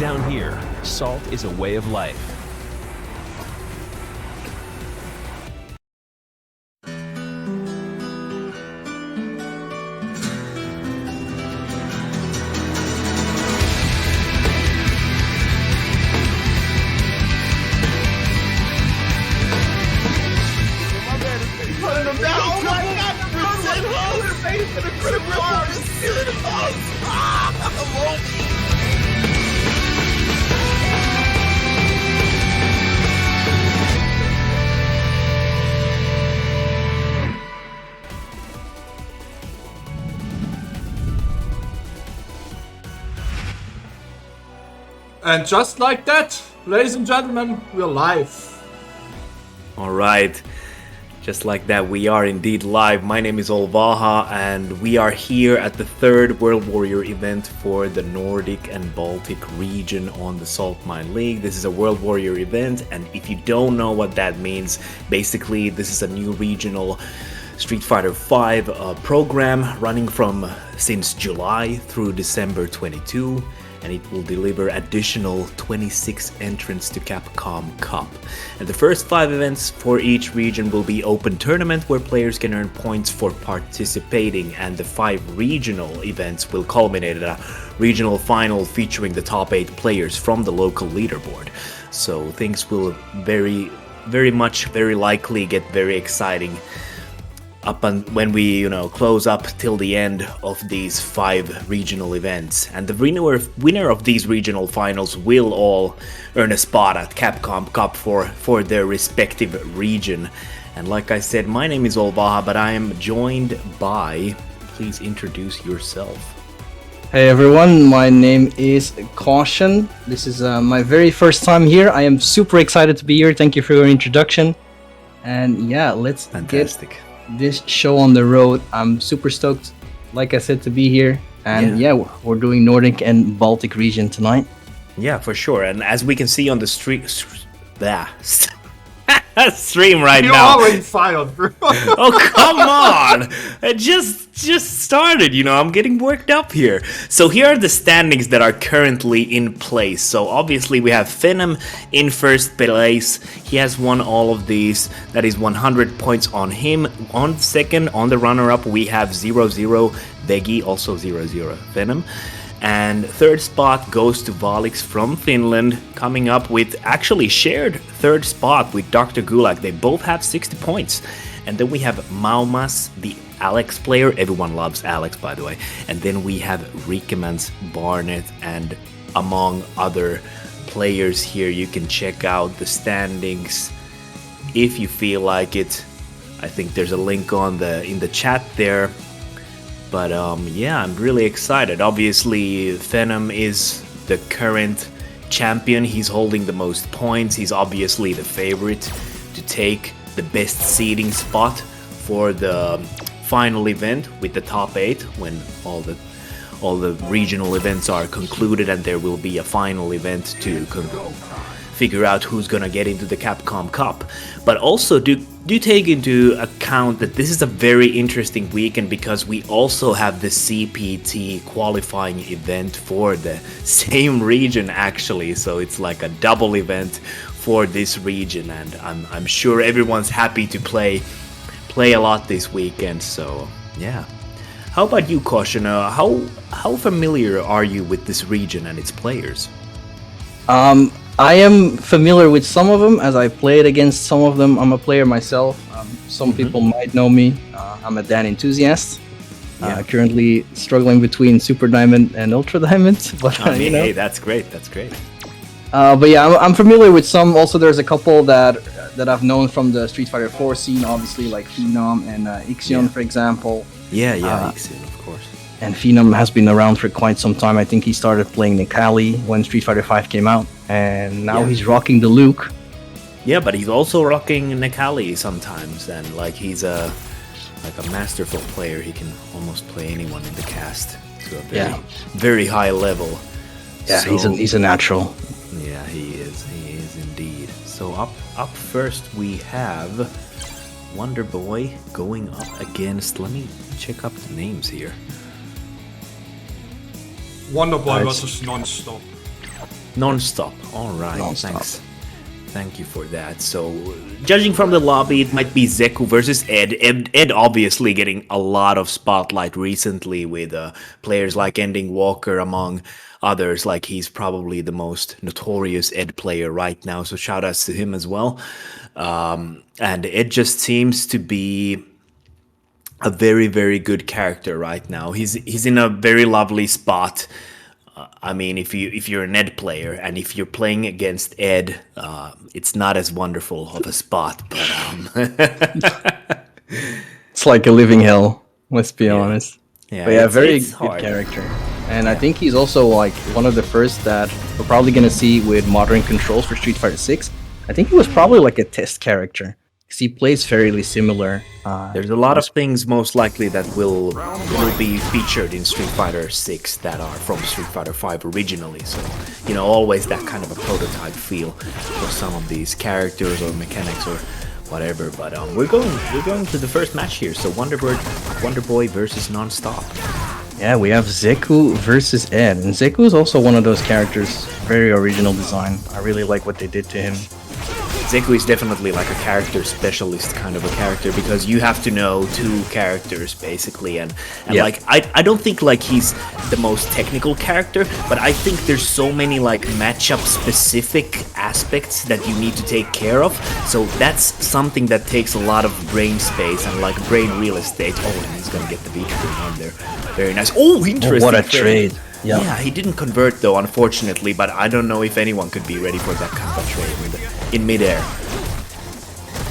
Down here, salt is a way of life. And just like that, ladies and gentlemen, we're live. Alright, just like that we are indeed live. My name is Olvaha and we are here at the third World Warrior event for the Nordic and Baltic region on the Saltmine League. This is a World Warrior event, and if you don't know what that means, basically this is a new regional StreetFighter 5 program running since July through December 22. And it will deliver additional 26 entrants to Capcom Cup. And the first 5 events for each region will be open tournament where players can earn points for participating, and the 5 regional events will culminate at a regional final featuring the top 8 players from the local leaderboard. So things will very likely get very exciting when we close up till the end of these 5 regional events. And the winner of these regional finals will all earn a spot at Capcom Cup for their respective region. And like I said, my name is Olvaha, but I am joined by, please introduce yourself. Hey everyone, my name is Caution. This is my very first time here. I am super excited to be here. Thank you for your introduction. And yeah, let's Fantastic. Get this show on the road. I'm super stoked, like I said, to be here. And yeah, we're doing Nordic and Baltic region tonight. Yeah, for sure. And as we can see on the stream right You're now. already fired, bro. Oh, come on! It just started, I'm getting worked up here. So here are the standings that are currently in place. So obviously we have Venom in first place. He has won all of these. That is 100 points on him. On second, on the runner-up, we have 0-0 Vegi, also 0-0 Venom. And third spot goes to Baltic from Finland, coming up with actually shared third spot with Dr. Gulag. They both have 60 points. And then we have Maumas, the Alex player. Everyone loves Alex, by the way. And then we have Rikemans, Barnett, and among other players here. You can check out the standings if you feel like it. I think there's a link in the chat there. But yeah, I'm really excited. Obviously, Venom is the current champion. He's holding the most points. He's obviously the favorite to take the best seeding spot for the final event with the top 8 when all the regional events are concluded, and there will be a final event to figure out who's gonna get into the Capcom Cup. But also do take into account that this is a very interesting weekend because we also have the CPT qualifying event for the same region actually. So it's like a double event for this region, and I'm sure everyone's happy to play a lot this weekend. So yeah. How about you, Caution? How familiar are you with this region and its players? I am familiar with some of them as I played against some of them. I'm a player myself. Some people might know me. I'm a Dan enthusiast. Currently struggling between Super Diamond and Ultra Diamond. But hey, that's great. But yeah, I'm familiar with some. Also, there's a couple that I've known from the Street Fighter 4 scene, obviously, like Phenom and Ixion, for example. Yeah, Ixion, of course. And Phenom has been around for quite some time. I think he started playing Nikali when Street Fighter 5 came out, and now he's rocking the Luke. Yeah, but he's also rocking Nikali sometimes, and like he's a masterful player. He can almost play anyone in the cast to a very high level. Yeah, so, he's a natural. Yeah, he is indeed. So up first we have Wonder Boy going up against. Let me check up the names here. Wonder Boy versus Non-Stop. Non-stop. All right. Non-stop. Thanks. Thank you for that. So, judging from the lobby, it might be Zeku versus Ed. Ed obviously getting a lot of spotlight recently with players like Ending Walker among others. Like, he's probably the most notorious Ed player right now. So, shout outs to him as well. And Ed just seems to be a very, very good character right now. He's in a very lovely spot. I mean, if you're an Ed player and if you're playing against Ed, it's not as wonderful of a spot. But It's like a living hell. Let's be honest. yeah, But yeah, very it's good hard. character. And I think he's also like one of the first that we're probably gonna see with modern controls for Street Fighter 6. I think he was probably like a test character because he plays fairly similar. There's a lot of things most likely that will be featured in Street Fighter 6 that are from Street Fighter 5 originally. So, you know, always that kind of a prototype feel for some of these characters or mechanics or whatever. But we're going to the first match here. So Wonder Boy versus Nonstop. Yeah, we have Zeku versus Ed, and Zeku is also one of those characters. Very original design. I really like what they did to him. Zeku is definitely like a character specialist kind of a character because you have to know two characters basically and Yeah. like I don't think like he's the most technical character, but I think there's so many like matchup specific aspects that you need to take care of. So that's something that takes a lot of brain space and like brain real estate. Oh, and he's gonna get the V-trigger on there. Very nice. Oh, interesting. What a trade. Yeah, he didn't convert though, unfortunately, but I don't know if anyone could be ready for that kind of a trade in midair.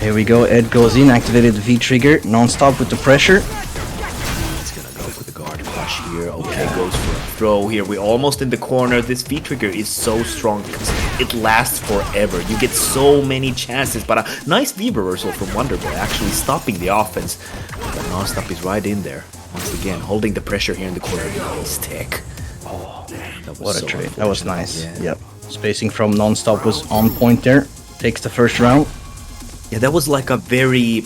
Here we go. Ed goes in, activated the V-trigger, non-stop with the pressure. He's gonna go for the guard crush here. Okay, goes for a throw here. We're almost in the corner. This V-trigger is so strong because it lasts forever. You get so many chances, but a nice V-reversal from Wonder Boy, actually stopping the offense. But non-stop is right in there. Once again, holding the pressure here in the corner. Nice tech. Oh, that was What a so trade. That was unfortunate. nice. Yeah. Yep. Spacing from non-stop was on point there. Takes the first round. Yeah, that was like a very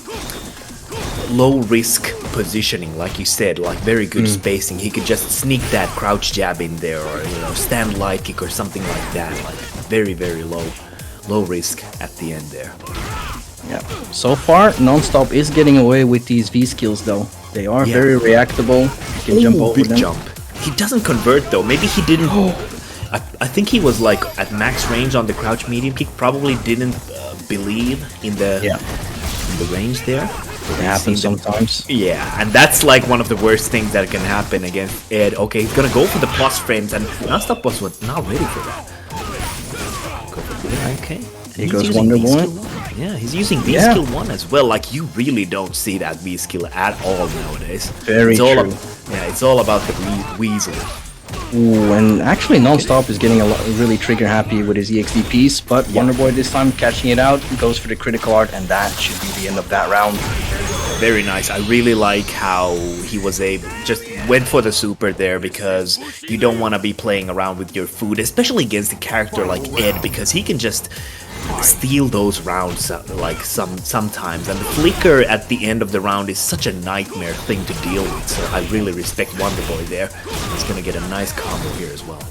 low risk positioning, like you said, like very good spacing. He could just sneak that crouch jab in there or, you know, stand light kick or something like that. Like very, very low risk at the end there. Yeah. So far, non-stop is getting away with these V skills though. They are Yeah. very reactable. You can jump over big them. jump. He doesn't convert though. Maybe he didn't. I think he was like at max range on the crouch medium kick. Probably didn't believe in the range there. It happens sometimes. Yeah, and that's like one of the worst things that can happen against Ed. Okay, he's gonna go for the plus frames, and Nonstop was not ready for that. Okay. Here He's goes using Wonder V Boy. skill 1. Yeah, he's using V Yeah. skill 1 as well. Like, you really don't see that V skill at all nowadays. Very it's all true. it's all about the weasel. Ooh, and actually non-stop is getting really trigger happy with his EXD piece, but Wonder Boy this time catching it out, goes for the critical art, and that should be the end of that round. Very nice. I really like how he was just went for the super there because you don't want to be playing around with your food, especially against a character like Ed, because he can just steal those rounds like sometimes, and the flicker at the end of the round is such a nightmare thing to deal with. So I really respect Wonder Boy there. He's gonna get a nice combo here as well.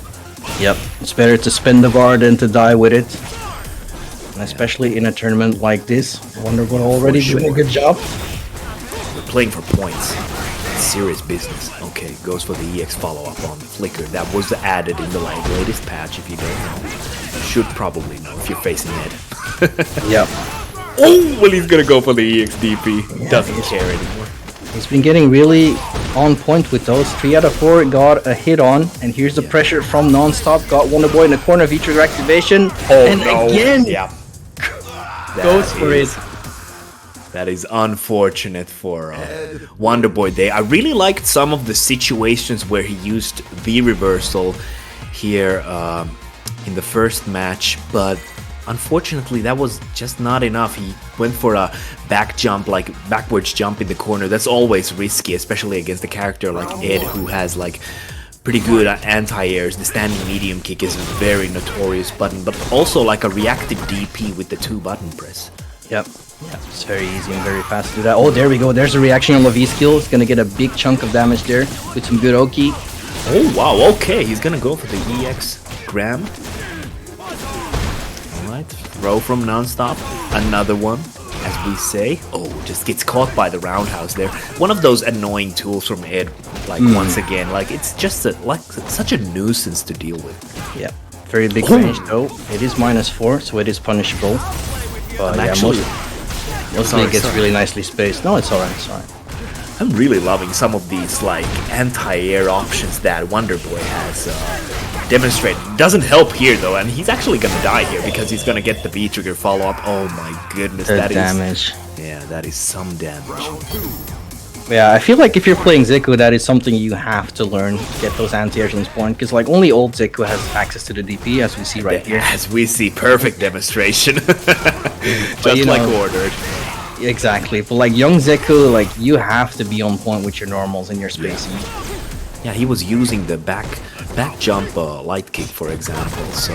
Yep, it's better to spend the bar than to die with it. And especially in a tournament like this, Wonder Boy already doing a good job. We're playing for points. It's serious business. Okay, goes for the EX follow-up on the flicker. That was added in the latest patch, if you don't know. Should probably know if you're facing Ed. Yep. Oh, well, he's gonna go for the EXDP. Doesn't care anymore. He's been getting really on point with those. 3 out of 4 got a hit on, and here's the pressure from non-stop. Got Wonder Boy in the corner, V-trigger activation, and again Yeah. goes for it. That is unfortunate for Wonder Boy there. I really liked some of the situations where he used V-reversal here in the first match, but unfortunately that was just not enough. He went for a back jump, like backwards jump in the corner. That's always risky, especially against a character like Ed, who has like pretty good anti-airs. The standing medium kick is a very notorious button, but also like a reactive DP with the 2-button press. Yep. Yeah, it's very easy and very fast to do that. Oh, there we go. There's a reaction on the V skill. It's gonna get a big chunk of damage there with some good Oki. Oh wow, okay, he's gonna go for the EX Gram. Alright, throw from non-stop. Another one, as we say. Oh, just gets caught by the roundhouse there. One of those annoying tools from Ed, like once again. Like, it's just such a nuisance to deal with. Yeah, very big range though. It is -4, so it is punishable. But yeah, mostly it gets really nicely spaced. No, it's alright, it's alright. I'm really loving some of these like anti-air options that Wonderboy has demonstrated. Doesn't help here though, and he's actually gonna die here because he's gonna get the V-trigger follow-up. Oh my goodness, The that damage. yeah, that is some damage. Yeah, I feel like if you're playing Zeku, that is something you have to learn. Get those anti-airs on point, because like only old Zeku has access to the DP, as we see right here. As we see, perfect demonstration, just you like know, ordered. Exactly, but like young Zeku, like you have to be on point with your normals and your spacing. Yeah, he was using the back jump light kick, for example. So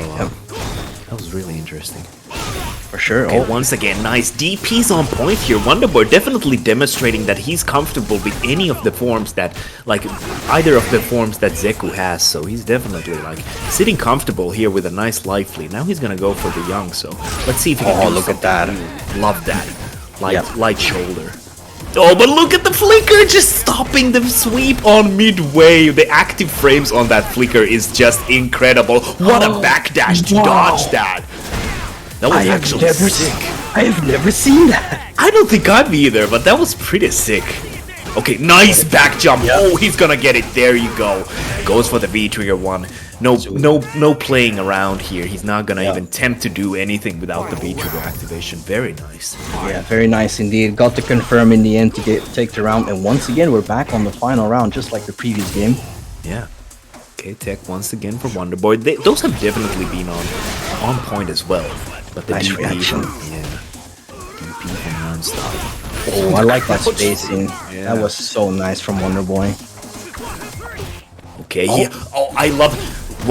that was really interesting. For sure. Okay, once again, nice DP's on point here. Wonderboy definitely demonstrating that he's comfortable with any of the forms that, like, either of the forms that Zeku has. So he's definitely, like, sitting comfortable here with a nice life lead. Now he's gonna go for the young, so let's see if he can do look at that. Love that. Light shoulder. Oh, but look at the flicker, just stopping the sweep on midway. The active frames on that flicker is just incredible. What a backdash to dodge that. That was actually sick. I have never seen that. I don't think I've either, but that was pretty sick. Okay, nice back jump. Oh, he's gonna get it. There you go. Goes for the V-trigger one. No playing around here. He's not gonna even attempt to do anything without the V-trigger activation. Very nice. Yeah, very nice indeed. Got to confirm in the end to take the round, and once again we're back on the final round, just like the previous game. Yeah. Okay, tech once again for Wonderboy. Those have definitely been on point as well. But the Nice DP, reaction. DP from non-stop. Oh, I like that spacing. That was so nice from Wonderboy. Okay, I love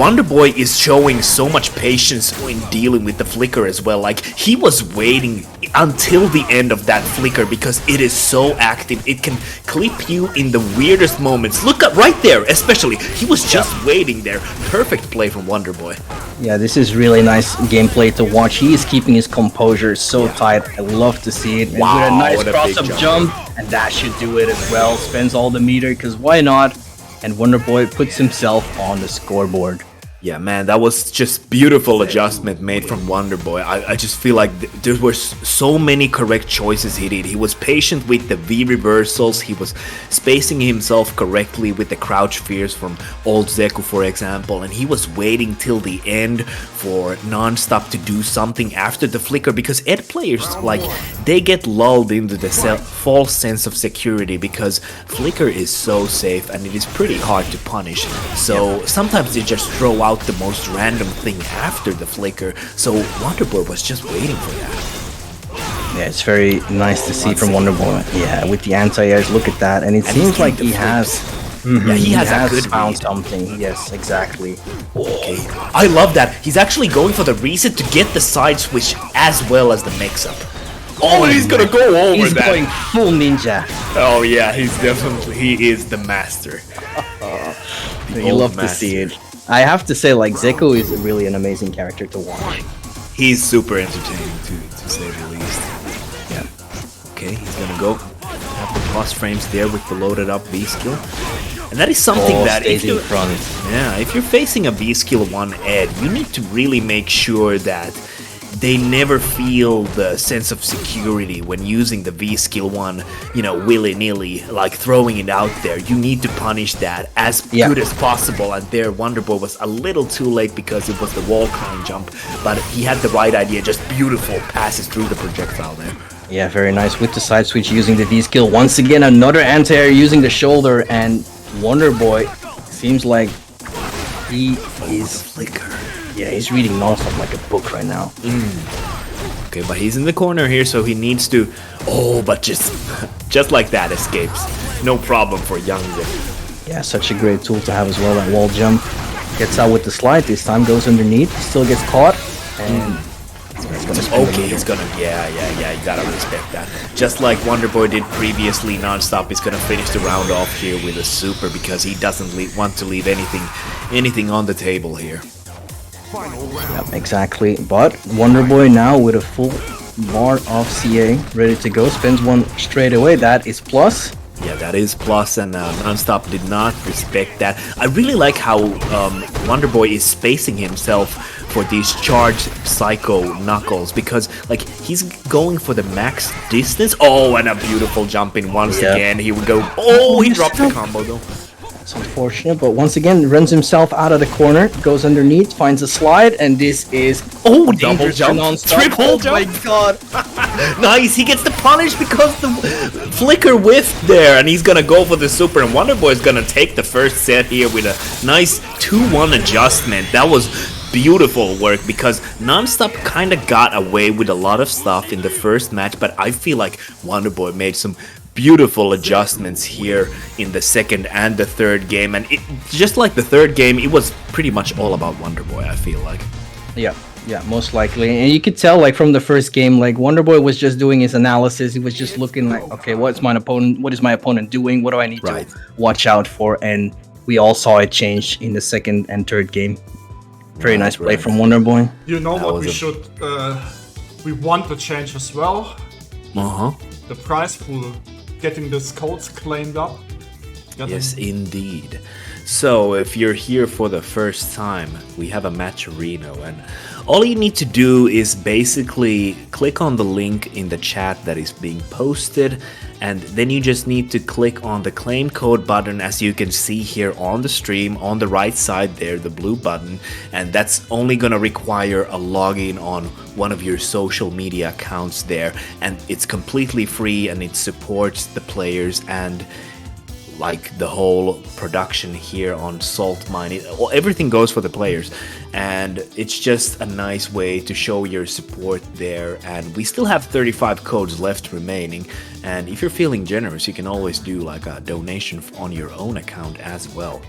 Wonderboy is showing so much patience in dealing with the flicker as well. Like, he was waiting until the end of that flicker because it is so active. It can clip you in the weirdest moments. Look at right there, especially. He was just waiting there. Perfect play from Wonderboy. Yeah, this is really nice gameplay to watch. He is keeping his composure so tight. I love to see it. And Wow, with a nice what a cross-up big jump, and that should do it as well. Spends all the meter, because why not? And Wonderboy puts himself on the scoreboard. Yeah, man, that was just beautiful adjustment made from Wonderboy. I just feel like there were so many correct choices he did. He was patient with the V reversals. He was spacing himself correctly with the crouch fears from old Zeku, for example. And he was waiting till the end for non-stop to do something after the flicker, because Ed players, like, they get lulled into the false sense of security because flicker is so safe and it is pretty hard to punish. So sometimes they just throw out the most random thing after the flicker, so Wonderboy was just waiting for that. Yeah, it's very nice to see from Wonderboy. Yeah, with the anti-airs, look at that. And it seems like he has... Yeah, he has a good found read. something. Yes, exactly. Okay, I love that. He's actually going for the reset to get the side switch as well as the mix-up. Oh, and he's gonna go over He's that. going full ninja. Oh yeah, he is the master. You love to see it. I have to say, like, Zeku is really an amazing character to watch. He's super entertaining to say the least. Yeah. Okay, he's gonna go. Have the plus frames there with the loaded up V skill. And that is something that stays if in you front. if you're facing a V skill 1 Ed, you need to really make sure that they never feel the sense of security when using the V skill 1, you know, willy-nilly, like throwing it out there. You need to punish that as good as possible, and there Wonderboy was a little too late because it was the wall climb jump, but he had the right idea, just beautiful passes through the projectile there. Yeah, very nice with the side switch using the V skill. Once again, another anti-air using the shoulder, and Wonderboy seems like he is Flicker. Yeah, he's reading non-stop like a book right now. Okay, but he's in the corner here, so he needs to... Oh, but just like that, escapes. No problem for young Zip. Yeah, such a great tool to have as well, that wall jump. Gets out with the slide, this time goes underneath, still gets caught, and... He's gonna... Yeah, you gotta respect that. Just like Wonderboy did previously, non-stop is gonna finish the round off here with a super, because he doesn't want to leave anything on the table here. Yep, exactly. But Wonderboy now with a full bar of CA ready to go. Spends one straight away. That is plus. Yeah, that is plus, and Nonstop did not respect that. I really like how Wonderboy is spacing himself for these charged Psycho Knuckles, because like he's going for the max distance. Oh, and a beautiful jump in once again. Here we go. Oh, he dropped the combo though. It's unfortunate, but once again runs himself out of the corner, goes underneath, finds a slide, and this is double jump, triple jump. Oh my god! Nice, he gets the punish because the flicker whiffed there, and he's gonna go for the super, and Wonderboy is gonna take the first set here with a nice 2-1 adjustment. That was beautiful work, because Nonstop kind of got away with a lot of stuff in the first match, but I feel like Wonderboy made some beautiful adjustments here in the second and the third game, and it, just like the third game, it was pretty much all about Wonderboy, I feel like. Yeah, most likely. And you could tell, like, from the first game, like, Wonderboy was just doing his analysis. He was just looking like, okay, what is my opponent doing? What do I need to watch out for? And we all saw it change in the second and third game. Very nice play from Wonderboy. You know what we should... we want to change as well. The prize pool. Getting these codes claimed up. Yes, indeed. So, if you're here for the first time, we have a match-reno, and all you need to do is basically click on the link in the chat that is being posted, and then you just need to click on the claim code button, as you can see here on the stream, on the right side there, the blue button, and that's only gonna require a login on one of your social media accounts there, and it's completely free, and it supports the players and like the whole production here on Saltmine. Everything goes for the players, and it's just a nice way to show your support there. And we still have 35 codes left remaining, and if you're feeling generous, you can always do like a donation on your own account as well.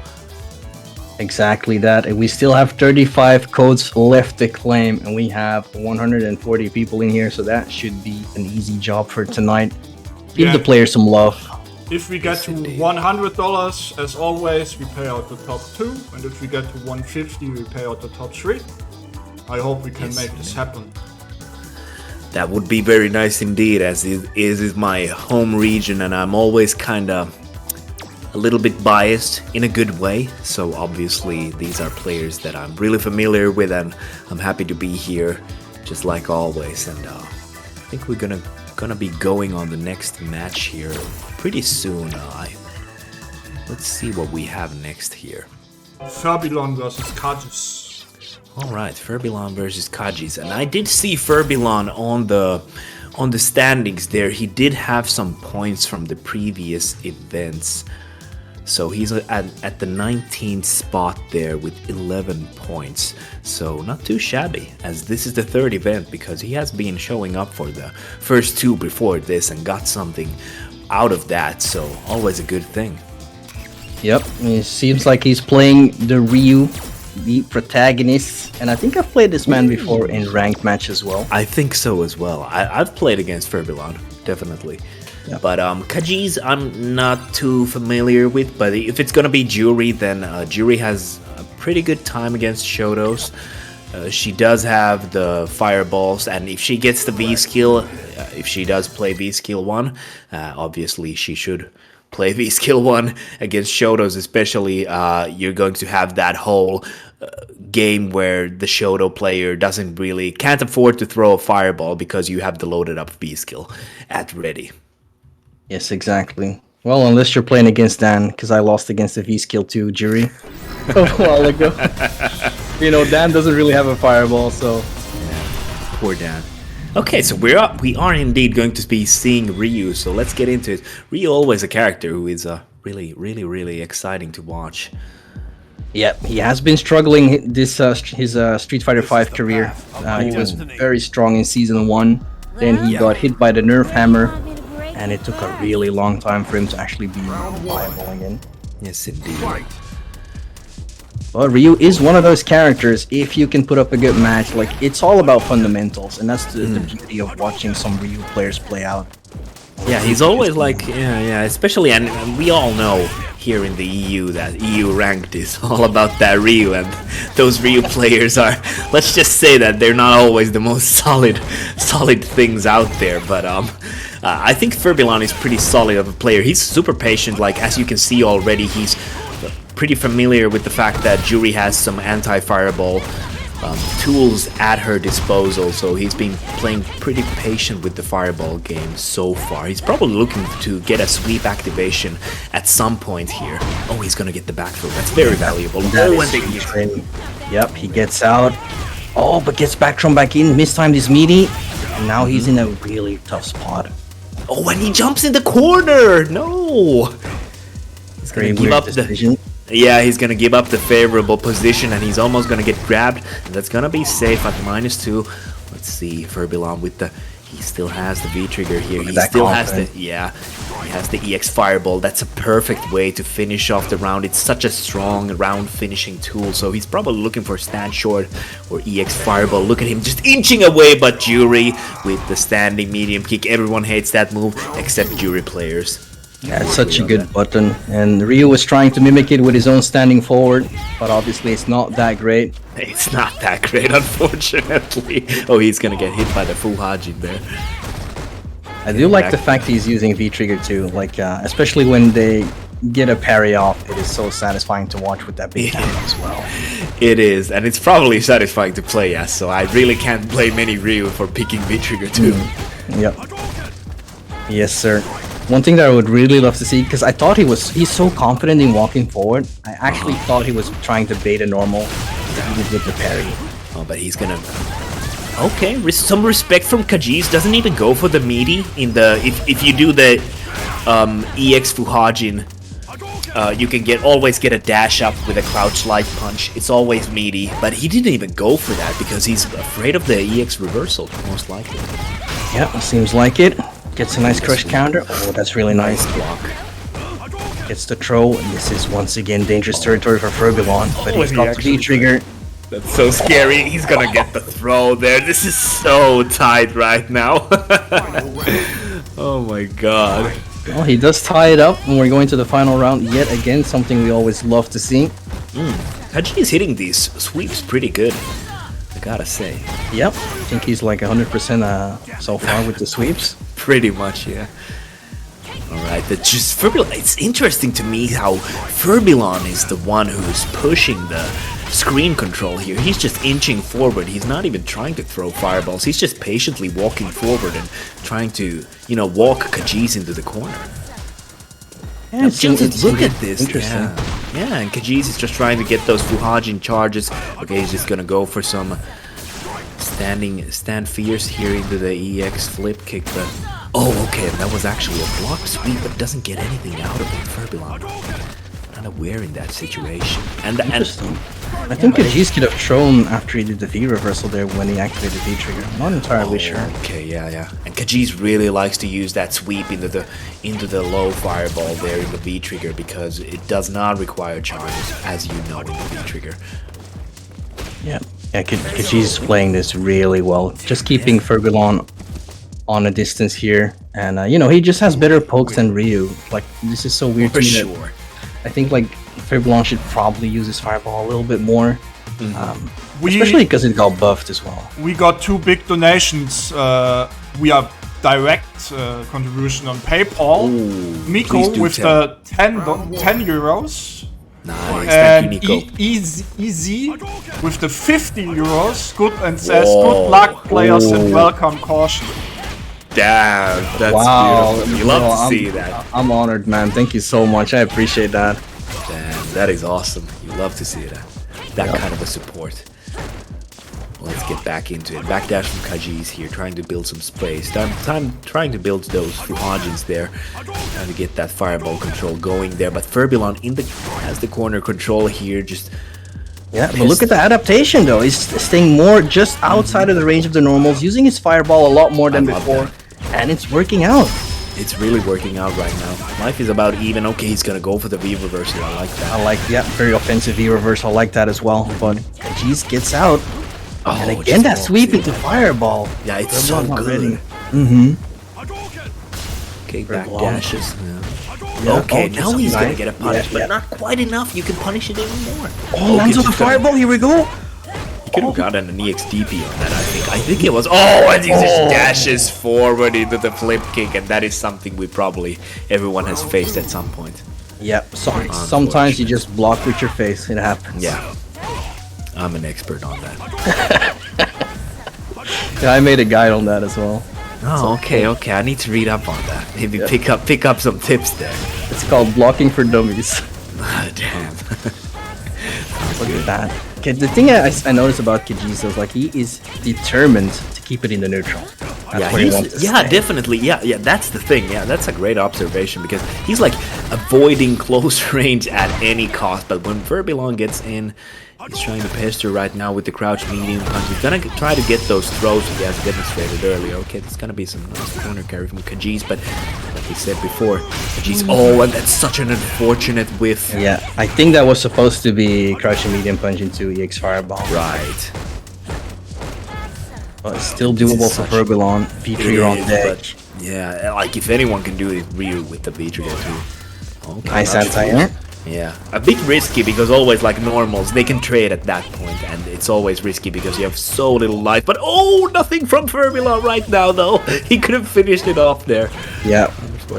Exactly that, and we still have 35 codes left to claim, and we have 140 people in here, so that should be an easy job for tonight. Give the players some love. If we get to $100, as always, we pay out the top 2, and if we get to 150, we pay out the top 3. I hope we can make this happen. That would be very nice indeed, as it is my home region, and I'm always kind of a little bit biased in a good way. So obviously these are players that I'm really familiar with, and I'm happy to be here, just like always. And I think we're gonna be going on the next match here pretty soon. Let's see what we have next here. Furbilon versus Kajis. Alright, Furbilon versus Kajis, and I did see Furbilon on the standings there. He did have some points from the previous events, so he's at the 19th spot there with 11 points, so not too shabby, as this is the third event, because he has been showing up for the first 2 before this and got something out of that, so always a good thing. Yep, it seems like he's playing the Ryu, the protagonist, and I think I've played this man before in ranked match as well. I think so as well. I've played against Furbilon, definitely. Yep. But Kajis I'm not too familiar with, but if it's gonna be Jury, then Jury has a pretty good time against Shotos. She does have the fireballs, and if she gets the V skill, if she does play V skill 1, obviously she should play V skill 1 against Shotos, especially. You're going to have that whole game where the Shoto player can't afford to throw a fireball because you have the loaded up V skill at ready. Yes, exactly. Well, unless you're playing against Dan, because I lost against the V skill 2 Jury a while ago. You know, Dan doesn't really have a fireball, so... Yeah, poor Dan. Okay, so we are indeed going to be seeing Ryu, so let's get into it. Ryu always a character who is really exciting to watch. Yep, he has been struggling his Street Fighter V career. He was very strong in Season 1, then he got hit by the Nerf Hammer, and it took a really long time for him to actually be viable again. Yes, indeed. Well, Ryu is one of those characters, if you can put up a good match, like, it's all about fundamentals, and that's the beauty of watching some Ryu players play out. Yeah, he's always like, yeah, especially, and we all know here in the EU, that EU ranked is all about that Ryu, and those Ryu players are, let's just say that they're not always the most solid things out there, but I think Furbilon is pretty solid of a player. He's super patient, like as you can see already, he's pretty familiar with the fact that Jury has some anti-fireball tools at her disposal, so he's been playing pretty patient with the fireball game so far. He's probably looking to get a sweep activation at some point here. Oh, he's gonna get the back throw. That's very valuable. Yep, he gets out. Oh, but gets back thrown back in. Mistimed his meaty. And now he's in a really tough spot. Oh, and he jumps in the corner! No! He's gonna give up the... Yeah, he's gonna give up the favorable position, and he's almost gonna get grabbed, and that's gonna be safe at -2. Let's see, Furbilon with the... He still has the V-trigger here. He still has the... Yeah, he has the EX Fireball. That's a perfect way to finish off the round. It's such a strong round finishing tool, so he's probably looking for stand short or EX Fireball. Look at him just inching away, but Jury with the standing medium kick. Everyone hates that move except Jury players. Yeah, it's such a good button, and Ryu was trying to mimic it with his own standing forward, but obviously it's not that great. It's not that great, unfortunately. Oh, he's gonna get hit by the Fuhajin there. I do like the fact he's using V-trigger too, like especially when they get a parry off. It is so satisfying to watch with that big camera as well. It is, and it's probably satisfying to play as, so I really can't blame any Ryu for picking V-trigger too. Yep. Yes, sir. One thing that I would really love to see, because I thought he's so confident in walking forward. I actually thought he was trying to bait a normal with the parry. Oh, but he's gonna... Okay, some respect from Kajis. Doesn't even go for the meaty in the... If you do the EX Fuhajin, you can always get a dash up with a crouch light punch. It's always meaty, but he didn't even go for that because he's afraid of the EX reversal, most likely. Yeah, it seems like it. Gets a nice crush counter. Oh, that's really nice. Block. Gets the throw, and this is once again dangerous territory for Furbilon, but he's got the V-trigger. That's so scary. He's gonna get the throw there. This is so tight right now. Oh my god. Well, he does tie it up when we're going to the final round yet again, something we always love to see. Haji is hitting these sweeps pretty good, I gotta say. Yep, I think he's like 100% so far with the sweeps. Pretty much, yeah. Alright, just Furbilon. It's interesting to me how Furbilon is the one who's pushing the screen control here. He's just inching forward. He's not even trying to throw fireballs. He's just patiently walking forward and trying to, you know, walk Kajis into the corner. Yeah, look at this. Interesting. Yeah, and Kajis is just trying to get those Fuhajin charges. Okay, he's just gonna go for some stand fierce here into the EX flip kick, but oh, okay, that was actually a block sweep, but doesn't get anything out of it. Furbilon kind of aware in that situation. And I think Kajis could have thrown after he did the V reversal there when he activated the V trigger. I'm not entirely sure. Okay, yeah. And Kajis really likes to use that sweep into the low fireball there in the V trigger because it does not require charges, as you know, in the V trigger. Yeah, Kajis is playing this really well. Just keeping Furbilon on a distance here, and you know, he just has better pokes than Ryu. Like, this is so weird to me. Sure. I think like Furbilon should probably use his fireball a little bit more, especially because it got buffed as well. We got 2 big donations. We are direct contribution on PayPal. Miko with the 10 euros. Nice, and thank you, Nico. Easy with the 50 euros. Good, and says good luck, players, and welcome caution. Damn, that's beautiful. You love to see that. I'm honored, man. Thank you so much. I appreciate that. Damn, that is awesome. You love to see that kind of a support. Let's get back into it. Backdash from Kajis here, trying to build some space. Trying to build those Fuhajins there. Trying to get that fireball control going there. But Furbilon has the corner control here. Just but look at the adaptation though. He's staying more just outside of the range of the normals, using his fireball a lot more than before, and it's working out. It's really working out right now. Life is about even. Okay, he's gonna go for the V reversal. I like that. Very offensive V reversal. I like that as well. But Kajis gets out. And again, that sweep into fireball. Yeah, it's so good. Mm-hmm. Okay, back dashes. Yeah. Okay, just now he's gonna nice. get a punish, Yeah, but yeah. not quite enough. You can punish it even more. Oh, lands on the fireball. Here we go. He could have gotten an EXDP on that, I think. I think it was... Oh, and he just dashes forward into the flip kick, and that is something everyone has faced at some point. Yeah, sorry. Sometimes you just block with your face. It happens. Yeah. I'm an expert on that. Yeah, I made a guide on that as well. Oh, okay. I need to read up on that. Maybe pick up some tips there. It's called blocking for dummies. Damn. Look at that. Okay, the thing I noticed about Kajisa is like he is determined to keep it in the neutral. That's where he wants to stay. Definitely. Yeah, that's the thing. Yeah, that's a great observation because he's like avoiding close range at any cost. But when Verbillon gets in, he's trying to pester right now with the crouch medium punch. He's gonna try to get those throws he has demonstrated earlier. Okay, there's gonna be some nice corner carry from Kajis, but like we said before, Kajis. Oh, and that's such an unfortunate whiff. Yeah, I think that was supposed to be crouch and medium punch into EX Fireball. Right. But it's still doable for Verbillon. V-Trigger on deck. Yeah, like if anyone can do it, Ryu with the V-Trigger too. Okay, Nice anti-air. Yeah, a bit risky because always like normals, they can trade at that point, and it's always risky because you have so little life. But oh, nothing from Verbillon right now though. He could have finished it off there. Yeah,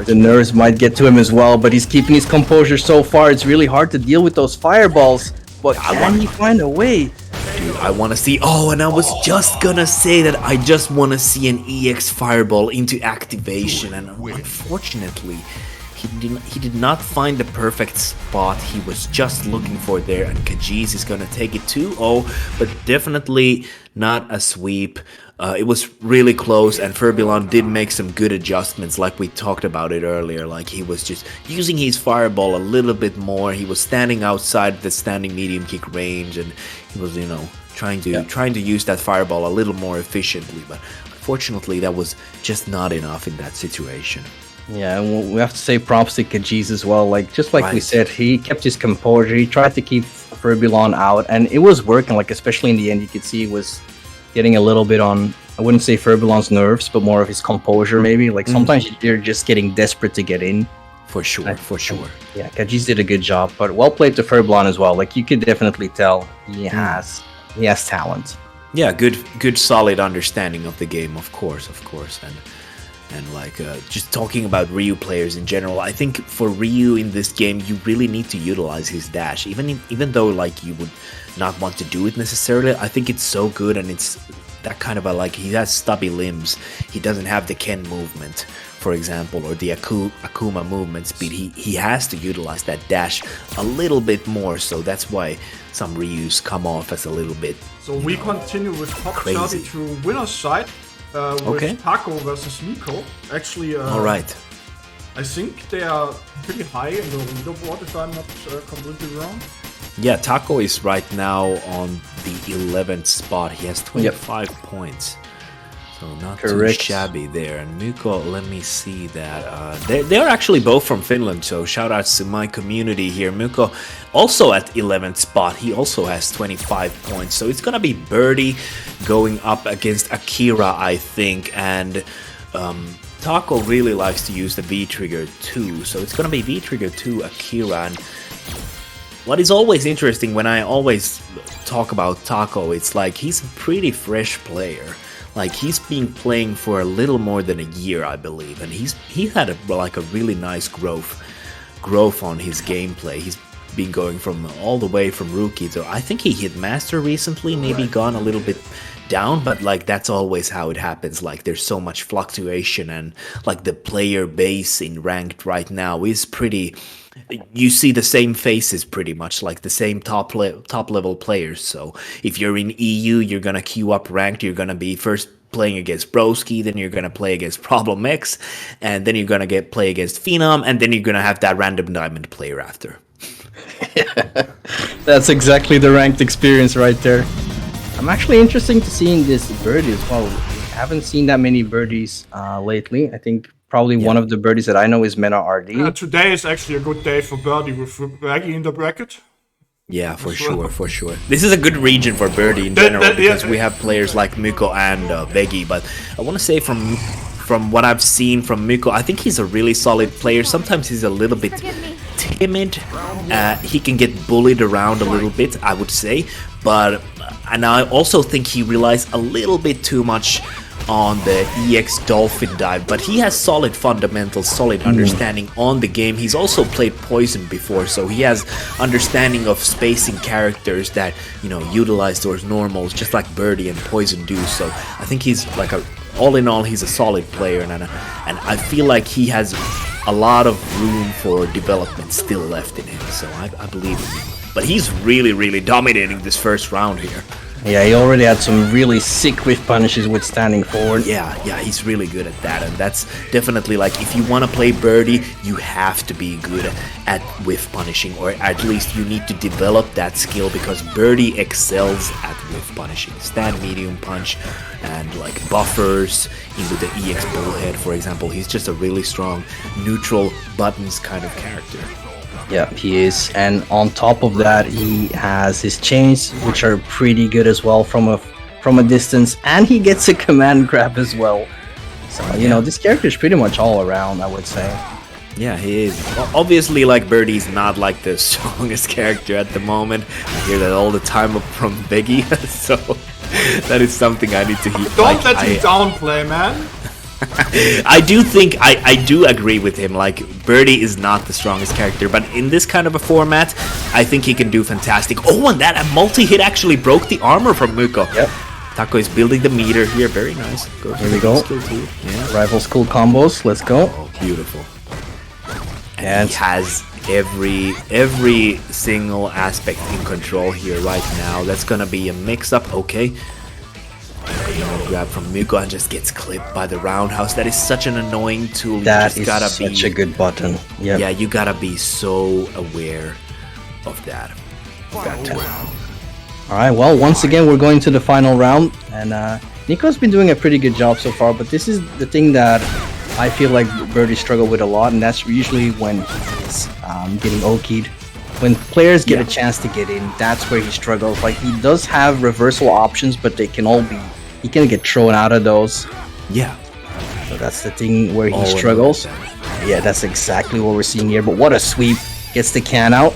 the nerves might get to him as well, but he's keeping his composure so far. It's really hard to deal with those fireballs. But can he find a way? Dude, I want to see... Oh, and I was just gonna say that I just want to see an EX Fireball into activation, and unfortunately, he did not find the perfect spot he was just looking for there, and Kajis is gonna take it 2-0, but definitely not a sweep. It was really close, and Verbillon did make some good adjustments, like we talked about it earlier. Like he was just using his fireball a little bit more. He was standing outside the standing medium kick range, and he was, trying to use that fireball a little more efficiently. But unfortunately, that was just not enough in that situation. Yeah, and we have to say props to Kajis as well. Like just like we said, he kept his composure. He tried to keep Verbillon out, and it was working. Like especially in the end, you could see he was getting a little bit on, I wouldn't say Verbillon's nerves, but more of his composure maybe. Like sometimes you're just getting desperate to get in. For sure. Yeah, Kajis did a good job, but well played to Verbillon as well. Like you could definitely tell he has talent. Yeah, good solid understanding of the game, of course, and like just talking about Ryu players in general, I think for Ryu in this game, you really need to utilize his dash, even though like you would not want to do it necessarily. I think it's so good, and it's that kind of like he has stubby limbs. He doesn't have the Ken movement, for example, or the Akuma movement speed. He has to utilize that dash a little bit more, so that's why some Ryus come off as a little bit. So we continue with top 32 winner's side with Taco versus Nico. Actually, all right. I think they are pretty high in the leaderboard, if I'm not completely wrong. Yeah, Taco is right now on the 11th spot. He has 25 points. So not too shabby there. And Mikko, let me see that. They're actually both from Finland, so shout outs to my community here. Mikko also at 11th spot. He also has 25 points. So it's going to be Birdie going up against Akira, I think. And Taco really likes to use the V-Trigger 2. So it's going to be V-Trigger 2 Akira. And what is always interesting when I always talk about Taco, it's like he's a pretty fresh player. Like he's been playing for a little more than a year, I believe, and he had a really nice growth on his gameplay. He's been going from all the way from rookie to, I think he hit master recently, maybe gone a little bit down, but like that's always how it happens. Like there's so much fluctuation, and like the player base in ranked right now is pretty. You see the same faces pretty much, like the same top level players. So if you're in EU, you're gonna queue up ranked. You're gonna be first playing against Broski, then you're gonna play against Problem X, and then you're gonna play against Phenom, and then you're gonna have that random diamond player after. That's exactly the ranked experience right there. I'm actually interested to seeing this Birdie as well. We haven't seen that many Birdies lately. I think probably one of the Birdies that I know is Mena RD. Today is actually a good day for Birdie with Raggy in the bracket. Yeah, for sure. This is a good region for Birdie in general because we have players like Mikko and Veggie. But I want to say from from what I've seen from Miko, I think he's a really solid player. Sometimes he's a little bit timid. He can get bullied around a little bit, I would say. And I also think he relies a little bit too much on the EX Dolphin dive, but he has solid fundamentals, solid understanding on the game. He's also played Poison before, so he has understanding of spacing characters that, you know, utilize those normals just like Birdie and Poison do. So I think he's like all in all, he's a solid player, and I feel like he has a lot of room for development still left in him, so I believe in him. But he's really dominating this first round here. Yeah, he already had some really sick whiff punishes with standing forward. Yeah, he's really good at that, and that's definitely like, if you want to play Birdie, you have to be good at whiff punishing, or at least you need to develop that skill, because Birdie excels at whiff punishing. Stand medium punch and like buffers into the EX Bullhead, for example. He's just a really strong neutral buttons kind of character. Yeah, he is, and on top of that, he has his chains, which are pretty good as well from a distance, and he gets a command grab as well. So you know, this character is pretty much all around, I would say. Yeah, he is. Obviously, like, Birdie's not like the strongest character at the moment. I hear that all the time from Beggy, so that is something I need to hear. Don't let him downplay, man. I do agree with him. Like, Birdie is not the strongest character, but in this kind of a format, I think he can do fantastic. Oh, and that multi-hit actually broke the armor from Muko. Yep. Taco is building the meter here. Very nice. Here we go. Yeah. Rival school combos. Let's go. Oh, beautiful. And he has every single aspect in control here right now. That's gonna be a mix-up. Okay. Grab from Muko and just gets clipped by the roundhouse. That is such an annoying tool. That is such a good button. Yep. Yeah, you gotta be so aware of that. Alright, well, once again, we're going to the final round, and Nico's been doing a pretty good job so far, but this is the thing that I feel like Birdie struggle with a lot, and that's usually when he's getting okied. When players get a chance to get in, that's where he struggles. Like, he does have reversal options, but they can all be... He can get thrown out of those. Yeah. So that's the thing where he struggles. Yeah, that's exactly what we're seeing here. But what a sweep. Gets the can out.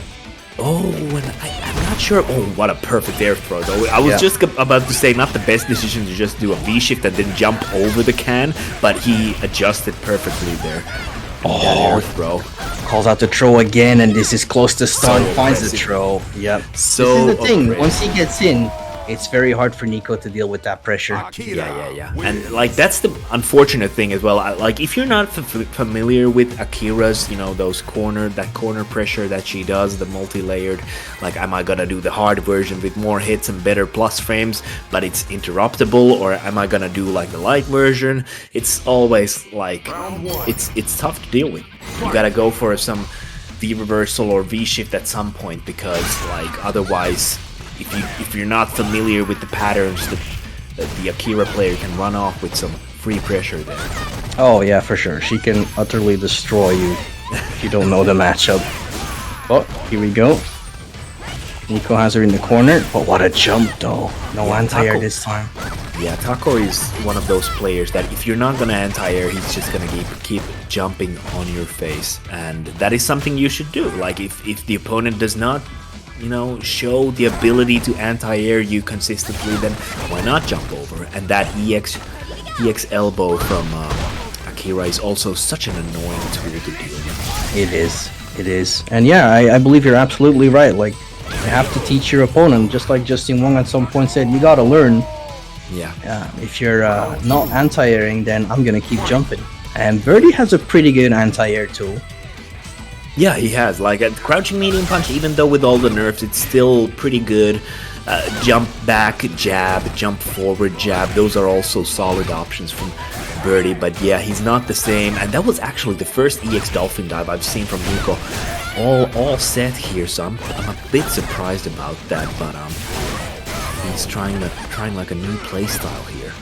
Oh, and I'm not sure. Oh, what a perfect air throw, though. I was just about to say, not the best decision to just do a V-shift and then jump over the can, but he adjusted perfectly there. Oh, that air throw. Calls out the throw again, and this is close to stun. Finds the throw. Yep. So this is the thing. Once he gets in, it's very hard for Nico to deal with that pressure. Yeah. And like, that's the unfortunate thing as well. Like, if you're not familiar with Akira's, you know, that corner pressure that she does, the multi-layered, like, am I gonna do the hard version with more hits and better plus frames, but it's interruptible, or am I gonna do like the light version? It's always like, it's tough to deal with. You gotta go for some V reversal or V shift at some point, because like, otherwise, if you're not familiar with the patterns, the Akira player can run off with some free pressure there. Oh yeah, for sure. She can utterly destroy you if you don't know the matchup. Oh, here we go. Nico has her in the corner, but what a jump though. No anti-air this time. Yeah, Taco is one of those players that if you're not gonna anti-air, he's just gonna keep jumping on your face, and that is something you should do. Like, if the opponent does not, you know, show the ability to anti-air you consistently, then why not jump over? And that EX elbow from Akira is also such an annoying tool to deal with. It is. And yeah, I believe you're absolutely right. Like, you have to teach your opponent, just like Justin Wong at some point said, you gotta learn. Yeah. If you're not anti-airing, then I'm gonna keep jumping. And Birdie has a pretty good anti-air tool. Yeah, he has. Like, a crouching medium punch, even though with all the nerfs, it's still pretty good. Jump back, jab, jump forward, jab. Those are also solid options from Birdie. But yeah, he's not the same. And that was actually the first EX Dolphin dive I've seen from Nico. All set here, so I'm a bit surprised about that. But he's trying like a new playstyle here.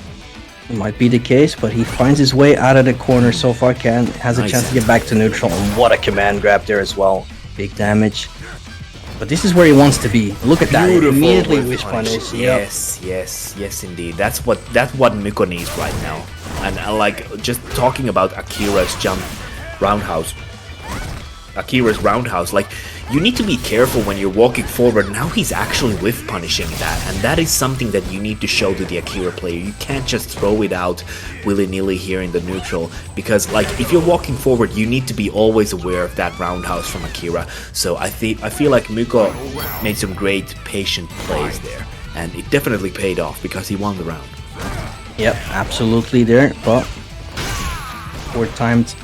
It might be the case, but he finds his way out of the corner so far. Has a chance to get back to neutral, and what a command grab there as well. Big damage. But this is where he wants to be. Look at that. Beautiful Immediately whiff wish punish. Yep. Yes, indeed. That's what Miko needs right now. And like just talking about Akira's roundhouse, like you need to be careful when you're walking forward. Now he's actually whiff punishing that, and that is something that you need to show to the Akira player. You can't just throw it out willy-nilly here in the neutral, because like if you're walking forward, you need to be always aware of that roundhouse from Akira. So I feel like Miko made some great patient plays there, and it definitely paid off because he won the round. Yep, absolutely there. But 4-timed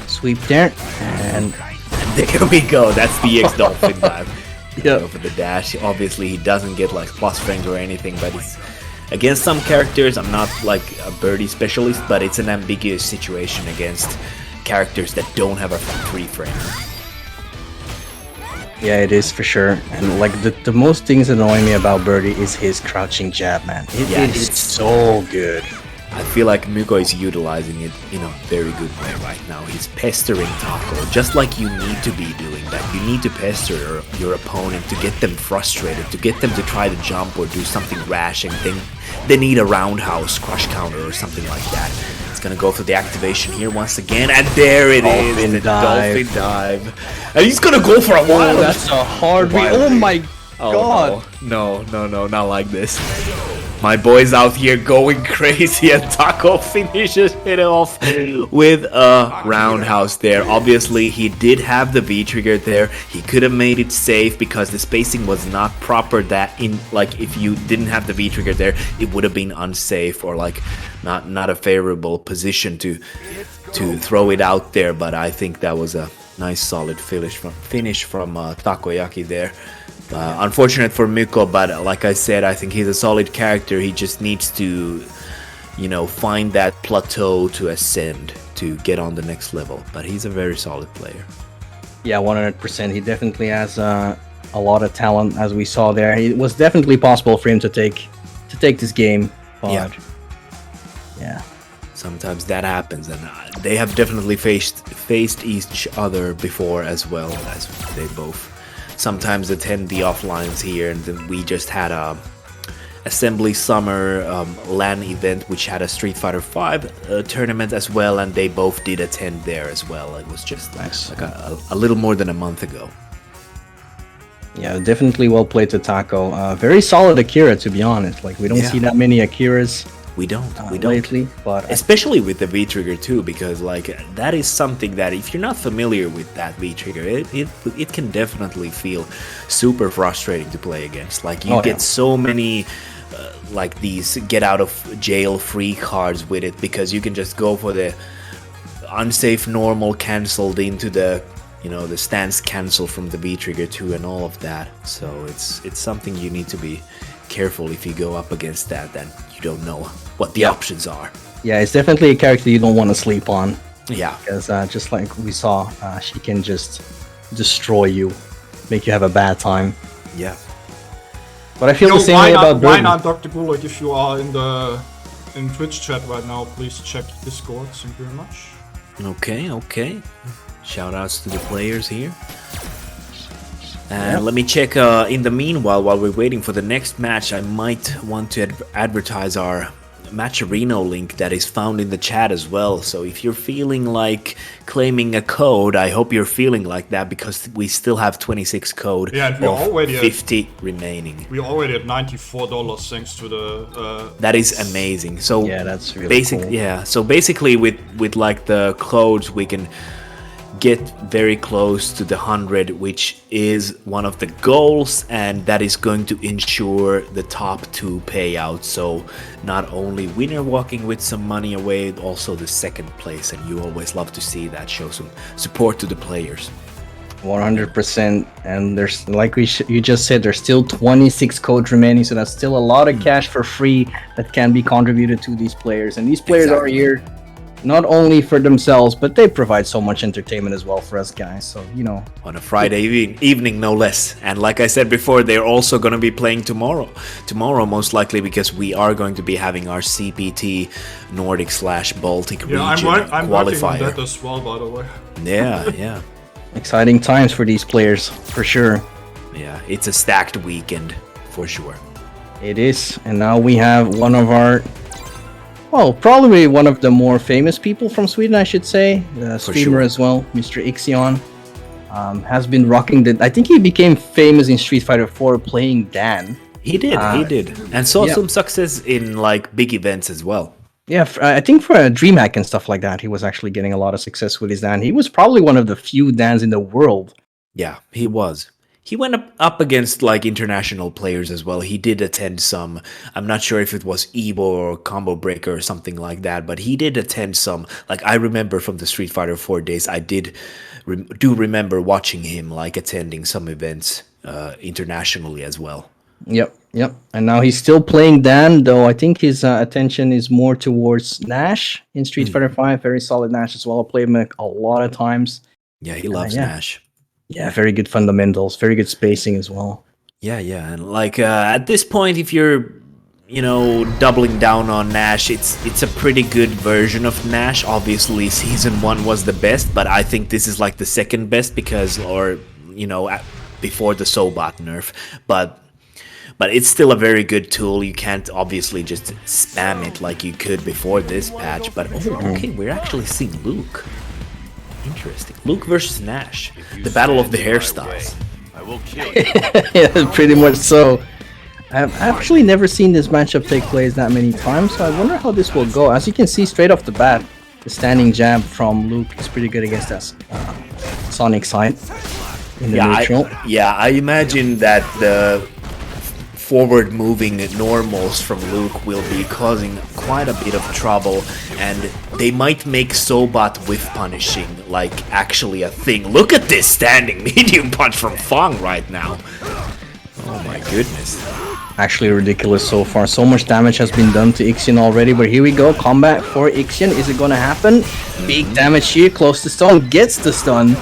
sweep there, and there we go. That's the X dolphin dive. Yeah. Go for the dash. Obviously, he doesn't get like plus frames or anything, but it's against some characters. I'm not like a birdie specialist, but it's an ambiguous situation against characters that don't have a free frame. yeah, it is for sure. And like the most things that annoy me about Birdie is his crouching jab, man. It is so good. I feel like Miko is utilizing it in a very good way right now. He's pestering Taco, just like you need to be doing that. You need to pester your opponent to get them frustrated, to get them to try to jump or do something rash, and then they need a roundhouse crush counter or something like that. It's gonna go for the activation here once again, and there it is, the dolphin dive. And he's gonna go for a wild. Oh, that's a hard read. Oh my god. No, not like this. My boy's out here going crazy, and Taco finishes it off with a roundhouse there. Obviously, he did have the V-trigger there. He could have made it safe because the spacing was not proper. That in like if you didn't have the V-trigger there, it would have been unsafe or like not a favorable position to throw it out there. But I think that was a nice solid finish from Takoyaki there. Unfortunate for Miko, but like I said, I think he's a solid character. He just needs to, you know, find that plateau to ascend to get on the next level. But he's a very solid player. Yeah, 100%. He definitely has a lot of talent, as we saw there. It was definitely possible for him to take this game. But yeah. Sometimes that happens, and they have definitely faced each other before as well, as they both sometimes attend the offlines here. And then we just had a Assembly Summer LAN event which had a StreetFighter 5 tournament as well, and they both did attend there as well. It was just nice. like a little more than a month ago. Yeah, definitely well played to Taco. Very solid Akira, to be honest. Like we don't see that many Akiras. We don't lately, but especially with the V-trigger too, because like that is something that if you're not familiar with that V-trigger, it can definitely feel super frustrating to play against. Like you get so many like these get out of jail free cards with it, because you can just go for the unsafe normal canceled into the, you know, the stance cancel from the V-trigger too, and all of that. So it's something you need to be careful. If you go up against that, then you don't know what the options are. Yeah, it's definitely a character you don't want to sleep on. Yeah, because just like we saw, she can just destroy you, make you have a bad time. Yeah. But I feel the same way about Birdie. Why not, Dr. Gulick, if you are in Twitch chat right now, please check Discord. Thank you very much. Okay. Shout outs to the players here. And let me check in the meanwhile, while we're waiting for the next match, I might want to advertise our Matcherino link that is found in the chat as well. So if you're feeling like claiming a code, I hope you're feeling like that, because we still have 26 code and we're already 50 remaining. We're already at $94 thanks to the... that is amazing. So yeah, that's really cool. Yeah, so basically with like the codes, we can get very close to the 100, which is one of the goals, and that is going to ensure the top 2 payouts. So not only winner walking with some money away, also the second place, and you always love to see that. Show some support to the players. 100%. And there's, like you just said, there's still 26 codes remaining, so that's still a lot of cash for free that can be contributed to these players. And these players are here not only for themselves, but they provide so much entertainment as well for us guys. So, you know, on a Friday evening, no less. And like I said before, they're also going to be playing tomorrow most likely, because we are going to be having our CPT Nordic / Baltic region I'm working on qualifier. that as well, by the way. Yeah. Exciting times for these players, for sure. Yeah, it's a stacked weekend for sure. It is, and now we have one of our, well, probably one of the more famous people from Sweden, I should say, the streamer sure. as well, Mr. Ixion, has been rocking the. I think he became famous in Street Fighter 4 playing Dan. He did, and saw some success in like big events as well. Yeah, I think for a DreamHack and stuff like that, he was actually getting a lot of success with his Dan. He was probably one of the few Dans in the world. Yeah, he was. He went up against like international players as well. He did attend some. I'm not sure if it was Evo or Combo Breaker or something like that, but he did attend some. Like I remember from the Street Fighter 4 days, I do remember watching him like attending some events internationally as well. Yep. And now he's still playing Dan, though I think his attention is more towards Nash in Street Fighter 5. Very solid Nash as well. I played him a lot of times. Yeah, he loves Nash. Yeah, very good fundamentals, very good spacing as well. Yeah, and like at this point, if you're, doubling down on Nash, it's a pretty good version of Nash. Obviously, Season 1 was the best, but I think this is like the second best because, before the Sobot nerf, but it's still a very good tool. You can't obviously just spam it like you could before this patch, but okay, we're actually seeing Luke. Interesting. Luke versus Nash. The battle of the hairstyles. Yeah, pretty much so. I've actually never seen this matchup take place that many times, so I wonder how this will go. As you can see straight off the bat, the standing jab from Luke is pretty good against us. Sonic side in the neutral. I imagine that the forward-moving normals from Luke will be causing quite a bit of trouble, and they might make Sobot whiff punishing like actually a thing. Look at this standing medium punch from Fang right now. Oh my goodness. Actually ridiculous so far. So much damage has been done to Ixion already, but here we go. Combat for Ixion. Is it gonna happen? Big damage here. Close to stun. Gets the stun.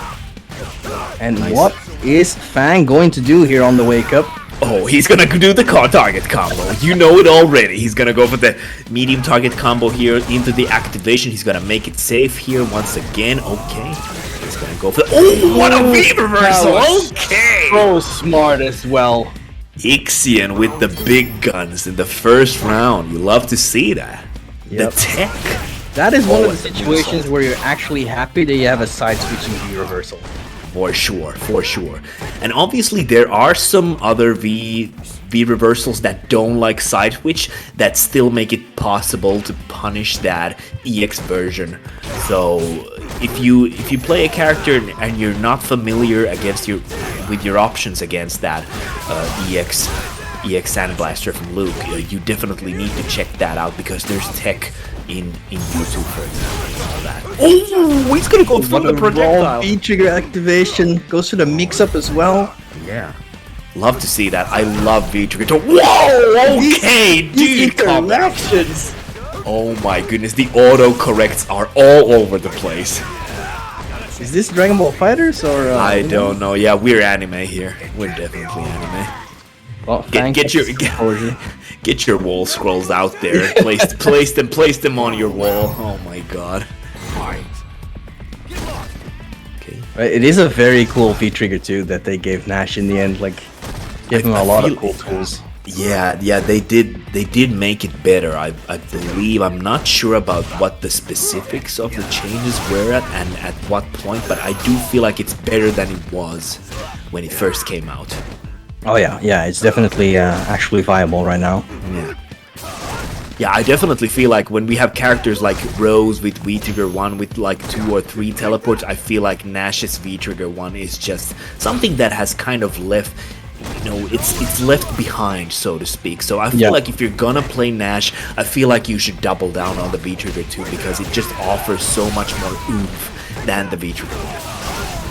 And what is Fang going to do here on the wake up? Oh, he's gonna do the target combo. You know it already. He's gonna go for the medium target combo here into the activation. He's gonna make it safe here once again. Okay. He's gonna go for the... Oh, what a V reversal! Okay! So smart as well. Ixion with the big guns in the first round. You love to see that. Yep. The tech. That is one of the situations where you're actually happy that you have a side switching V reversal. For sure. And obviously there are some other V reversals that don't like side switch that still make it possible to punish that EX version. So if you play a character and you're not familiar with your options against that EX Sandblaster from Luke, you definitely need to check that out because there's tech in YouTube, for example. Oh, he's gonna go through the projectile. V-trigger activation goes to the mix-up as well. Yeah, love to see that. I love V-trigger. Whoa, okay, dude, interactions. Oh my goodness, the auto corrects are all over the place. Is this Dragon Ball Fighters or? I don't know. Yeah, we're anime here. We're definitely anime. Well, get your wall scrolls out there. Place them on your wall. Oh my god. Okay. It is a very cool V-trigger too that they gave Nash in the end. Like, gave him a lot of cool tools. Yeah, they did make it better. I believe. I'm not sure about what the specifics of the changes were and at what point, but I do feel like it's better than it was when it first came out. Oh yeah, it's definitely actually viable right now. Yeah, I definitely feel like when we have characters like Rose with V-Trigger 1 with like 2 or 3 teleports, I feel like Nash's V-Trigger 1 is just something that has kind of left, it's left behind, so to speak. So I feel like if you're gonna play Nash, I feel like you should double down on the V-Trigger 2 because it just offers so much more oomph than the V-Trigger 1.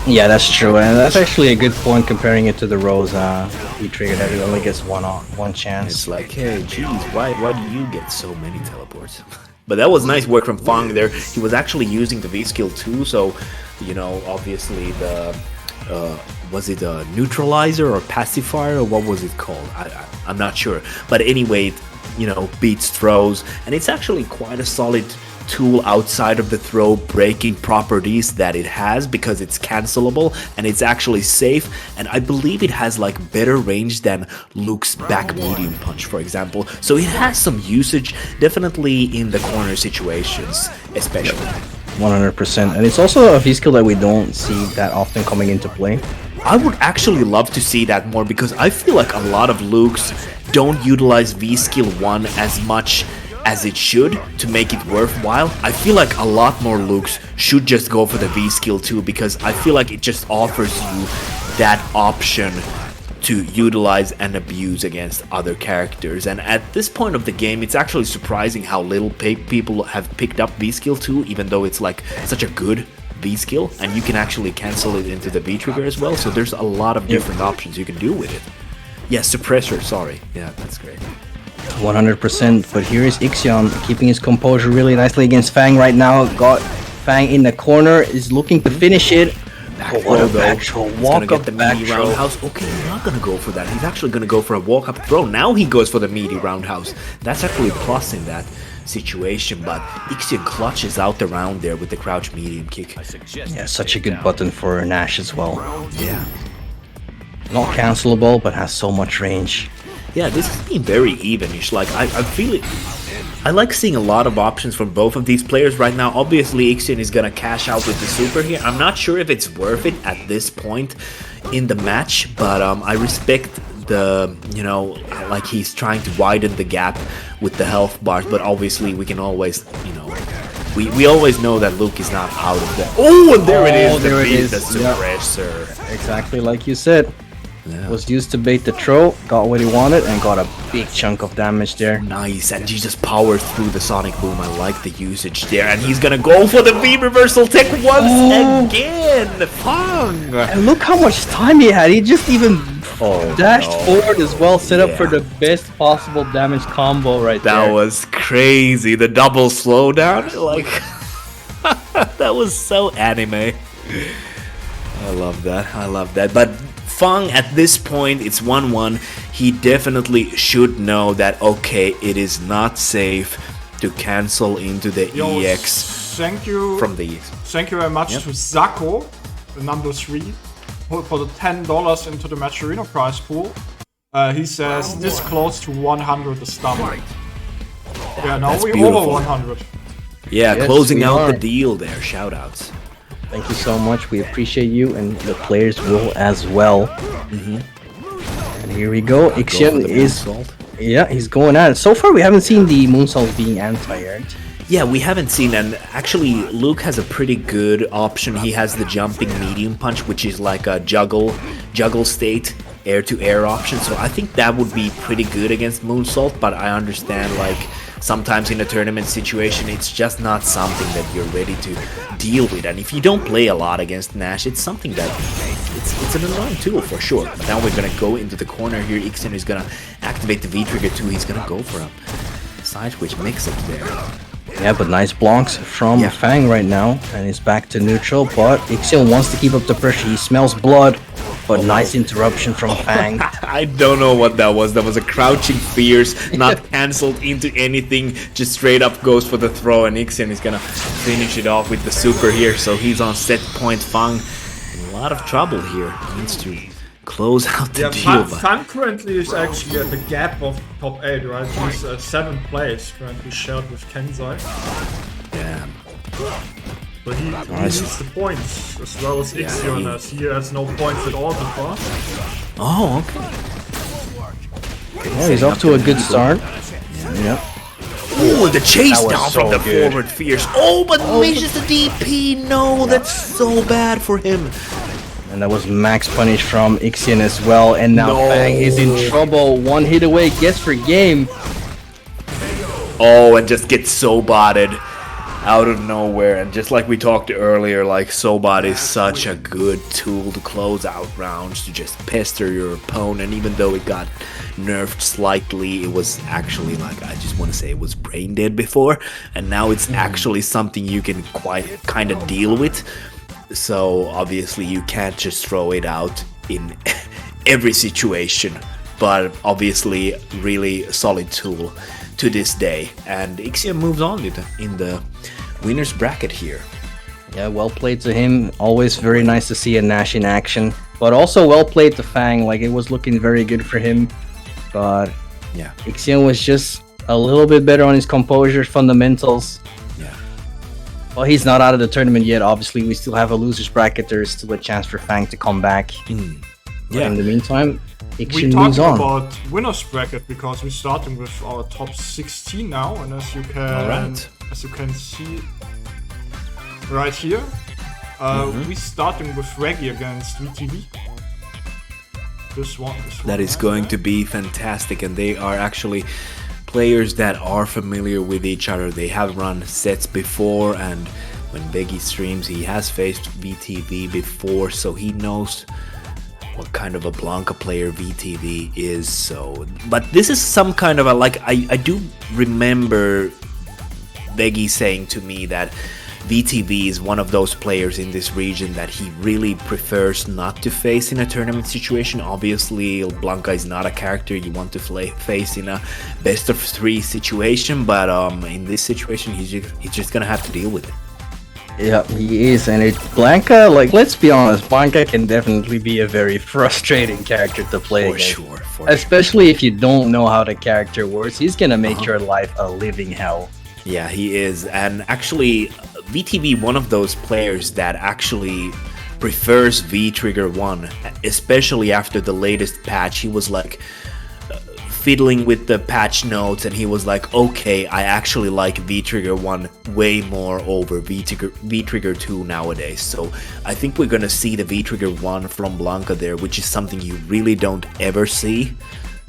Yeah, that's true, and that's actually a good point comparing it to the Rose V-Trigger that he only gets one chance. It's like, hey, geez, why do you get so many teleports? But that was nice work from Fang there. He was actually using the V-skill too, so, obviously the, was it a neutralizer or pacifier, or what was it called? I'm not sure. But anyway, you know, beats throws, and it's actually quite a solid tool outside of the throw breaking properties that it has, because it's cancelable and it's actually safe, and I believe it has like better range than Luke's back medium punch, for example. So it has some usage, definitely in the corner situations, especially. 100%, and it's also a V-skill that we don't see that often coming into play. I would actually love to see that more, because I feel like a lot of Lukes don't utilize V-skill 1 as much as it should to make it worthwhile. I feel like a lot more Lukes should just go for the V-skill 2, because I feel like it just offers you that option to utilize and abuse against other characters. And at this point of the game, it's actually surprising how little people have picked up V-skill 2, even though it's like such a good V-skill, and you can actually cancel it into the V-trigger as well, so there's a lot of different options you can do with it. Yeah, suppressor, sorry. Yeah, that's great. 100%, but here is Ixion keeping his composure really nicely against Fang right now. Got Fang in the corner, is looking to finish it. What a back throw, walk up the back meaty throw. roundhouse. Okay, he's not gonna go for that. He's actually gonna go for a walk-up throw. Now he goes for the meaty roundhouse. That's actually a plus in that situation, but Ixion clutches out the round there with the crouch medium kick. Yeah, such a good button for Nash as well. Yeah. Not cancelable, but has so much range. Yeah, this has been very evenish. Like, I feel it. I like seeing a lot of options from both of these players right now. Obviously, Ixion is gonna cash out with the super here. I'm not sure if it's worth it at this point in the match, but I respect the, you know, like he's trying to widen the gap with the health bars, but obviously we can always, you know, we always know that Luke is not out of that. Oh, and there it is. There it is. The suppressor. Exactly like you said. Yeah. Was used to bait the throw, got what he wanted, and got a big chunk of damage there. Nice, and he just powers through the Sonic Boom. I like the usage there, and he's gonna go for the V reversal tech once again. Fang! And look how much time he had. He just even dashed forward as well, set up for the best possible damage combo right there. That was crazy. The double slowdown, like that was so anime. I love that. I love that. But Fang, at this point, it's 1-1. He definitely should know that, okay, it is not safe to cancel into the EX Thank you. from the EX. Thank you very much to Zako, the number 3, for the $10 into the Matcherino prize pool. He says this close to 100 is done. Yeah, now That's we're beautiful. over 100. Yeah, Yes, closing we out are. the deal there. Shoutouts. Thank you so much. We appreciate you, and the players will as well. And here we go. Go for Ixion the is, moonsault. yeah, he's going at it. So far, we haven't seen the moonsault being anti-aired. Yeah, we haven't seen, and actually Luke has a pretty good option. He has the jumping medium punch, which is like a juggle state, air-to-air option. So I think that would be pretty good against moonsault, but I understand, like, sometimes in a tournament situation, it's just not something that you're ready to deal with. And if you don't play a lot against Nash, it's something that it's an annoying tool for sure. But now we're gonna go into the corner here. Ixion is gonna activate the V-trigger too. He's gonna go for a side switch mix-up there. Yeah, but nice blocks from Fang right now, and he's back to neutral, but Ixion wants to keep up the pressure. He smells blood, but nice interruption from Fang. I don't know what that was. That was a crouching fierce, not cancelled into anything, just straight up goes for the throw, and Ixion is gonna finish it off with the super here, so he's on set point. Fang in a lot of trouble here. He needs to close out the deal. Fang currently is actually at the gap of top 8, right? He's 7th place, currently shared with Kenzai. Yeah. But he needs the points, as well as Ixion, as he has no points at all so far. Oh, okay. Yeah, he's off to a good start. Yeah. Oh, the chase That was down so from the good. forward fierce. Oh, but misses the DP. No, that's so bad for him. And that was max punish from Ixion as well, and now No. Fang is in trouble. One hit away, gets for game. Oh, and just gets so-botted out of nowhere. And just like we talked earlier, like, Sobot is such a good tool to close out rounds, to just pester your opponent. Even though it got nerfed slightly, it was actually, like, I just want to say it was brain dead before, and now it's actually something you can quite kind of deal with. So obviously you can't just throw it out in every situation but obviously really solid tool to this day. And Ixion moves on in the winner's bracket here. Yeah, well played to him. Always very nice to see a Nash in action. But also well played to Fang. Like, it was looking very good for him. But yeah, Ixion was just a little bit better on his composure, fundamentals. Yeah. Well, he's not out of the tournament yet. Obviously, we still have a loser's bracket. There's still a chance for Fang to come back. But in the meantime, Ixion We're moves talking on. about winner's bracket because we're starting with our top 16 now, and as you can see right here, we're starting with Reggie against VTV. This one. That is going to be fantastic, and they are actually players that are familiar with each other. They have run sets before, and when Veggie streams, he has faced VTV before, so he knows what kind of a Blanca player VTV is. So, but this is some kind of a, like, I do remember Veggie saying to me that VTV is one of those players in this region that he really prefers not to face in a tournament situation. Obviously, Blanca is not a character you want to face in a best of 3 situation, but in this situation, he's just gonna have to deal with it. Yeah, he is, and Blanca, like, let's be honest, Blanca can definitely be a very frustrating character to play For against. sure. Especially if you don't know how the character works, he's gonna make your life a living hell. Yeah, he is, and actually, VTV, one of those players that actually prefers V-Trigger 1, especially after the latest patch. He was like fiddling with the patch notes, and he was like, okay, I actually like V-Trigger 1 way more over V-Trigger 2 nowadays. So I think we're gonna see the V-Trigger 1 from Blanca there, which is something you really don't ever see.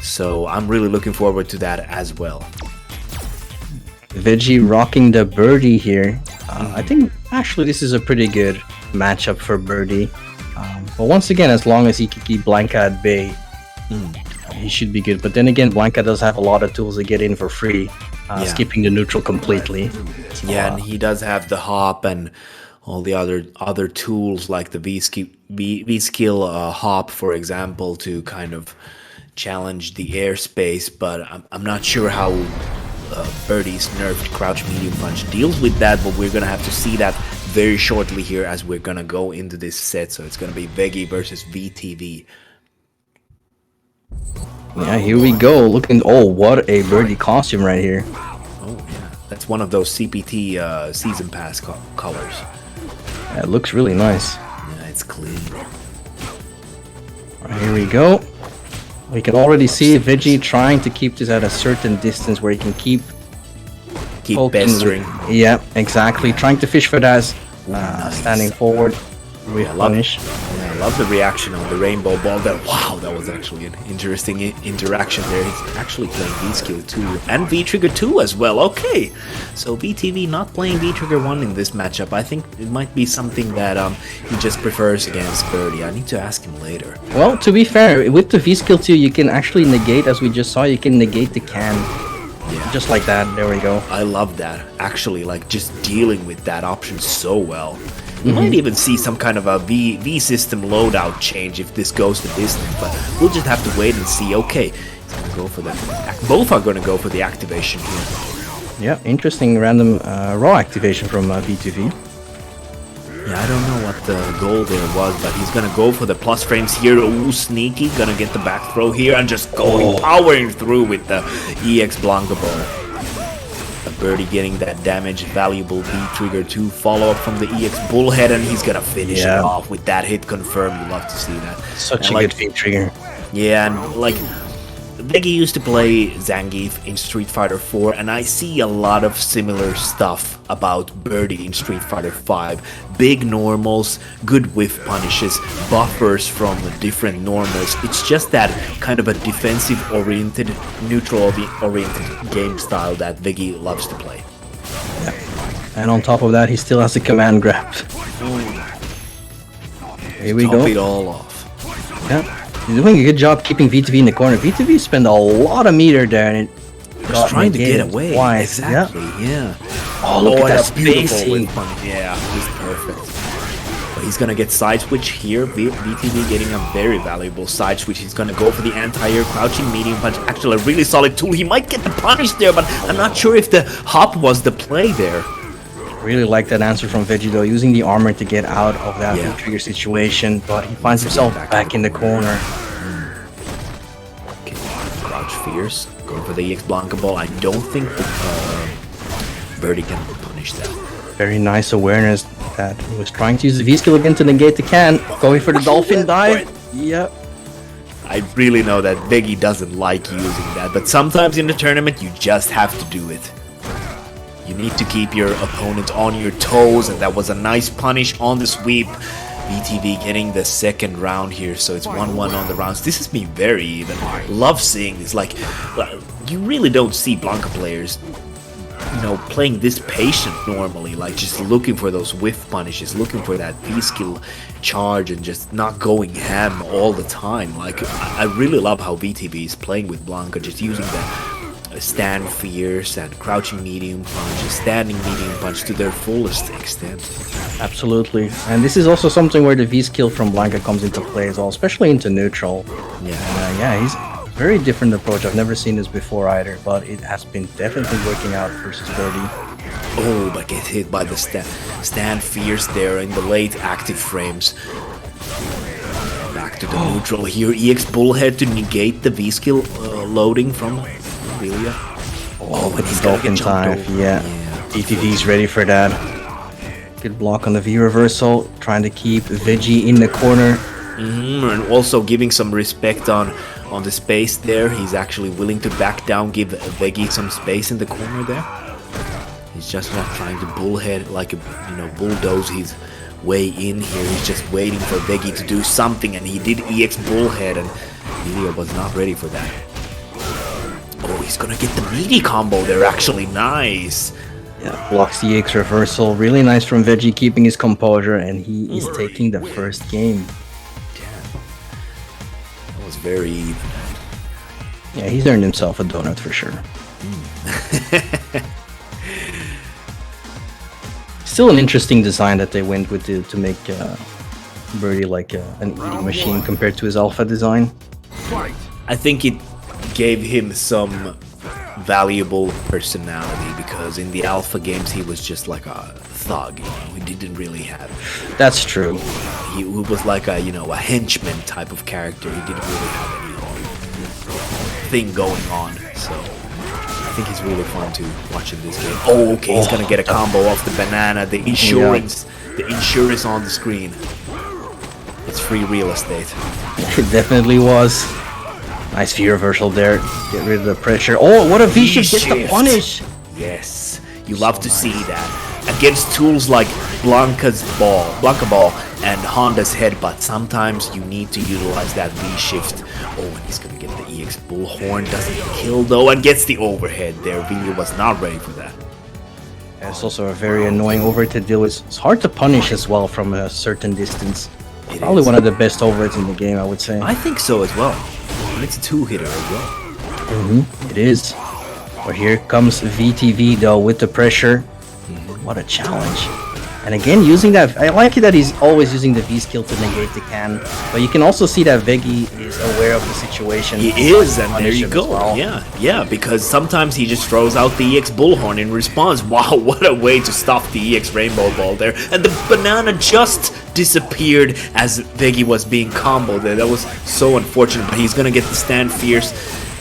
So I'm really looking forward to that as well. Veggie rocking the Birdie here. I think actually this is a pretty good matchup for Birdie. But once again, as long as he can keep Blanca at bay, he should be good. But then again, Blanca does have a lot of tools to get in for free, skipping the neutral completely. Yeah, and he does have the hop and all the other tools like the V-skill hop, for example, to kind of challenge the airspace. But I'm not sure how Birdie's nerfed crouch medium punch deals with that, but we're gonna have to see that very shortly here as we're gonna go into this set. So it's gonna be Veggie versus VTV. Yeah, here we go. Looking, oh, what a Birdie costume right here. Oh yeah, that's one of those CPT season pass colors. Yeah, it looks really nice. Yeah, it's clean. Right, here we go. We can already see Veggie trying to keep this at a certain distance where he can keep pestering. Yeah, exactly. Trying to fish for that, standing forward with punish. Yeah, I love the reaction on the rainbow ball there. Wow, that was actually an interesting interaction there. He's actually playing V-Skill 2 and V-Trigger 2 as well. Okay, so VTV not playing V-Trigger 1 in this matchup. I think it might be something that he just prefers against Birdie. I need to ask him later. Well, to be fair, with the V-Skill 2, you can actually negate, as we just saw, you can negate the can. Yeah. Just like that, there we go. I love that, actually, like just dealing with that option so well. We might even see some kind of a V system loadout change if this goes the distance, but we'll just have to wait and see. Okay, he's gonna go for that. Both are gonna go for the activation here. Yeah, interesting random raw activation from V2V. Yeah, I don't know what the goal there was, but he's gonna go for the plus frames here. Ooh, sneaky, gonna get the back throw here and just going powering through with the EX Blanca ball. Birdie getting that damage, valuable V-Trigger 2 follow-up from the EX Bullhead, and he's gonna finish it off with that hit confirmed. You love to see that. Such a good V-Trigger. Yeah, and like, Veggie used to play Zangief in Street Fighter 4, and I see a lot of similar stuff about Birdie in Street Fighter 5. Big normals, good whiff punishes, buffers from different normals. It's just that kind of a defensive-oriented, neutral-oriented game style that Veggie loves to play. Yeah. And on top of that, he still has a command grab. Here we go. Top it all off. Yeah. He's doing a good job keeping VTV in the corner. VTV spent a lot of meter there, and it was trying to get away. Twice. Exactly, yeah. Oh, look at that spacing. Yeah, just perfect. But he's gonna get side switch here. VTV getting a very valuable side switch. He's gonna go for the anti-air crouching medium punch. Actually, a really solid tool. He might get the punish there, but I'm not sure if the hop was the play there. Really like that answer from Veggie though, using the armor to get out of that trigger situation, but he finds himself back in the corner. Okay, crouch fierce, going for the EX Blanca ball. I don't think Birdie can punish that. Very nice awareness that he was trying to use the V-skill again to negate the can, going for the dolphin dive. Yep. I really know that Veggie doesn't like using that, but sometimes in the tournament you just have to do it. You need to keep your opponent on your toes, and that was a nice punish on the sweep. VTV getting the second round here, so it's 1-1 on the rounds. This has been very even. Love seeing this. Like, you really don't see Blanca players, you know, playing this patient normally. Like, just looking for those whiff punishes, looking for that V-skill charge, and just not going ham all the time. Like, I really love how VTV is playing with Blanca, just using the stand fierce and crouching medium punch, standing medium punch to their fullest extent. Absolutely, and this is also something where the V-skill from Blanca comes into play as well, especially into neutral. Yeah, he's a very different approach. I've never seen this before either, but it has been definitely working out versus Birdie. Oh, but get hit by the stand fierce there in the late active frames. Back to the neutral here. EX Bullhead to negate the V-skill loading from Velia. Oh, but he's dolphin dive. Yeah. VTV's ready for that. Good block on the V reversal, trying to keep Veggie in the corner. And also giving some respect on the space there. He's actually willing to back down, give Veggie some space in the corner there. He's just not trying to bullhead like a, you know, bulldoze his way in here. He's just waiting for Veggie to do something, and he did EX bullhead, and Velia was not ready for that. Oh, he's gonna get the meaty combo there, actually. Nice. Yeah, blocks the EX reversal. Really nice from Veggie, keeping his composure, and he is taking the first game. That was very even. Yeah, he's earned himself a donut for sure. Still an interesting design that they went with to make Birdie like an eating machine compared to his alpha design. I think it gave him some valuable personality, because in the alpha games he was just like a thug, you know. He didn't really have. That's true. He was like a, you know, a henchman type of character. He didn't really have any thing going on. So I think he's really fun to watch in this game. Oh, okay, he's gonna get a combo off the banana. The insurance on the screen. It's free real estate. It definitely was. Nice V reversal there. Get rid of the pressure. Oh, what a V shift! Gets the punish. Yes, you love to see that against tools like Blanca ball, and Honda's headbutt. Sometimes you need to utilize that V shift. Oh, and he's gonna get the EX Bullhorn. Doesn't kill though, and gets the overhead there. Velia was not ready for that. Yeah, it's also a very annoying overhead to deal with. It's hard to punish as well from a certain distance. Probably one of the best overheads in the game, I would say. I think so as well. And it's a two-hitter as well. It is. But here comes VTV though with the pressure. What a challenge. And again, using that, I like it that he's always using the V skill to negate the can. But you can also see that Veggie is aware of the situation. He is, and there you go. Well. Yeah, because sometimes he just throws out the EX Bullhorn in response. Wow, what a way to stop the EX Rainbow Ball there. And the banana just disappeared as Veggie was being comboed there. That was so unfortunate, but he's gonna get the stand fierce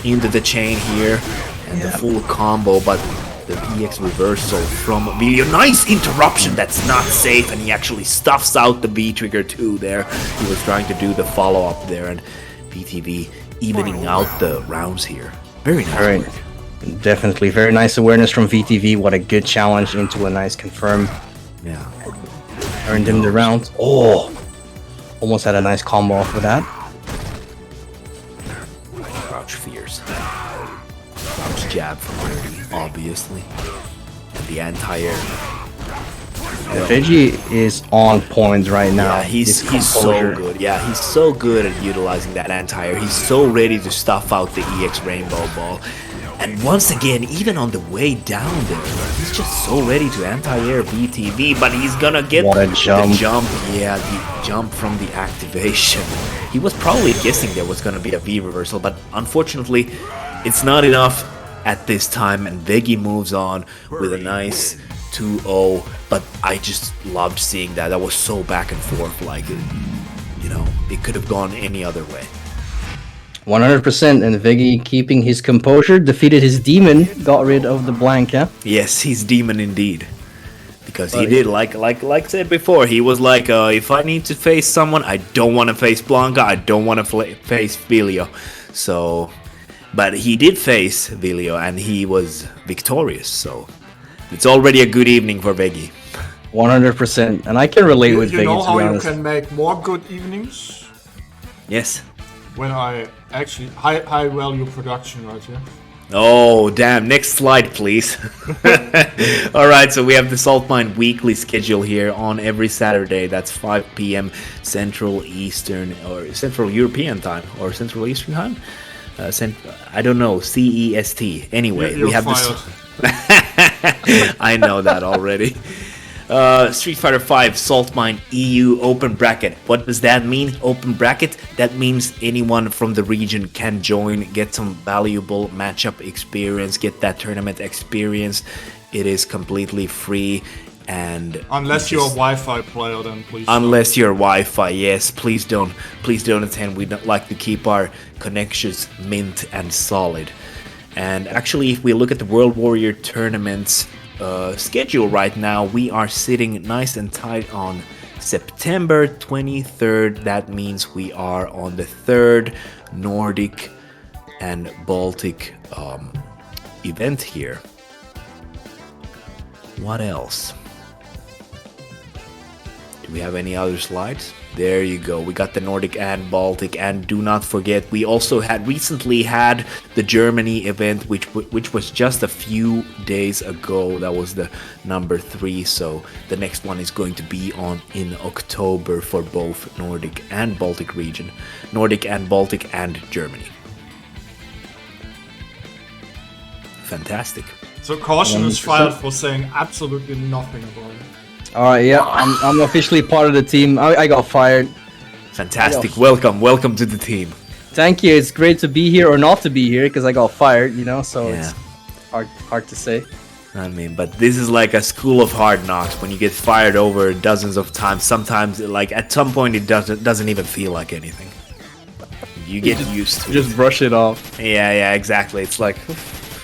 into the chain here. And the full combo, but the EX reversal from Velia. Nice interruption, that's not safe, and he actually stuffs out the V trigger too there. He was trying to do the follow-up there, and VTV evening out the rounds here. Very nice work. Definitely, very nice awareness from VTV. What a good challenge into a nice confirm. Yeah. Earned him the round. Oh! Almost had a nice combo off with that. Crouch fierce. Crouch jab from Birdie, obviously. And the anti-air. Veggie is on point right now. Yeah, he's so good. Yeah, he's so good at utilizing that anti-air. He's so ready to stuff out the EX Rainbow Ball. And once again, even on the way down there, he's just so ready to anti-air BTV, but he's gonna get What a jump. the jump. Yeah, the jump from the activation. He was probably guessing there was gonna be a V reversal, but unfortunately, it's not enough at this time, and Veggie moves on with a nice 2-0, but I just loved seeing that. That was so back and forth, like, you know, it could have gone any other way. 100%, and Veggie keeping his composure, defeated his demon, got rid of the blank, yeah? Yes, he's demon indeed. Because he did, like said before, he was like, if I need to face someone, I don't want to face Blanca, I don't want to face Vilio. So, but he did face Vilio, and he was victorious, so it's already a good evening for Veggie. 100%, and I can relate with You Veggie, know to how be you honest. can make more good evenings? Yes. When I actually high value production right here. Oh, damn. Next slide, please. All right, so we have the Saltmine weekly schedule here on every Saturday. That's 5 p.m. Central Eastern or Central European time or Central Eastern time. I don't know, CEST. Anyway, You're we have fired. this. I know that already. StreetFighter 5 Saltmine EU open bracket. What does that mean? Open bracket? That means anyone from the region can join, get some valuable matchup experience, get that tournament experience. It is completely free, and Unless you're a Wi-Fi player, then please. unless you're Wi-Fi, yes, please don't attend. We don't like to keep our connections mint and solid. And actually, if we look at the World Warrior tournaments schedule right now, we are sitting nice and tight on September 23rd. That means we are on the 3rd Nordic and Baltic event here. What else? Do we have any other slides? There you go. We got the Nordic and Baltic, and do not forget, we also recently had the Germany event, which was just a few days ago. That was the number 3. So the next one is going to be in October for both Nordic and Baltic region, Nordic and Baltic and Germany. Fantastic. So caution is fired for saying absolutely nothing about it. Alright, yeah, I'm officially part of the team. I got fired. Fantastic. Welcome to the team. Thank you, it's great to be here or not to be here, because I got fired, you know, so Yeah. it's hard to say. I mean, but this is like a school of hard knocks. When you get fired over dozens of times, sometimes, like, at some point it doesn't even feel like anything. You get used to it. Just brush it off. Yeah, exactly. It's like,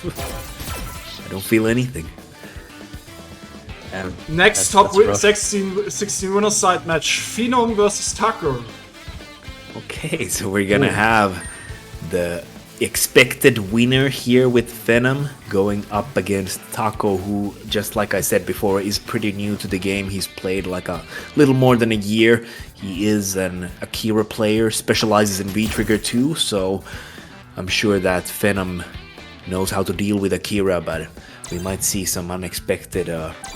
I don't feel anything. Next That's rough. 16 winner side match, Phenom versus Tucker. Okay, so we're gonna have the expected winner here with Venom going up against Taco, who, just like I said before, is pretty new to the game. He's played like a little more than a year. He is an Akira player, specializes in V-Trigger too, so I'm sure that Venom knows how to deal with Akira, but we might see some unexpected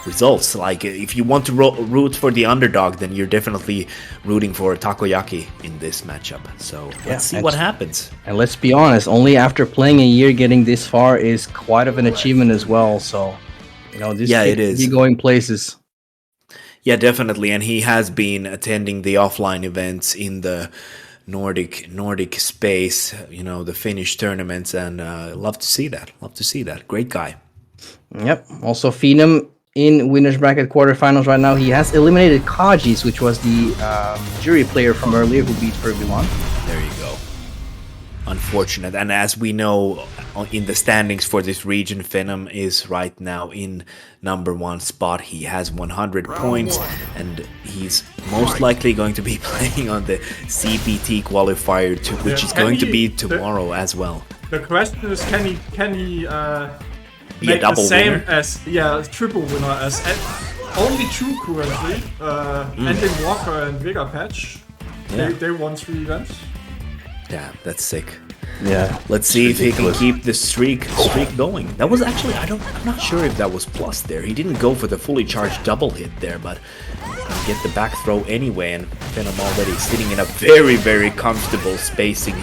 results. Like, if you want to root for the underdog, then you're definitely rooting for Takoyaki in this matchup. So let's see what happens. And let's be honest, only after playing a year getting this far is quite of an achievement as well. So, you know, this it could is be going places. Yeah, definitely. And he has been attending the offline events in the Nordic space, you know, the Finnish tournaments, and love to see that. Great guy. Yep. Also, Phenom in winners bracket quarterfinals right now. He has eliminated Kajis, which was the jury player from earlier who beat Furby1. There you go. Unfortunate. And as we know, in the standings for this region, Phenom is right now in number 1 spot. He has 100 points, and he's most likely going to be playing on the CPT qualifier too, which is going to be tomorrow as well. The question is, can he Be a make the double same winner? as triple winner as only 2 currently, Ending Walker and Vega Patch. Yeah. They won 3 events. Yeah, that's sick. Yeah. Let's see if he can keep the streak going. That was actually, I'm not sure if that was plus there. He didn't go for the fully charged double hit there, but get the back throw anyway, and Venom already sitting in a very, very comfortable spacing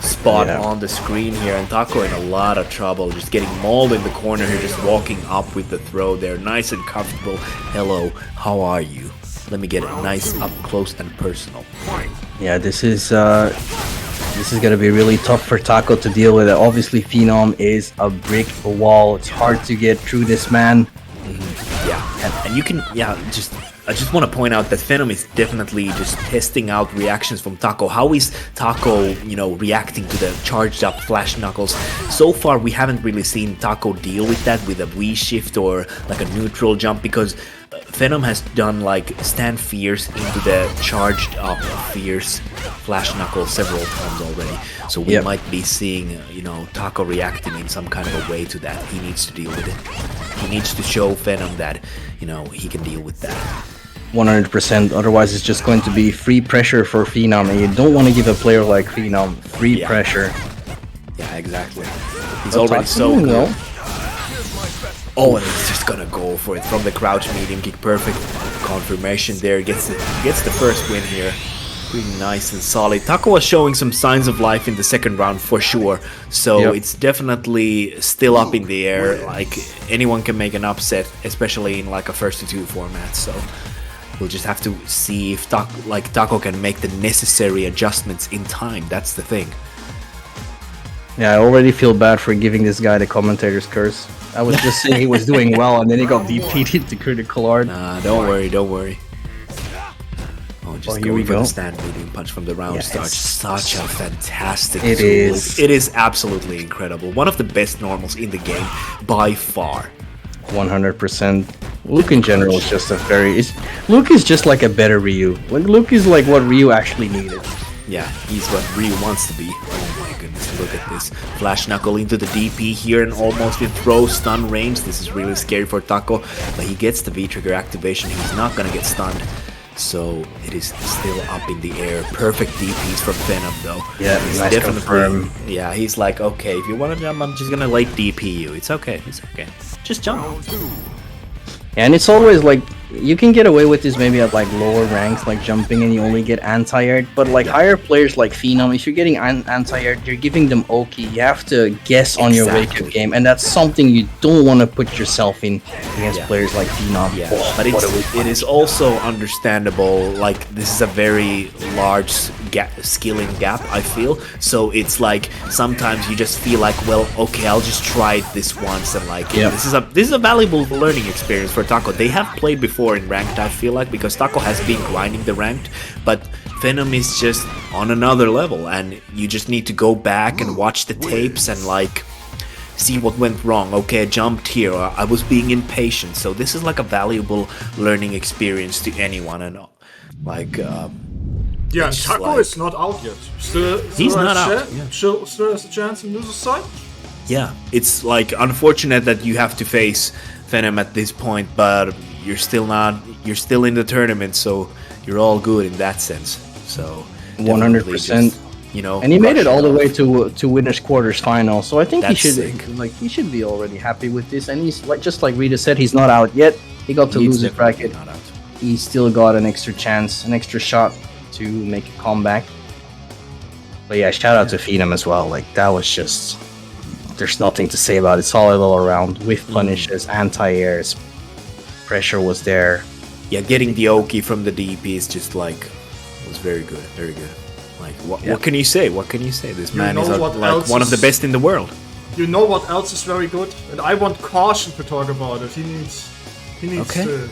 spot on the screen here, and Taco in a lot of trouble, just getting mauled in the corner here, just walking up with the throw there, nice and comfortable. Hello, how are you? Let me get it nice, up close and personal. Yeah, this is gonna be really tough for Taco to deal with. Obviously, Phenom is a brick wall. It's hard to get through this man. Yeah, and you can, I just want to point out that Phenom is definitely just testing out reactions from Taco. How is Taco, you know, reacting to the charged up Flash Knuckles? So far, we haven't really seen Taco deal with that with a V shift or like a neutral jump, because Phenom has done like stand fierce into the charged up fierce Flash Knuckles several times already. So we might be seeing, you know, Taco reacting in some kind of a way to that. He needs to deal with it. He needs to show Phenom that, you know, he can deal with that. 100%. Otherwise, it's just going to be free pressure for Phenom, and you don't want to give a player like Phenom free pressure. Yeah, exactly. He's already so good. Oh, and he's just gonna go for it from the crouch medium kick. Perfect confirmation there. Gets the first win here. Pretty nice and solid. Taco was showing some signs of life in the second round for sure. So it's definitely still up in the air. Like, anyone can make an upset, especially in like a first to two format. So we'll just have to see if Taco can make the necessary adjustments in time. That's the thing. Yeah, I already feel bad for giving this guy the commentator's curse. I was just saying he was doing well, and then he got DP'd to critical art. Nah, don't worry. Oh, just here we going for go. the stand medium punch from the round start. Such a fantastic It tool. is. It is absolutely incredible. One of the best normals in the game by far. 100%. Luke in general is just a Luke is just like a better Ryu. Like, Luke is like what Ryu actually needed. Yeah, he's what Ryu wants to be. Oh my goodness, look at this. Flash Knuckle into the DP here and almost in throw stun range. This is really scary for Taco, but he gets the V-trigger activation. He's not gonna get stunned. So it is still up in the air. Perfect DPs from Phenom though. Yeah, he's nice confirm. Yeah, he's like, okay, if you want to jump, I'm just gonna late DP you. It's okay, just jump. And it's always like, you can get away with this maybe at like lower ranks, like jumping, and you only get anti-aired. But like higher players like Phenom, if you're getting anti-aired, you're giving them Oki. You have to guess on your wake-up game, and that's something you don't want to put yourself in against players like Phenom. Yeah, but it is also understandable. Like, this is a very large skilling gap, I feel. So it's like sometimes you just feel like, well, okay, I'll just try it this once, and like this is a valuable learning experience for Taco. They have played before in ranked, I feel like, because Taco has been grinding the ranked, but Phenom is just on another level, and you just need to go back and watch the tapes and like see what went wrong. Okay, I jumped here, or I was being impatient. So this is like a valuable learning experience to anyone, and like Taco like, is not out yet. He's not out. Still has a chance in loser's side. Yeah, it's like unfortunate that you have to face Phenom at this point, but you're still in the tournament, so you're all good in that sense. So 100%. You know, and he made it all the way to winners quarters final. So I think he should sick. he should be already happy with this. And he's like, just like Rita said, he's not out yet. He got to lose his bracket. He still got an extra chance, an extra shot to make a comeback. But yeah, shout out to Phenom as well. Like, that was just, there's nothing to say about it. Solid all around. Whiff punishes, anti-airs, pressure was there. Yeah, getting the Oki from the DP is just like, was very good, very good. Like, what can you say? What can you say? This man is like one of the best in the world. You know what else is very good? And I want Caution to talk about it. He needs to.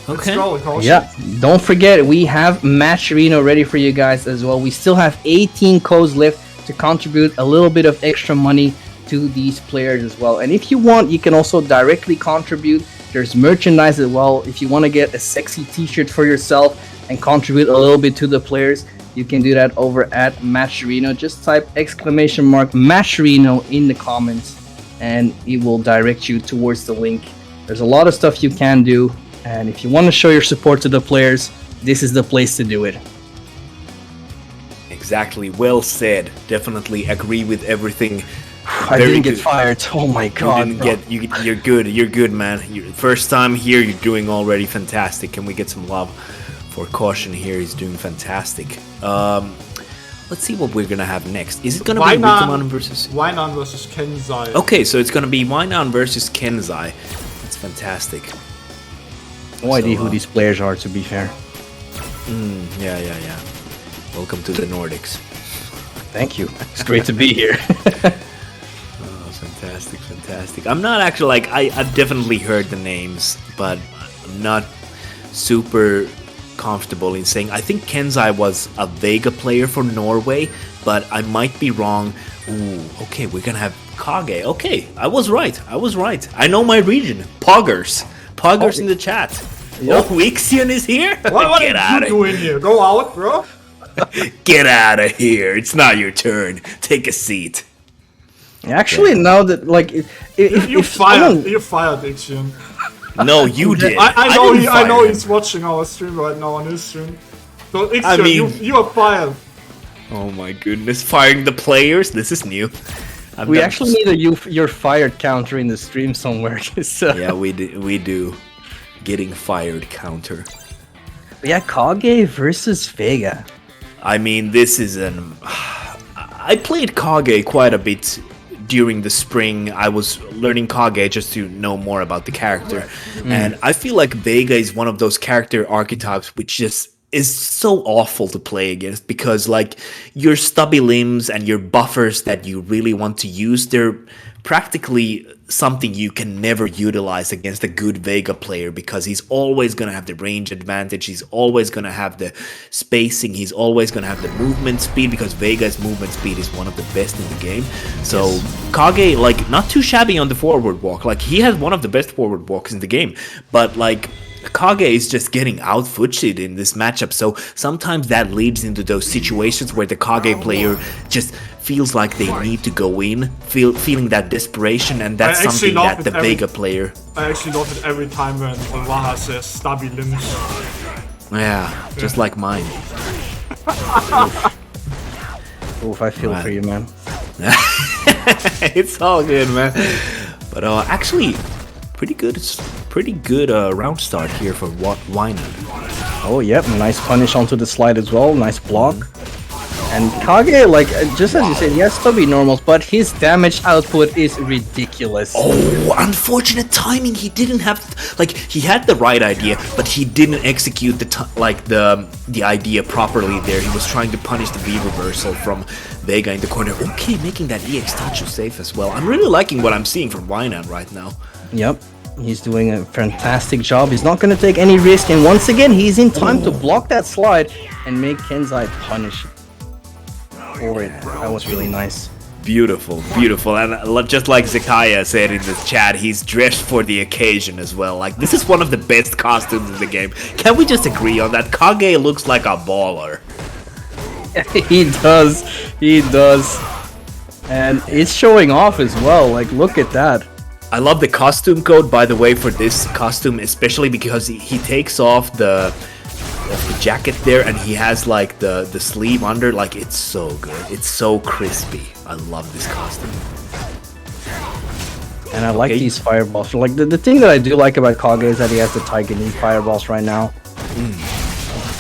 Let's go, Caution. Yeah, don't forget, we have Match Arena ready for you guys as well. We still have 18 codes left to contribute a little bit of extra money to these players as well. And if you want, you can also directly contribute. There's merchandise as well. If you want to get a sexy t-shirt for yourself and contribute a little bit to the players, you can do that over at Matcherino. Just type !Matcherino in the comments and it will direct you towards the link. There's a lot of stuff you can do, and if you want to show your support to the players, this is the place to do it. Exactly, well said. Definitely agree with everything. I didn't get fired. Oh my god. You're good. You're good, man. First time here, you're doing already fantastic. Can we get some love for Caution here? He's doing fantastic. let's see what we're gonna have next. Is it gonna be Wickerman versus... Weinan versus Kenzai. Okay, so it's gonna be Weinan versus Kenzai. That's fantastic. No idea who these players are, to be fair. Yeah. Welcome to the Nordics. Thank you. It's great to be here. Oh, fantastic. I'm not actually, like, I've definitely heard the names, but I'm not super comfortable in saying. I think Kenzai was a Vega player for Norway, but I might be wrong. Ooh, okay, we're gonna have Kage. Okay, I was right. I know my region. Poggers in the chat. Yep. Oh, Ixion is here? What are you doing here? Go out, bro. Get out of here. It's not your turn. Take a seat. Actually, now that, like, You fired Ixion. No, you did. I know he's watching our stream right now on his stream. So Ixion, you are fired. Oh my goodness, firing the players? This is new. We actually need a you're fired counter in the stream somewhere. Yeah, we do. Getting fired counter. Yeah, Kage versus Vega. I mean, this is an... I played Kage quite a bit during the spring. I was learning Kage just to know more about the character. And I feel like Vega is one of those character archetypes which just is so awful to play against, because like your stubby limbs and your buffers that you really want to use, they're practically something you can never utilize against a good Vega player, because he's always going to have the range advantage, he's always going to have the spacing, he's always going to have the movement speed, because Vega's movement speed is one of the best in the game. So Kage, like, not too shabby on the forward walk, like he has one of the best forward walks in the game, but like Kage is just getting out-footed in this matchup, so sometimes that leads into those situations where the Kage player just feels like they need to go in, feeling that desperation, and that's something that the Vega player... I actually love it every time when Waha says stubby limbs. Yeah, just like mine. Oof, I feel for you, man. It's all good, man. But actually, pretty good round start here for Weinan. Oh, yep, nice punish onto the slide as well, nice block. And Kage, like, just as you said, he has stubby normals, but his damage output is ridiculous. Oh, unfortunate timing. He didn't have, like, he had the right idea, but he didn't execute the idea properly there. He was trying to punish the V reversal from Vega in the corner. Okay, making that EX touch safe as well. I'm really liking what I'm seeing from Weinan right now. Yep. He's doing a fantastic job. He's not going to take any risk, and once again, he's in time to block that slide and make Kenzai punish for it. That was really nice. Beautiful, and just like Zakaya said in the chat, he's dressed for the occasion as well. Like, this is one of the best costumes in the game. Can we just agree on that? Kage looks like a baller. He does. And it's showing off as well. Like, look at that. I love the costume code, by the way, for this costume, especially because he takes off the jacket there, and he has like the sleeve under. Like, it's so good, it's so crispy. I love this costume, and I like these fireballs. Like, the thing that I do like about Kage is that he has the Tiger Knee fireballs right now.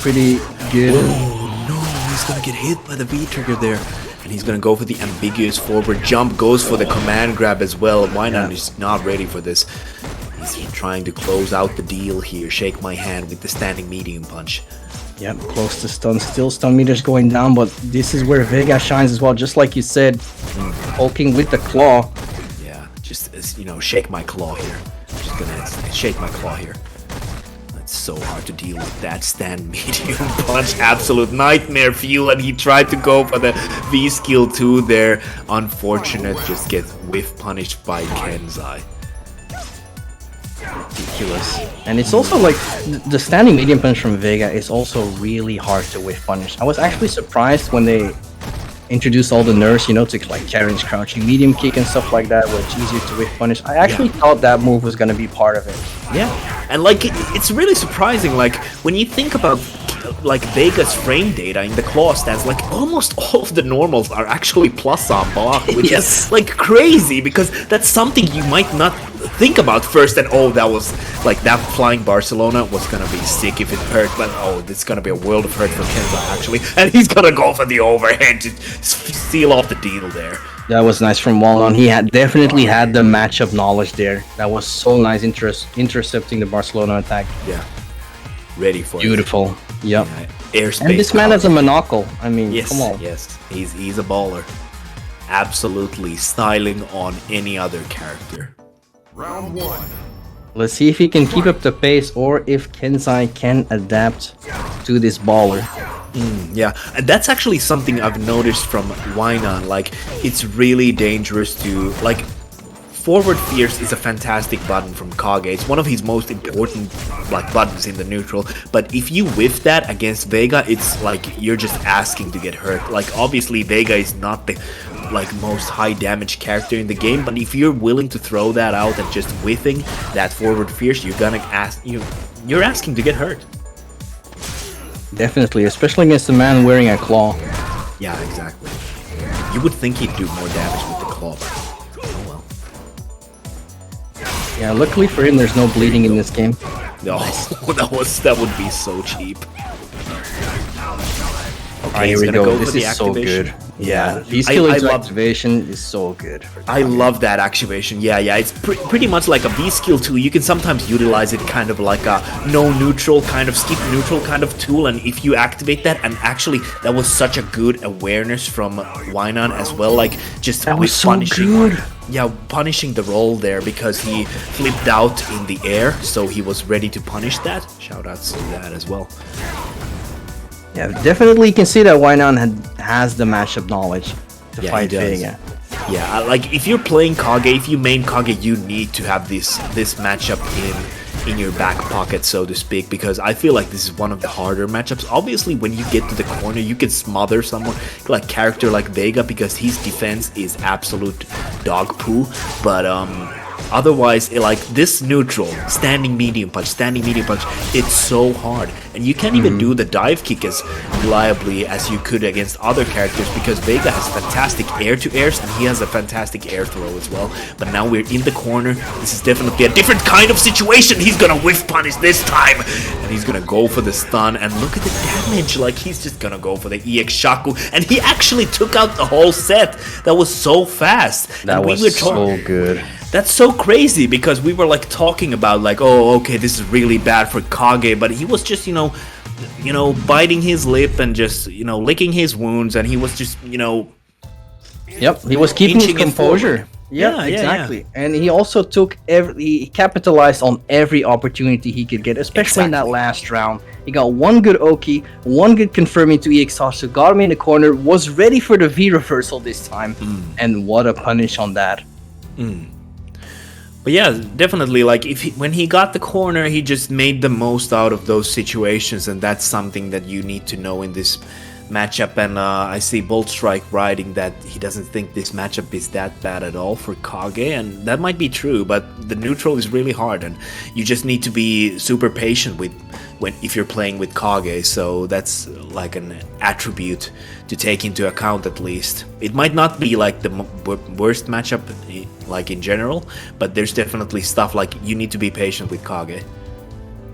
Pretty good. Oh no, he's gonna get hit by the V trigger there. And he's gonna go for the ambiguous forward jump, goes for the command grab as well. Weinan is not ready for this. He's trying to close out the deal here. Shake my hand with the standing medium punch. Yep, close to stun. Still stun meters going down, but this is where Vega shines as well. Just like you said, poking with the claw. Yeah, just as you know, shake my claw here. Just gonna shake my claw here. So hard to deal with that stand medium punch, absolute nightmare fuel, and he tried to go for the V skill too there. Unfortunate, just gets whiff punished by Kenzai. Ridiculous. And it's also like the standing medium punch from Vega is also really hard to whiff punish. I was actually surprised when they introduced all the nerfs, you know, to like Karen's crouching medium kick and stuff like that, where it's easier to whiff punish. I actually thought that move was gonna be part of it. Yeah, and like it's really surprising. Like when you think about like Vega's frame data in the claw stance, like almost all of the normals are actually plus on block, which is like crazy because that's something you might not think about first. And oh, that was like that flying Barcelona was gonna be sick if it hurt, but oh, it's gonna be a world of hurt for Kenza actually, and he's gonna go for the overhead to seal off the deal there. That was nice from Wallon. He definitely had the matchup knowledge there. That was so nice, intercepting the Barcelona attack. Yeah, ready for beautiful. It. Yep. Yeah, airspace. And this man has a monocle. I mean, yes, come on. Yes, he's a baller. Absolutely styling on any other character. Round 1. Let's see if he can keep up the pace or if Kenzai can adapt to this baller. Yeah, and that's actually something I've noticed from Wainan. Like, it's really dangerous to, like, forward fierce is a fantastic button from Kage. It's one of his most important, like, buttons in the neutral. But if you whiff that against Vega, it's like you're just asking to get hurt. Like, obviously Vega is not the like most high damage character in the game, but if you're willing to throw that out and just whiffing that forward fierce, you're gonna you're asking to get hurt. Definitely, especially against a man wearing a claw. Yeah, exactly. You would think he'd do more damage with the claw, but oh well. Yeah, luckily for him, there's no bleeding in this game. No, that would be so cheap. Okay, here we go. This is so good. Yeah, V-skill into activation is so good. I love that activation. Yeah, it's pretty much like a V-skill tool. You can sometimes utilize it kind of like a no neutral kind of skip neutral kind of tool, and if you activate that, and actually that was such a good awareness from Wainan as well, like just that was so good. Yeah, punishing the roll there because he flipped out in the air, so he was ready to punish that. Shoutouts to that as well. Yeah, definitely you can see that Wainan has the matchup knowledge to fight Vega. Yeah, like if you're playing Kage, if you main Kage, you need to have this matchup in your back pocket, so to speak, because I feel like this is one of the harder matchups. Obviously, when you get to the corner, you can smother someone like character like Vega because his defense is absolute dog poo, but otherwise, like this neutral, standing medium punch, it's so hard. And you can't even do the dive kick as reliably as you could against other characters because Vega has fantastic air-to-airs and he has a fantastic air throw as well. But now we're in the corner. This is definitely a different kind of situation. He's gonna whiff punish this time. And he's gonna go for the stun. And look at the damage. Like, he's just gonna go for the EX Shaku. And he actually took out the whole set. That was so fast. That was so good. That's so crazy because we were like talking about like, oh, okay, this is really bad for Kage, but he was just, you know, biting his lip and just, licking his wounds, and he was just, Yep, he was keeping his composure. Yeah, exactly. And he also he capitalized on every opportunity he could get, especially in that last round. He got one good Oki, one good confirming to EX toss, so got him in the corner, was ready for the V reversal this time, and what a punish on that. But yeah, definitely, like when he got the corner, he just made the most out of those situations, and that's something that you need to know in this matchup. And I see Bolt Strike writing that he doesn't think this matchup is that bad at all for Kage, and that might be true, but the neutral is really hard, and you just need to be super patient if you're playing with Kage, so that's like an attribute to take into account at least. It might not be like the worst matchup like in general, but there's definitely stuff like you need to be patient with Kage.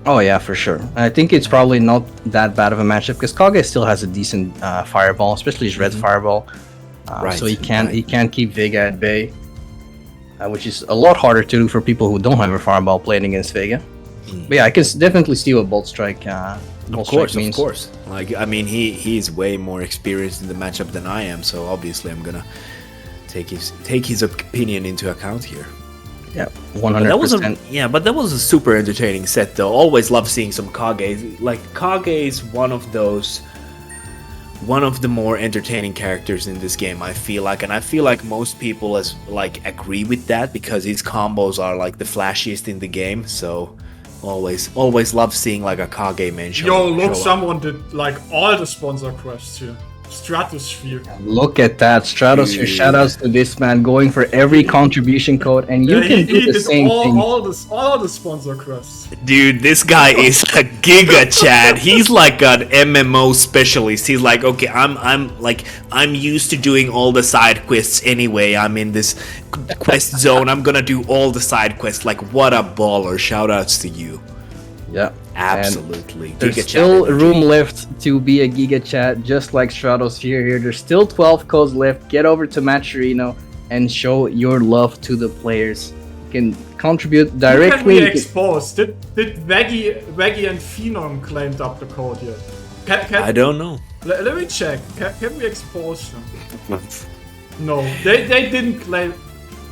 Oh yeah, for sure. I think it's probably not that bad of a matchup because Kage still has a decent fireball, especially his red fireball. So he can keep Vega at bay, which is a lot harder to do for people who don't have a fireball playing against Vega. But yeah, I can definitely see what Bolt Strike Of course. Like, I mean, he's way more experienced in the matchup than I am, so obviously I'm gonna take his opinion into account here. Yeah, 100%. But that was a super entertaining set, though. Always love seeing some Kage. Like, Kage is one of the more entertaining characters in this game, I feel like, and I feel like most people agree with that because his combos are like the flashiest in the game. So always love seeing like a Kage main show. Yo, look, someone did like all the sponsor quests here. Stratosphere. Look at that, Stratosphere. Dude. Shoutouts to this man going for every contribution code, and you can do the did same thing. all the sponsor quests. Dude, this guy is a giga Chad. He's like an MMO specialist. He's like, okay, I'm used to doing all the side quests anyway. I'm in this quest zone. I'm gonna do all the side quests. Like, what a baller. Shoutouts to you. Yeah, Absolutely. and there's Giga Chad still energy. room left to be a Giga Chat, just like Stratosphere here. There's still 12 codes left. Get over to Matcherino and show your love to the players. You can contribute Who can directly. we expose? Did Veggie and Phenom claimed up the code yet? I don't know. Let me check. Can we expose them? No, they didn't claim.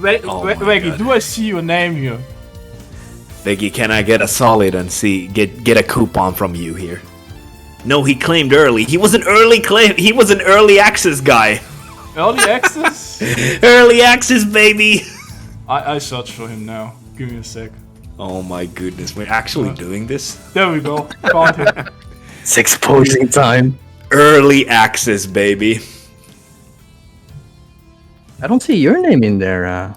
Oh my Veggie, God. do I see your name here? Viggy, can I get a solid and get a coupon from you here? No, he claimed early. He was an early claim. He was an early access guy. Early access? Early access, baby. I search for him now. Give me a sec. Oh my goodness, we're actually doing this. There we go. Found him. It's exposing time. Early access, baby. I don't see your name in there.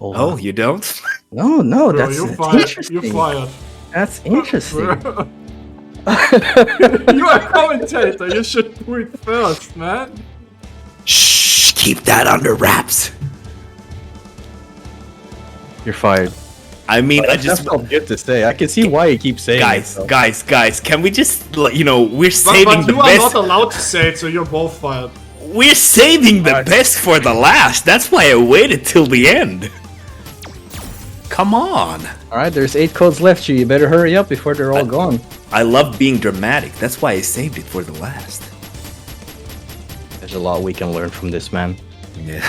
Oh, you don't? No, Bro, that's you're fired. interesting. You're fired. That's interesting. You're a commentator. You should do it first, man. Shh, keep that under wraps. You're fired. I mean, I That's just not good to say. I can see why you keep saying it. guys, can we just, we're But saving the you are best. not allowed to say it, so you're both fired. We're saving the best for the last. That's why I waited till the end. Come on. Alright, there's 8 codes left, you better hurry up before they're all gone. I love being dramatic. That's why I saved it for the last. There's a lot we can learn from this man. Yeah.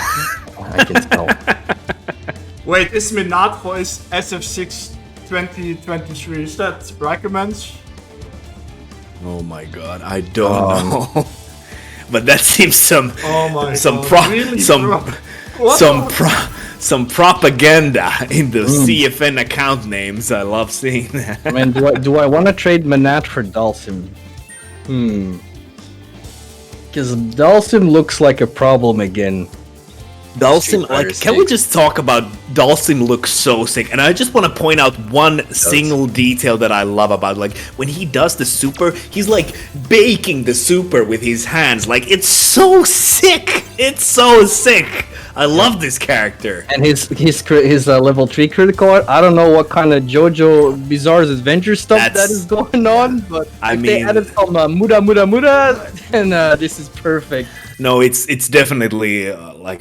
I can tell. Wait, is Minat for his SF6 2023? Is that recommends? Oh my god, I don't know. But that seems some Oh my some god. Really, bro? What some propaganda in the CFN account names. I love seeing that. I mean, do I want to trade Manat for Dalsim? Because Dalsim looks like a problem again. Dalsim, like, Fighter can we 6. just talk about Dalsim looks so sick? And I just want to point out one single detail that I love about, like, when he does the super, he's like baking the super with his hands. Like, it's so sick. It's so sick. I love this character. And his level 3 critical art, I don't know what kind of JoJo Bizarre's Adventure stuff That's- that is going on, but I if they mean- added some Muda, then this is perfect. No, it's definitely like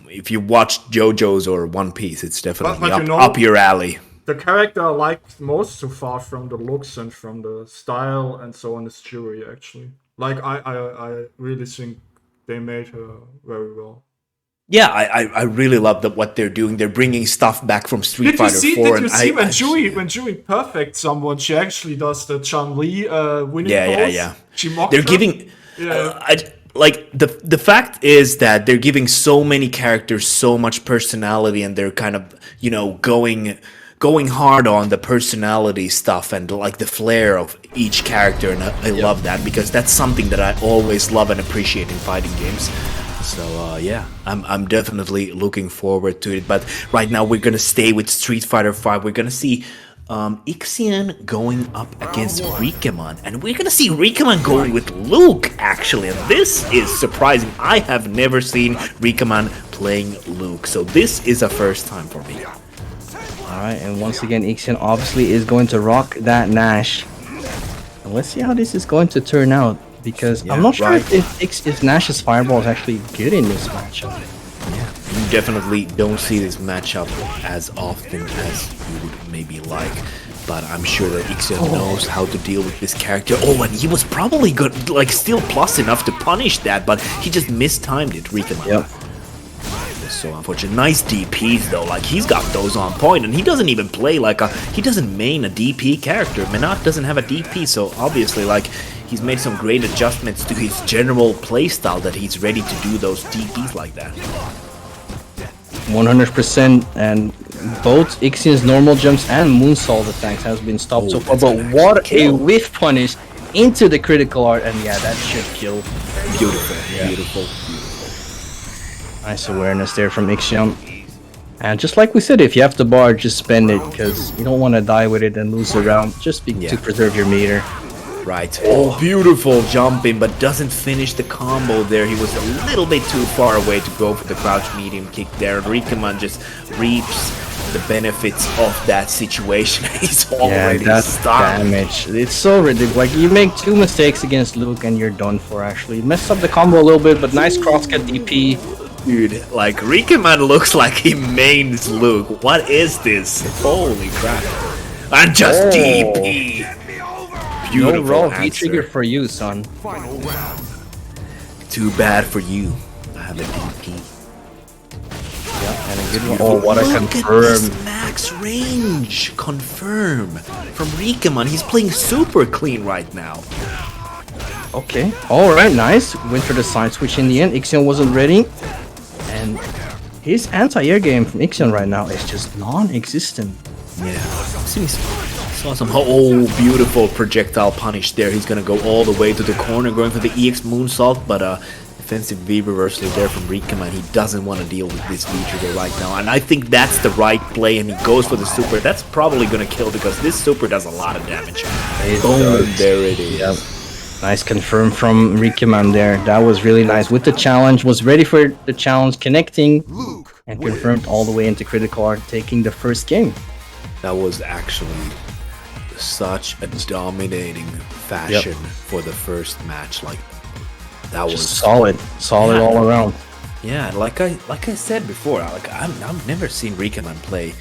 if you watch JoJo's or One Piece, it's definitely But you know- up your alley. The character I like most so far from the looks and from the style and so on is Jury, actually. Like, I really think they made her very well. Yeah, I really love what they're doing. They're bringing stuff back from Street Did you Fighter see? 4. Did you and see I- when Jury perfect someone? She actually does the Chun-Li winning Yeah, pose. yeah. She mocked They're her. giving Yeah. like the fact is that they're giving so many characters so much personality, and they're kind of going hard on the personality stuff and like the flair of each character, and I love that, because that's something that I always love and appreciate in fighting games. So yeah, I'm definitely looking forward to it. But right now we're gonna stay with Street Fighter V. We're gonna see Ixion going up against Rikemon, and we're gonna see Rikemon going with Luke, actually, and this is surprising. I have never seen Rikemon playing Luke, so this is a first time for me. Alright, and once again, Ixion obviously is going to rock that Nash. And let's see how this is going to turn out, because I'm not sure if Nash's Fireball is actually good in this matchup. You definitely don't see this matchup as often as you would maybe like, but I'm sure that Ixion knows how to deal with this character. Oh, and he was probably good, like still plus enough to punish that, but he just mistimed it, Rikemon. Yep. So unfortunate. Nice DPs though, like he's got those on point, and he doesn't even play like he doesn't main a DP character. Menat doesn't have a DP, so obviously like he's made some great adjustments to his general playstyle that he's ready to do those DPs like that. 100%, and both Ixion's normal jumps and moonsault attacks has been stopped so far, but what a whiff punish into the critical art, and yeah, that should kill. Beautiful, Yeah. beautiful. Nice awareness there from Ixion. And just like we said, if you have the bar, just spend it, because you don't want to die with it and lose the round, just to preserve your meter. Right. Oh, beautiful jumping, but doesn't finish the combo there. He was a little bit too far away to go for the crouch medium kick there. And Rikeman just reaps the benefits of that situation. He's already that's stunned. damage. It's so ridiculous. Like, you make 2 mistakes against Luke and you're done for, actually. You messed up the combo a little bit, but nice cross-cut DP. Dude, like, Rikeman looks like he mains Luke. What is this? Holy crap. And just DP. Beautiful No raw answer. V-trigger for you, son. Too bad for you. I have a DP. And a good one. Oh, what a Look confirm. at this max range. Confirm. From Rikeman. He's playing super clean right now. Okay. Alright, nice. Went for the side switch in the end. Ixion wasn't ready. And his anti-air game from Ixion right now is just non-existent. Yeah. Saw some beautiful projectile punish there. He's gonna go all the way to the corner, going for the EX moonsault, but defensive V reversal there from Rikeman. He doesn't want to deal with this V trigger right now, and I think that's the right play. And he goes for the super. That's probably gonna kill because this super does a lot of damage. Boom! There it is. Yep. Nice confirm from Rikeman there. That was really nice. With the challenge, was ready for the challenge, connecting, and confirmed all the way into critical art, taking the first game. That was actually such a dominating fashion for the first match. Like that was Just solid all around. Yeah, like I said before, I've never seen Rikeman play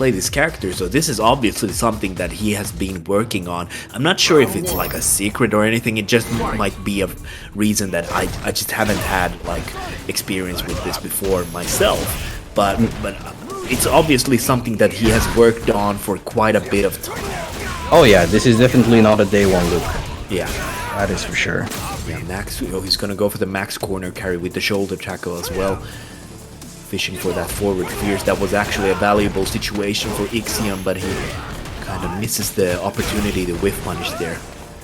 this character, so this is obviously something that he has been working on. I'm not sure if it's like a secret or anything. It just might be a reason that I just haven't had like experience with this before myself. But it's obviously something that he has worked on for quite a bit of time. Oh yeah, this is definitely not a day one look. Yeah. That is for sure. Yeah, Max, he's gonna go for the max corner carry with the shoulder tackle as well. Fishing for that forward fierce. That was actually a valuable situation for Ixion, but he kind of misses the opportunity to whiff punish there.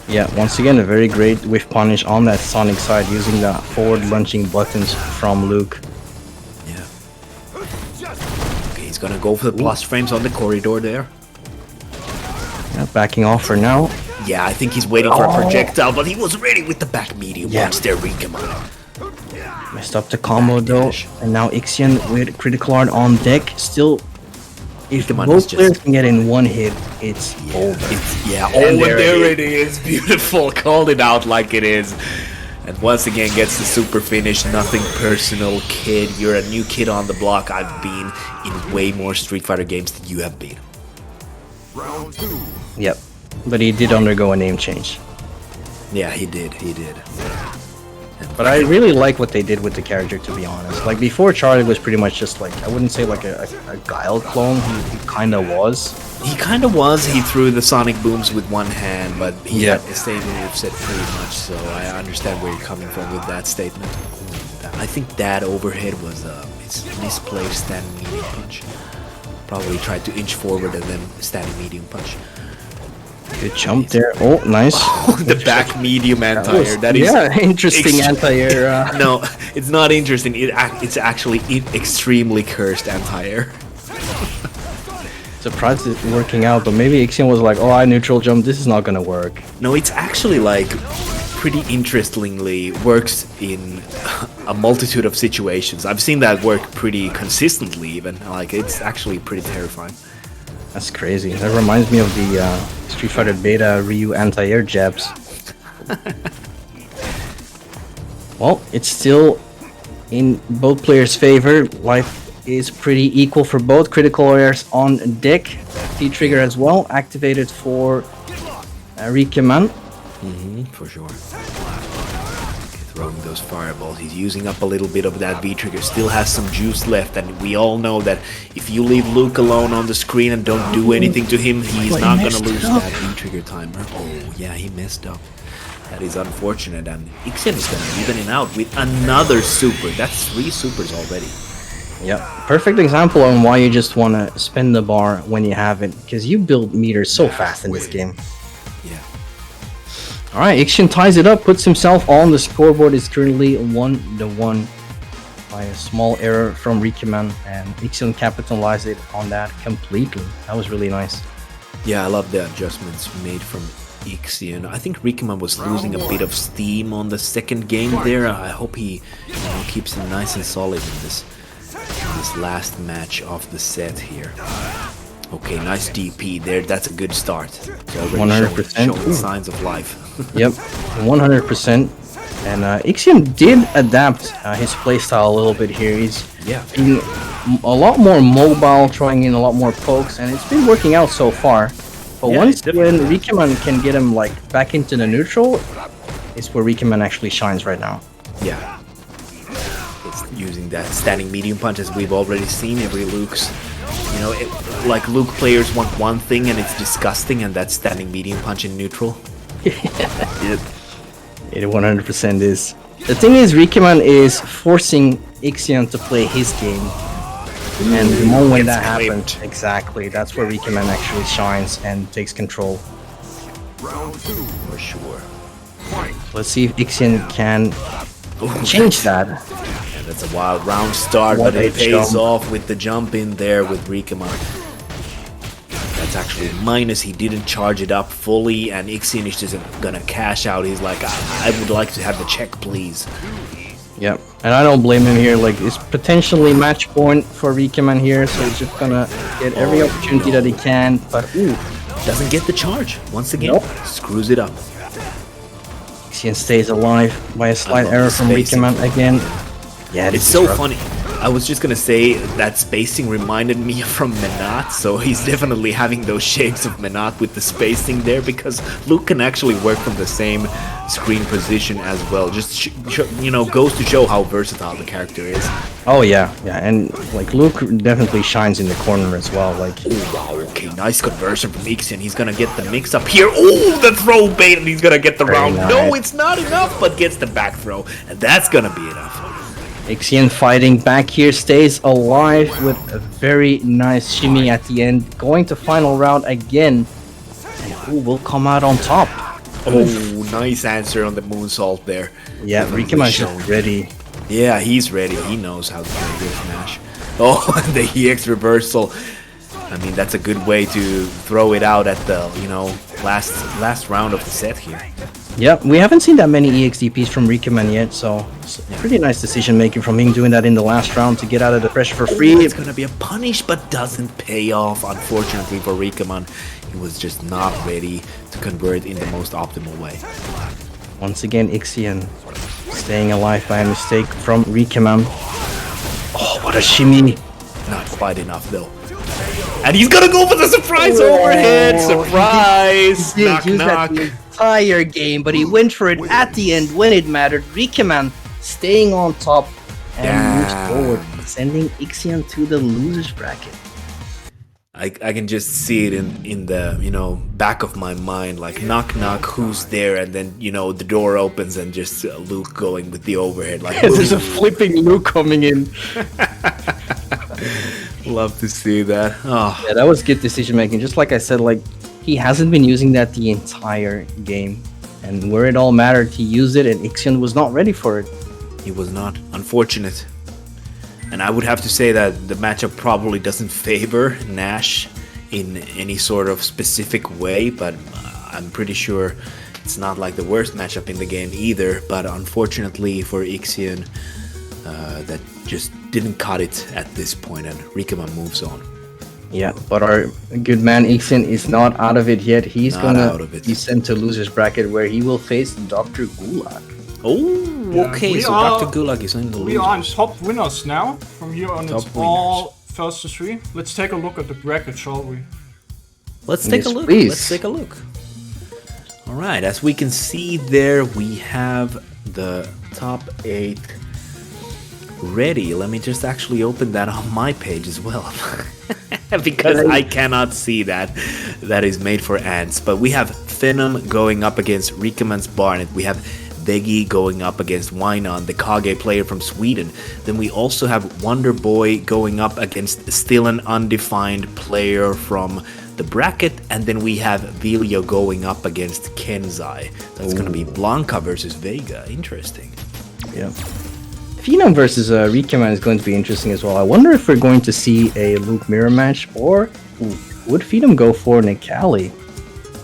Yeah, once again, a very great whiff punish on that Sonic side using the forward lunging buttons from Luke. Yeah. Okay, he's gonna go for the plus frames on the corridor there. Yeah, backing off for now. Yeah, I think he's waiting for a projectile, but he was ready with the back medium punch there, Rikeman. Messed up the combo though, and now Ixion with critical art on deck. Still, if both players can get in one hit, it's over. There it is. Beautiful. Called it out like it is. And once again gets the super finish. Nothing personal, kid. You're a new kid on the block. I've been in way more Street Fighter games than you have been. Round 2. Yep, but he did undergo a name change. Yeah, he did. But I really like what they did with the character, to be honest. Like, before, Charlie was pretty much just like, I wouldn't say like a Guile clone, he kind of was. He threw the sonic booms with one hand, but he had the same moveset pretty much, so I understand where you're coming from with that statement. I think that overhead was his misplaced standing medium punch. Probably tried to inch forward and then standing medium punch. Good jump there. Oh, nice. The back medium anti-air. That is interesting anti-air. No, it's not interesting. It's actually extremely cursed anti-air. Surprised it's working out, but maybe Ixion was like, oh, I neutral jump. This is not gonna work. No, it's actually like pretty interestingly works in a multitude of situations. I've seen that work pretty consistently even. Like, it's actually pretty terrifying. That's crazy. That reminds me of the Street Fighter Beta Ryu anti-air jabs. Well, it's still in both players' favor. Life is pretty equal for both. Critical airs on deck. T-trigger as well, activated for Rikeman. For sure. Throwing those fireballs. He's using up a little bit of that V-trigger. Still has some juice left, and we all know that if you leave Luke alone on the screen and don't do anything to him, he's not gonna lose that V-trigger timer. Oh, yeah, he messed up. That is unfortunate, and Ixion is gonna even it out with another super. That's 3 supers already. Yeah, perfect example on why you just want to spend the bar when you have it, because you build meters so fast in this game. Yeah. All right, Ixion ties it up, puts himself on the scoreboard. Is currently 1-1 by a small error from Rikeman, and Ixion capitalized it on that completely. That was really nice. Yeah, I love the adjustments made from Ixion. I think Rikeman was losing a bit of steam on the second game there. I hope he keeps him nice and solid in this last match of the set here. Okay, nice DP there. That's a good start. 100%. Showing signs of life. Yep, 100%. And Ixion did adapt his playstyle a little bit here. He's being a lot more mobile, throwing in a lot more pokes, and it's been working out so far. But once when Rikeman can get him like back into the neutral, it's where Rikeman actually shines right now. Yeah. It's using that standing medium punch as we've already seen every Luke's. You know, like Luke players want one thing and it's disgusting, and that's standing medium punch in neutral. Yep. It 100% is. The thing is, Rikeman is forcing Ixion to play his game. And the moment when that happens, exactly, that's where Rikeman actually shines and takes control. Round 2. For sure. Let's see if Ixion can change that. Yeah, that's a wild round start, What but it a pays jump. off with the jump in there with Rikeman. That's actually minus. He didn't charge it up fully, and Ixion is just gonna cash out. He's like, I would like to have the check, please. Yep, and I don't blame him here. Like, it's potentially match point for Rikeman here, so he's just gonna get every opportunity that he can. But ooh, Doesn't get the charge. Once again, Nope. screws it up. Ixion stays alive by a slight love error the from spacing. Rikeman again. Yeah, It's so funny. I was just gonna say that spacing reminded me from Menat, so he's definitely having those shapes of Menat with the spacing there, because Luke can actually work from the same screen position as well. Just goes to show how versatile the character is. Oh yeah, and like Luke definitely shines in the corner as well. Like, Oh wow, okay, nice conversion from Ixion. He's gonna get the mix up here. Oh, the throw bait, and he's gonna get the round. nice. No, it's not enough, but gets the back throw, and that's gonna be enough. Ixion fighting back here, stays alive with a very nice shimmy at the end, going to final round again, and who will come out on top? Oh, nice answer on the moonsault there. Yeah, Definitely Rikeman's shown. just ready. Yeah, he's ready. He knows how to play this smash. Oh, and the EX reversal. I mean, that's a good way to throw it out at the, last round of the set here. Yep, we haven't seen that many EXDPs from Rikeman yet, so it's a pretty nice decision making from him doing that in the last round to get out of the pressure for free. It's gonna be a punish, but doesn't pay off, unfortunately, for Rikeman. He was just not ready to convert in the most optimal way. Once again, Ixion staying alive by a mistake from Rikeman. Oh, what a shimmy! Not quite enough, though. And he's gonna go for the surprise overhead! Surprise! He did Knock, use knock. that the entire game, but he went for it at the end when it mattered. Rikeman staying on top and moves forward, sending Ixion to the losers bracket. I can just see it in the back of my mind, like knock knock, who's there, and then the door opens and just Luke going with the overhead, like There's a flipping Luke coming in. love to see that. Oh, Yeah, that was good decision making. Just like I said, like he hasn't been using that the entire game, and where it all mattered, he used it, and Ixion was not ready for it. he was not. Unfortunate. And I would have to say that the matchup probably doesn't favor Nash in any sort of specific way, but I'm pretty sure it's not like the worst matchup in the game either. But unfortunately for Ixion, that just didn't cut it at this point, and Rikeman moves on. Yeah, but our good man Ixion is not out of it yet. He's Not gonna out of it. be sent to losers bracket where he will face Dr. Gulag. Oh, okay, we so are- Dr. Gulag is in the We are in losers. top winners now. From here on, Top it's all first to three. Let's take a look at the bracket, shall we? Let's take a Yes, look. please. Let's take a look. All right, as we can see there, we have the top 8 ready. Let me just actually open that on my page as well. Because I cannot see that. That is made for ants. But we have Venom going up against Rikeman's Barnet. We have Veggie going up against Wynon, the Kage player from Sweden. Then we also have Wonder Boy going up against still an undefined player from the bracket, and then we have Vilio going up against Kenzai. That's going to be Blanca versus Vega. Interesting. Yeah. Phenom versus Rikaman is going to be interesting as well. I wonder if we're going to see a Luke mirror match, or would Phenom go for Nikali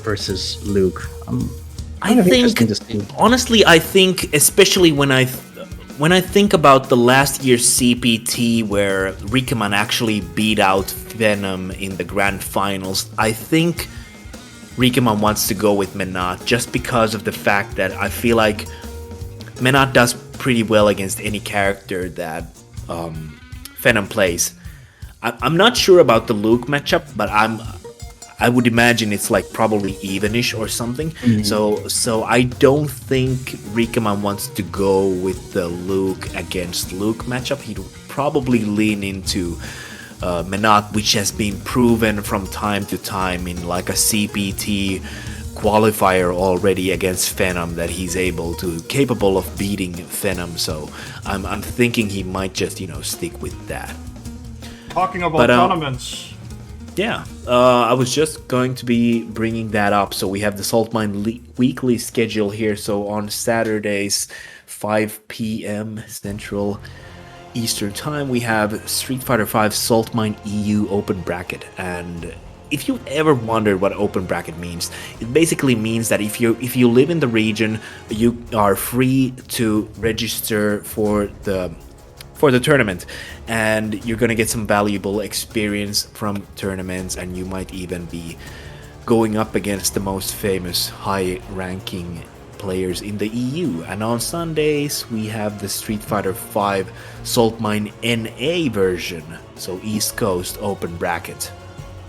versus Luke? I think, honestly, I think, especially when I think about the last year's CPT where Rikaman actually beat out Venom in the grand finals, I think Rikaman wants to go with Menat just because of the fact that I feel like Menat does pretty well against any character that Venom plays. I'm not sure about the Luke matchup, but I would imagine it's like probably evenish or something. So I don't think Rikaman wants to go with the Luke against Luke matchup. He'd probably lean into Menat, which has been proven from time to time in like a CPT qualifier already against Venom that he's capable of beating Venom. So I'm thinking he might just stick with that. Talking about tournaments. Yeah, I was just going to be bringing that up. So we have the Saltmine weekly schedule here. So on Saturdays, 5 p.m. Central Eastern Time, we have StreetFighter 5 Saltmine EU Open Bracket. And if you ever wondered what Open Bracket means, it basically means that if you live in the region, you are free to register for the tournament, and you're gonna get some valuable experience from tournaments, and you might even be going up against the most famous high-ranking players in the EU. And on Sundays we have the StreetFighter 5 Saltmine NA version, so East Coast Open Bracket.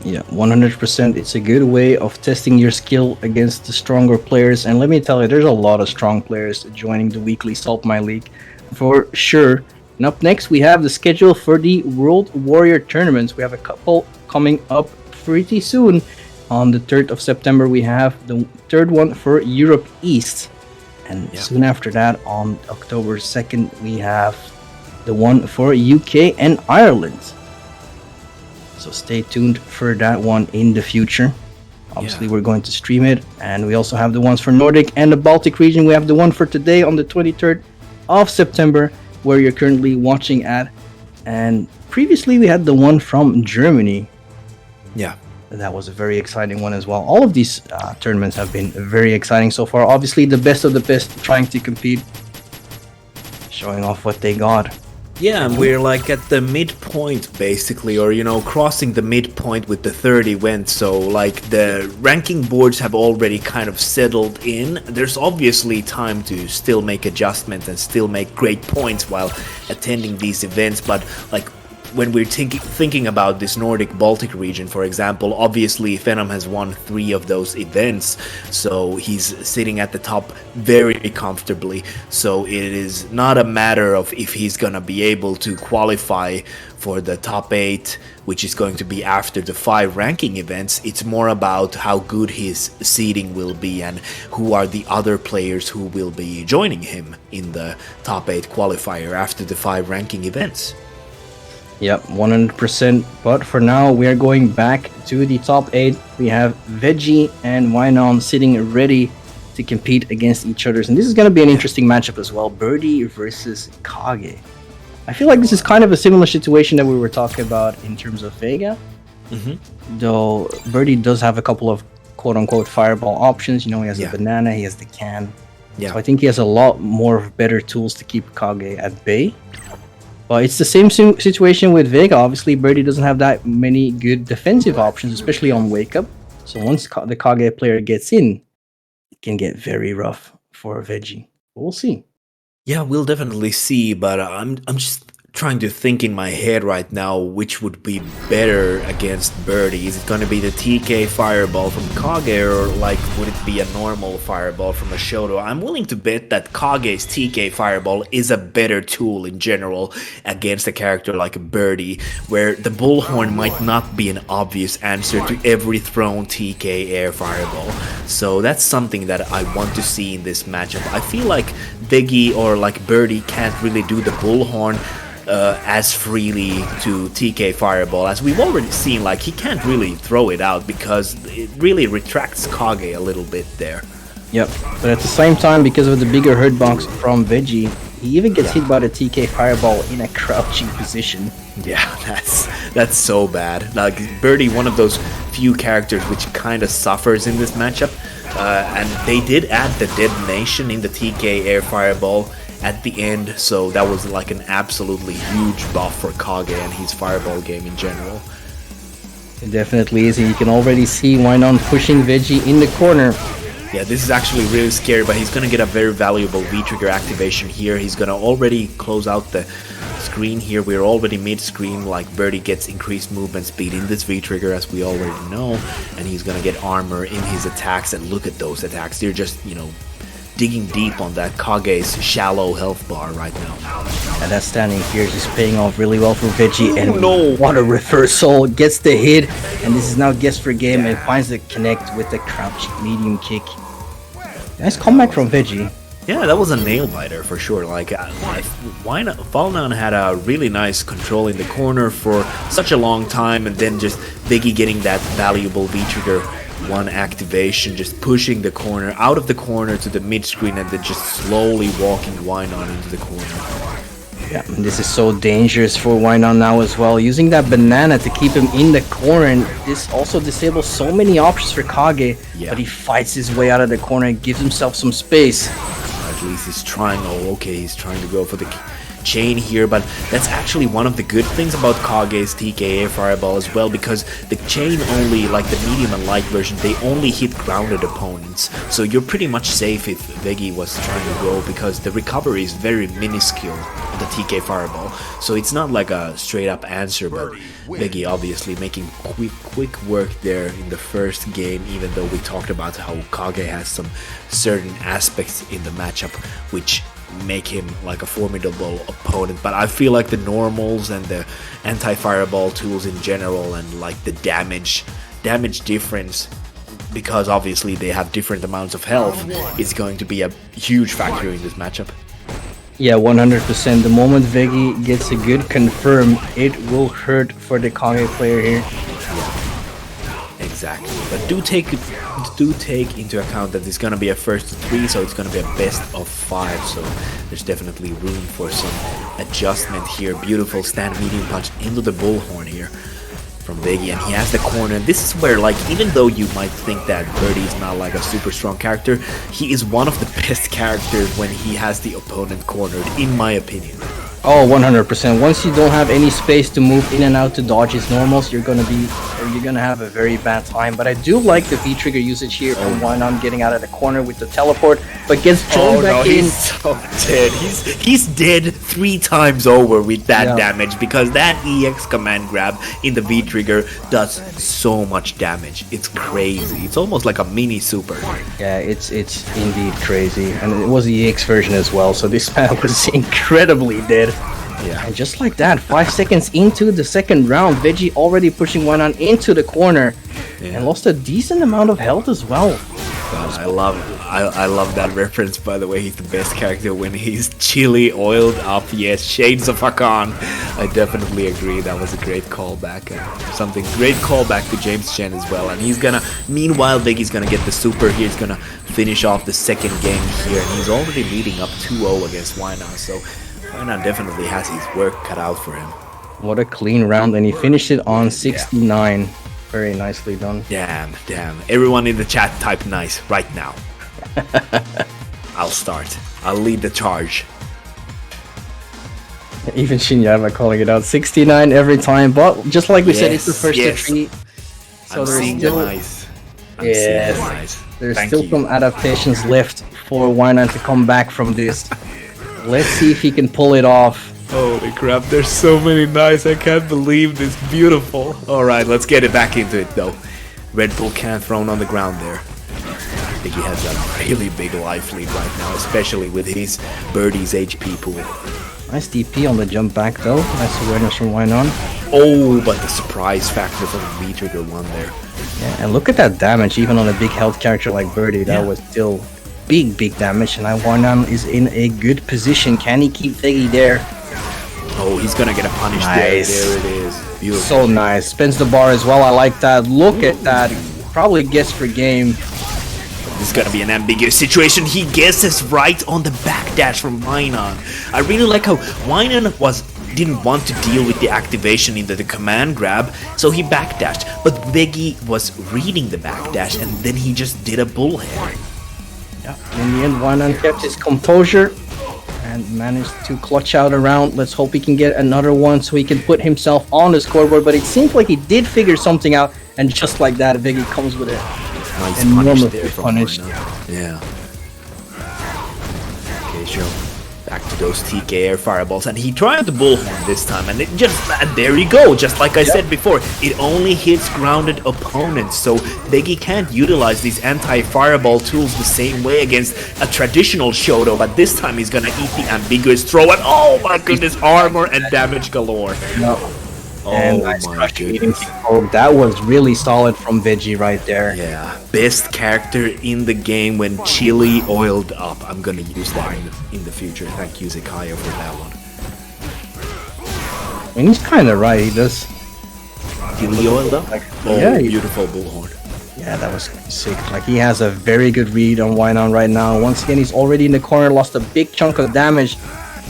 Yeah, 100%. It's a good way of testing your skill against the stronger players, and let me tell you, there's a lot of strong players joining the weekly Saltmine League for sure. And up next, we have the schedule for the World Warrior tournaments. We have a couple coming up pretty soon. On the 3rd of September, we have the third one for Europe East. And soon after that, on October 2nd, we have the one for UK and Ireland. So stay tuned for that one in the future. Obviously, we're going to stream it. And we also have the ones for Nordic and the Baltic region. We have the one for today on the 23rd of September, where you're currently watching at, and previously we had the one from Germany. Yeah, that was a very exciting one as well. All of these tournaments have been very exciting so far. Obviously, the best of the best trying to compete, showing off what they got. Yeah, and we're like at the midpoint basically, or crossing the midpoint with the third event. So like the ranking boards have already kind of settled in. There's obviously time to still make adjustments and still make great points while attending these events, but like when we're thinking about this Nordic Baltic region, for example, obviously Venom has won 3 of those events, so he's sitting at the top very comfortably. So it is not a matter of if he's gonna be able to qualify for the top 8, which is going to be after the 5 ranking events. It's more about how good his seeding will be and who are the other players who will be joining him in the top 8 qualifier after the 5 ranking events. Yep, 100%. But for now, we are going back to the top 8. We have Veggie and Wynon sitting ready to compete against each other. And this is going to be an interesting matchup as well. Birdie versus Kage. I feel like this is kind of a similar situation that we were talking about in terms of Vega. Though Birdie does have a couple of quote-unquote fireball options. He has a banana, he has the can. So I think he has a lot more better tools to keep Kage at bay. But it's the same situation with Vega. Obviously, Birdie doesn't have that many good defensive options, especially on Wake Up. So once the Kage player gets in, it can get very rough for Veggie. We'll see. Yeah, we'll definitely see, but I'm just trying to think in my head right now which would be better against Birdie. Is it going to be the TK fireball from Kage, or like would it be a normal fireball from a Shoto? I'm willing to bet that Kage's TK fireball is a better tool in general against a character like Birdie, where the bullhorn might not be an obvious answer to every thrown TK air fireball. So that's something that I want to see in this matchup. I feel like Veggie or like Birdie can't really do the bullhorn as freely to TK Fireball, as we've already seen. Like, he can't really throw it out because it really retracts Kage a little bit there. Yep, but at the same time, because of the bigger hurt box from Veggie, he even gets hit by the TK Fireball in a crouching position. Yeah, that's so bad. Like, Birdie, one of those few characters which kind of suffers in this matchup, and they did add the detonation in the TK Air Fireball at the end, so that was like an absolutely huge buff for Kage and his Fireball game in general. It definitely is, and you can already see Wynon pushing Veggie in the corner. Yeah, this is actually really scary, but he's gonna get a very valuable V-trigger activation here. He's gonna already close out the screen here. We're already mid-screen, like Birdie gets increased movement speed in this V-trigger, as we already know, and he's gonna get armor in his attacks, and look at those attacks. They're just, you know, digging deep on that Kage's shallow health bar right now. And that standing here is just paying off really well for Veggie, and no. what a reversal, gets the hit, and this is now guess for game, and finds the connect with the crouch medium kick. Nice comeback from Veggie. Yeah, that was a nail biter for sure. Like, Falnan had a really nice control in the corner for such a long time, and then just Veggie getting that valuable V-trigger one activation, just pushing the corner out of the corner to the mid screen, and then just slowly walking Wynon into the corner. Yeah, and this is so dangerous for Wynon now as well, using that banana to keep him in the corner, and this also disables so many options for Kage, but he fights his way out of the corner and gives himself some space. At least he's trying. Oh, okay, he's trying to go for the chain here, but that's actually one of the good things about Kage's TK Fireball as well, because the chain only, like the medium and light version, they only hit grounded opponents, so you're pretty much safe if Veggie was trying to go, because the recovery is very minuscule on the TK Fireball, so it's not like a straight up answer, but Veggie obviously making quick work there in the first game, even though we talked about how Kage has some certain aspects in the matchup which make him like a formidable opponent, but I feel like the normals and the anti-fireball tools in general, and like the damage difference, because obviously they have different amounts of health, is going to be a huge factor in this matchup. Yeah, 100%. The moment Veggie gets a good confirm, it will hurt for the Kage player here. Exactly, but do take into account that it's gonna be a first to 3, so it's gonna be a best of 5. So there's definitely room for some adjustment here. Beautiful stand medium punch into the bullhorn here from Veggie, and he has the corner. And this is where, like, even though you might think that Birdie is not like a super strong character, he is one of the best characters when he has the opponent cornered, in my opinion. Oh, 100%. Once you don't have any space to move in and out to dodge his normals, you're gonna have a very bad time. But I do like the V-trigger usage here from Wynon getting out of the corner with the teleport, but gets thrown back in. He's so dead. He's dead 3 times over with that damage, because that EX command grab in the V-trigger does so much damage. It's crazy. It's almost like a mini super. Yeah, it's indeed crazy, and it was the EX version as well, so this man was incredibly dead. Yeah. And just like that, 5 seconds into the second round, Veggie already pushing Wynon into the corner, and lost a decent amount of health as well. God, I love that reference, by the way. He's the best character when he's chili oiled up. Yes, shades of Hakan. I definitely agree. That was a great callback. Great callback to James Chen as well. And he's gonna, meanwhile, Veggie's gonna get the super here. He's gonna finish off the second game here. And he's already leading up 2-0 against Wynon. So Wynon definitely has his work cut out for him. What a clean round, and he finished it on 69. Very nicely done. Damn. Everyone in the chat type nice right now. I'll start. I'll lead the charge. Even Shinyama calling it out. 69 every time, but just like we said, it's the first to 3. So I'm seeing still, the nice. There's still some adaptations left for Wynon to come back from this. Let's see if he can pull it off. Holy crap, there's so many nice. I can't believe this. Beautiful. Alright, let's get it back into it though. Red Bull can thrown on the ground there. I think he has a really big life lead right now, especially with his Birdie's HP pool. Nice DP on the jump back though. Nice awareness from Wynon. Oh, but the surprise factor for the V-trigger one there. Yeah, and look at that damage, even on a big health character like Birdie. That was still big damage, and now Wynon is in a good position. Can he keep Veggie there? Oh, he's gonna get a punish Nice. there. There it is. Beautiful. So nice. Spins the bar as well. I like that. Look at that. Probably gets for game. This is gonna be an ambiguous situation. He guesses right on the backdash from Wynon. I really like how Wynon didn't want to deal with the activation into the command grab, so he backdashed. But Veggie was reading the backdash, and then he just did a bullhead. Yeah. In the end, Wynon kept his composure and managed to clutch out a round. Let's hope he can get another one so he can put himself on the scoreboard. But it seems like he did figure something out, and just like that, Veggie comes with it. Nice Enormous punish there from punish. Wynon. Yeah. Okay, sure. Back to those TK air fireballs, and he tried the bullhorn this time, and there you go. Just like I said before, it only hits grounded opponents, so Veggie can't utilize these anti-fireball tools the same way against a traditional Shoto, but this time he's gonna eat the ambiguous throw, and oh my goodness, armor and damage galore. No. Oh And nice my crushing eating goodness. kick. Oh, that was really solid from Veggie right there. Yeah, best character in the game when chili oiled up. I'm gonna use that in the future. Thank you, Zekaya, for that one. And he's kind of right. He does. Chili oiled up? Oh, Yeah, beautiful bullhorn. Yeah, that was sick. Like, he has a very good read on Wynon right now. Once again, he's already in the corner, lost a big chunk of damage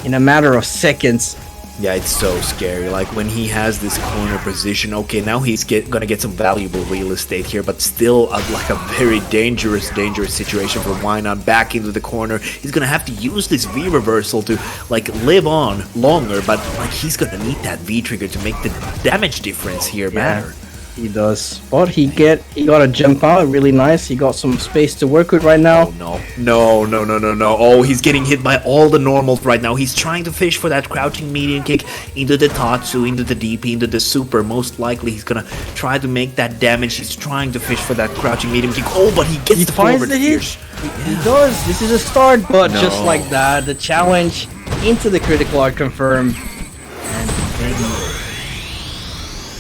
in a matter of seconds. Yeah, it's so scary. Like, when he has this corner position, okay, now he's gonna get some valuable real estate here, but still like a very dangerous situation for Wynon. Back into the corner. He's gonna have to use this V reversal to, like, live on longer, but, like, he's gonna need that V trigger to make the damage difference here matter. He does. But he got a jump out really nice. He got some space to work with right now. Oh, no. No. Oh, he's getting hit by all the normals right now. He's trying to fish for that crouching medium kick into the Tatsu, into the DP, into the super. Most likely he's gonna try to make that damage. He's trying to fish for that crouching medium kick. Oh, but he gets He the finds forward the hit. fish. He does. This is a start, but No. just like that, the challenge into the critical art confirmed.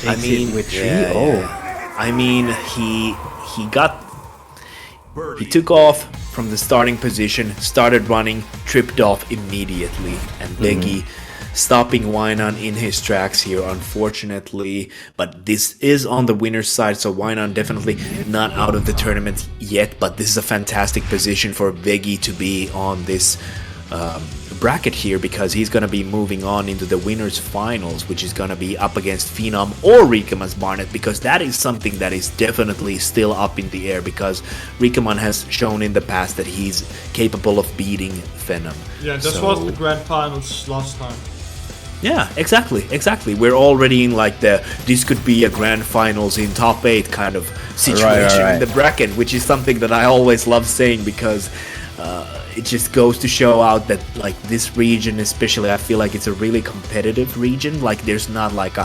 And I mean, with three. yeah. I mean, he took off from the starting position, started running, tripped off immediately, and Veggie stopping Wynon in his tracks here, unfortunately. But this is on the winner's side, so Wynon definitely not out of the tournament yet. But this is a fantastic position for Veggie to be on this bracket here, because he's going to be moving on into the winners finals, which is going to be up against Phenom or Rikaman's Barnet, because that is something that is definitely still up in the air, because Rikaman has shown in the past that he's capable of beating Phenom. Yeah, this was the grand finals last time. Yeah, exactly. We're already in like this could be a grand finals in top 8 kind of situation Right. in the bracket, which is something that I always love saying, because it just goes to show out that, like, this region especially, I feel like it's a really competitive region. Like, there's not like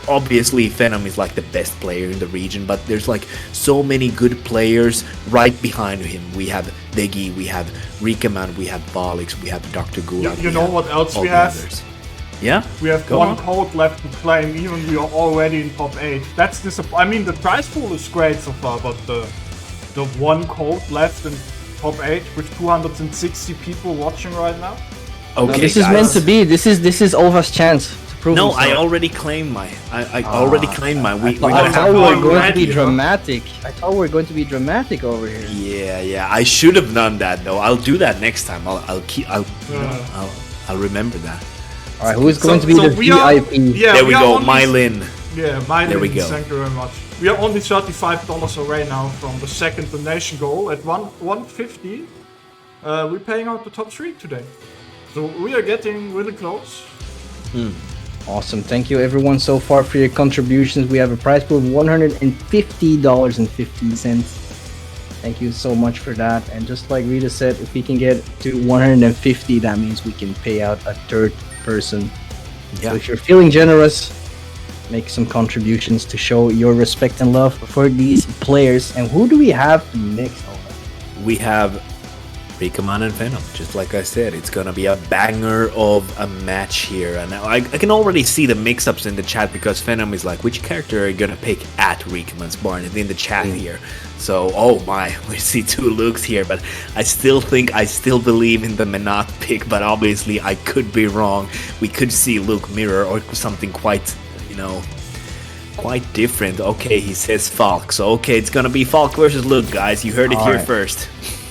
obviously Phenom is like the best player in the region, but there's like so many good players right behind him. We have Veggie, we have Rikaman, we have Baltic, we have Dr. Gula. You know what else all we the have? others. Yeah? We have Go one on. code left to claim, even we are already in top 8. That's disappointing. I mean, the prize pool is great so far, but the one code left in top 8 with 260 people watching right now. Okay, This is guys. meant to be. This is Ova's chance to prove No, himself. I already claimed mine. I already claimed mine. We're I gonna thought have we were one going to be ready, huh? dramatic. I thought we were going to be dramatic over here. Yeah. I should have done that though. I'll do that next time. I'll remember that. All right, who is going to be the we are- VIP? Yeah, There we are go, only- Mylin. Yeah, Mylin, There we go. thank you very much. We are only $35 away now from the second donation goal at 150. We're paying out the top 3 today. So we are getting really close. Awesome. Thank you everyone so far for your contributions. We have a prize pool of $150.50. Thank you so much for that. And just like Rita said, if we can get to 150, that means we can pay out a third person. Yeah. So if you're feeling generous, make some contributions to show your respect and love for these players. And who do we have next? We have Rikaman and Venom, just like I said, it's gonna be a banger of a match here. And I can already see the mix-ups in the chat because Venom is like, which character are you gonna pick at Rikaman's barn? And in the chat here. So, oh my, we see two Lukes here, but I still believe in the Menat pick, but obviously I could be wrong. We could see Luke Mirror or something quite, quite different. Okay, he says Falk, so okay, it's gonna be Falk versus Luke, guys. You heard it here first.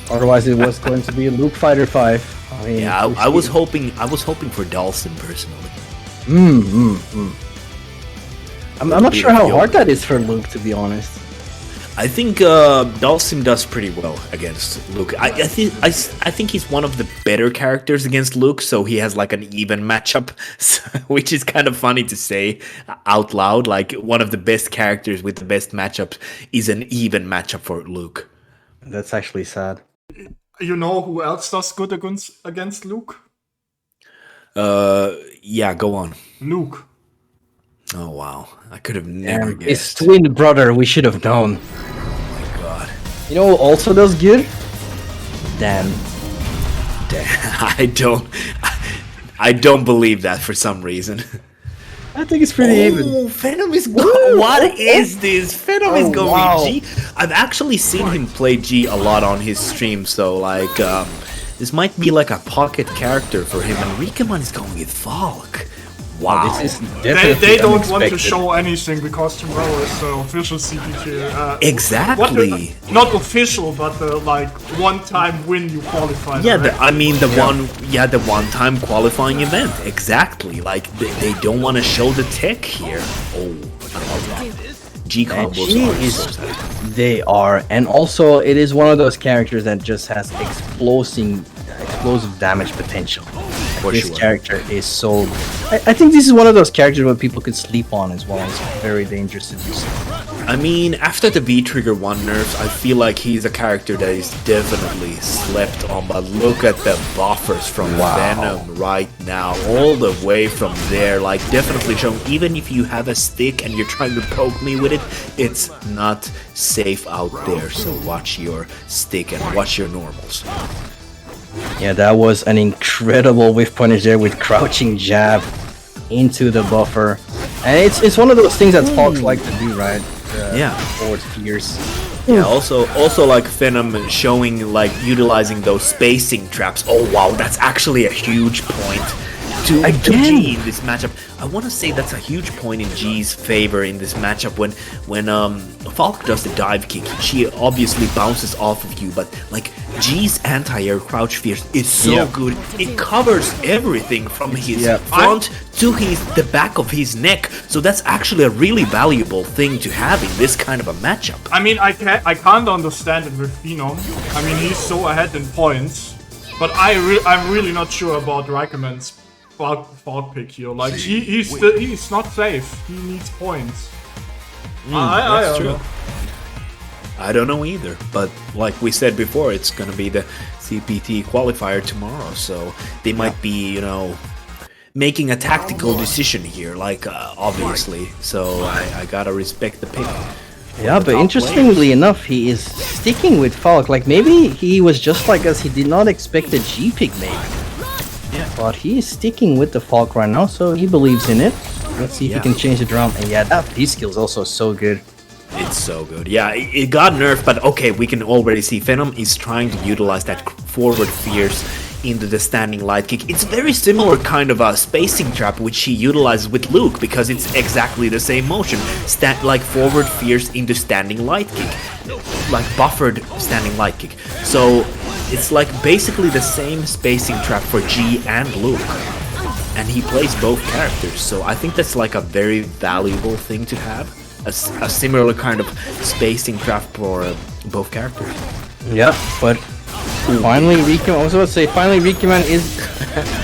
Otherwise, it was going to be a Luke Fighter 5. I mean, yeah, I was hoping for Dalsim personally. I'm not sure how hard that is for Luke, to be honest. I think Dalsim does pretty well against Luke. I think he's one of the better characters against Luke, so he has like an even matchup, which is kind of funny to say out loud. Like one of the best characters with the best matchups is an even matchup for Luke. That's actually sad. You know who else does good against Luke? Yeah, go on. Luke. Oh wow, I could have never guessed. His twin brother, we should have known. Oh my god. You know who also does good? Dan. I don't believe that for some reason. I think it's pretty even. Venom is going. What is this? Venom is going G. I've actually seen him play G a lot on his stream, so like this might be like a pocket character for him. And Rikaman is going with Falk. Wow. This is definitely they don't want to show anything because tomorrow is the official CPT. Exactly. Not official, but the like one-time win you qualify. Yeah, right? the one-time qualifying event. Exactly. Like they don't want to show the tech here. Oh, I love that. G combos they are, and also it is one of those characters that just has explosive damage potential. This character is so... I think this is one of those characters where people could sleep on as well. It's very dangerous to do so. I mean, after the V-Trigger 1 nerfs, I feel like he's a character that is definitely slept on, but look at the buffers from Venom right now, all the way from there, like definitely showing, even if you have a stick and you're trying to poke me with it, it's not safe out there, so watch your stick and watch your normals. Yeah, that was an incredible whiff punish there with crouching jab into the buffer. And it's one of those things that Fox like to do, right? Forward fierce. Yeah, also like Venom showing, like, utilizing those spacing traps. Oh wow, that's actually a huge point to G in this matchup. I want to say that's a huge point in G's favor in this matchup when Falk does the dive kick. She obviously bounces off of you, but like G's anti-air crouch fierce is so good. It covers everything from his front to the back of his neck. So that's actually a really valuable thing to have in this kind of a matchup. I mean, I can't understand it with Phenom. I mean, he's so ahead in points, but I'm really not sure about Rikaman's Falk pick here. Like he's not safe. He needs points. I don't know. I don't know either, but like we said before, it's gonna be the CPT qualifier tomorrow, so they might be, making a tactical decision here, like obviously. So I gotta respect the pick. Yeah, but interestingly enough, he is sticking with Falk. Like maybe he was just like us. He did not expect a G pick, maybe. Yeah, but he is sticking with the Falk right now, so he believes in it. Let's see if he can change it around. And yeah, that P skill is also so good. It's so good. Yeah, it got nerfed, but okay, we can already see Venom is trying to utilize that forward fierce into the standing light kick. It's very similar kind of a spacing trap which he utilizes with Luke because it's exactly the same motion. Like forward fierce into standing light kick. Like buffered standing light kick. So it's like basically the same spacing trap for G and Luke. And he plays both characters, so I think that's like a very valuable thing to have. A similar kind of spacing trap for both characters. Yeah, but finally Rikaman, I was about to say, finally Rikaman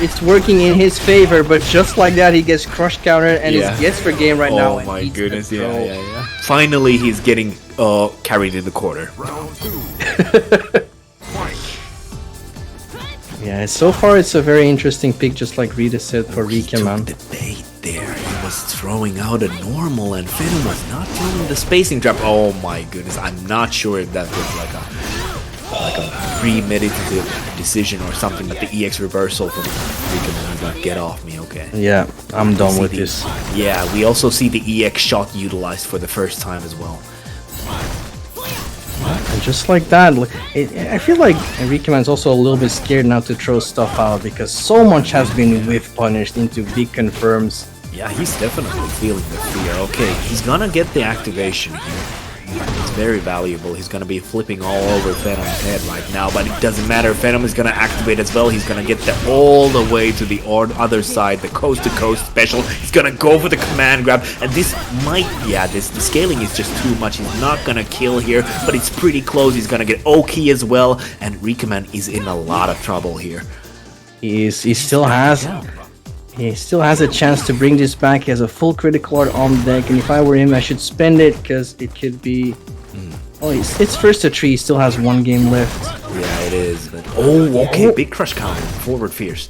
it's working in his favor, but just like that he gets crush countered and is gets for game right now. Oh my goodness, yeah. Finally he's getting carried in the corner. Yeah, so far it's a very interesting pick, just like Rita said, for Rikaman. The bait there. He was throwing out a normal and Venom was not doing the spacing trap. Oh my goodness, I'm not sure if that was like a like a premeditated decision or something, but the EX reversal from Rikaman is like, get off me, okay. Yeah, I'm done with the, this. Yeah, we also see the EX shot utilized for the first time as well. And just like that, I feel like Rikaman's also a little bit scared now to throw stuff out because so much has been whiff punished into big confirms. Yeah, he's definitely feeling the fear. Okay, he's gonna get the activation here. It's very valuable. He's gonna be flipping all over Venom's head right now, but it doesn't matter. Venom is gonna activate as well. He's gonna get all the way to the other side, the coast-to-coast special. He's gonna go for the command grab, and this might, the scaling is just too much. He's not gonna kill here, but it's pretty close. He's gonna get Oki as well, and Rikaman is in a lot of trouble here. He still has a chance to bring this back. He has a full critical art on deck, and if I were him, I should spend it because it could be. Oh, it's first to 3. He still has 1 game left. Yeah, it is. But okay, big crush counter, forward fierce.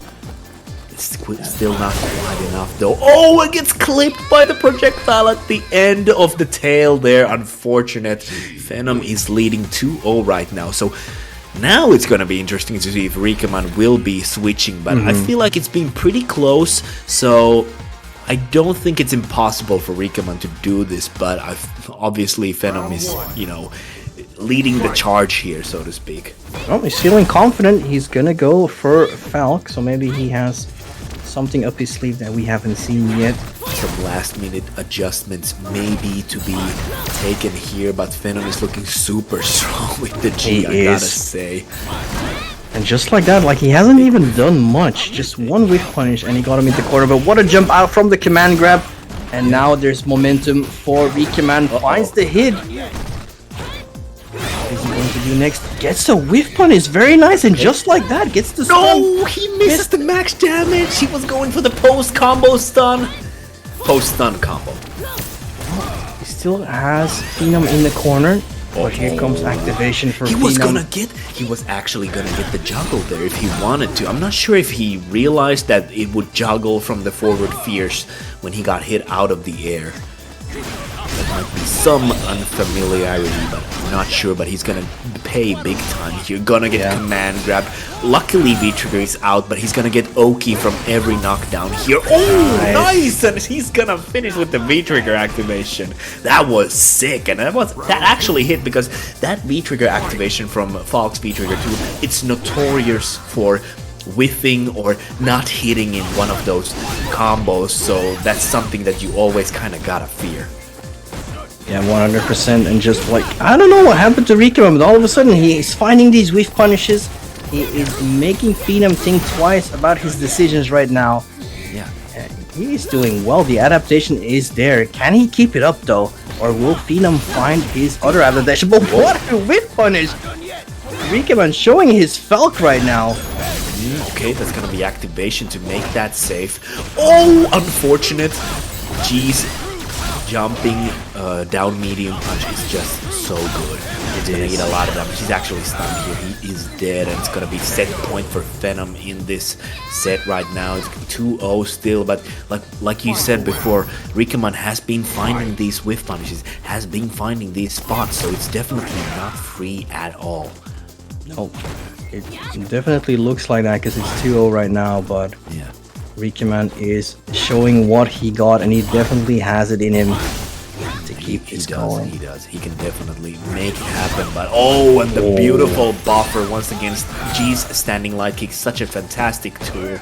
It's still not quite enough though. Oh, it gets clipped by the projectile at the end of the tail there. Unfortunate. Venom is leading 2-0 right now. So now it's gonna be interesting to see if Rikaman will be switching, but I feel like it's been pretty close, so I don't think it's impossible for Rikaman to do this, but obviously Venom is, leading the charge here, so to speak. Oh, he's feeling confident. He's gonna go for Falk, so maybe he has something up his sleeve that we haven't seen yet. Some last-minute adjustments maybe to be taken here, but Venom is looking super strong with the G, I gotta say. And just like that, he hasn't even done much. Just 1 whiff punish and he got him into corner. But what a jump out from the command grab. And now there's momentum for Rikaman. Finds the hit. What is he going to do next? Gets a whiff punish. Very nice. And just like that, gets the stun. No, he misses the max damage. He was going for the post-combo stun. Post-stun combo. He still has Phenom in the corner. But here comes activation for Phenom. He was actually gonna get the juggle there if he wanted to. I'm not sure if he realized that it would juggle from the forward fierce when he got hit out of the air. There might be some unfamiliarity, but I'm not sure. But he's gonna pay big time here. Gonna get command grab. Luckily, V-Trigger is out, but he's gonna get Oki from every knockdown here. Oh, nice! And he's gonna finish with the V-Trigger activation. That was sick, and that actually hit because that V-Trigger activation from Falk's V-Trigger 2, it's notorious for whiffing or not hitting in one of those combos, so that's something that you always kind of gotta fear. Yeah, 100%, and just I don't know what happened to Rikaman, but all of a sudden he's finding these whiff punishes. He is making Phenom think twice about his decisions right now. Yeah. He's doing well. The adaptation is there. Can he keep it up though? Or will Phenom find his other adaptation? But what a whiff punish! Rikaman showing his Falk right now. Okay, that's gonna be activation to make that safe. Oh, unfortunate. Jeez. Jumping down medium punch is just so good. It's gonna eat a lot of damage. He's actually stunned here. He is dead, and it's gonna be set point for Venom in this set right now. It's 2-0 still, but like you said before, Rikaman has been finding these whiff punishes, has been finding these spots, so it's definitely not free at all. No, it definitely looks like that because it's 2-0 right now, but yeah. Rikaman is showing what he got, and he definitely has it in him to keep this going. He does. He can definitely make it happen. But and the beautiful buffer once against G's standing light kick. Such a fantastic tool.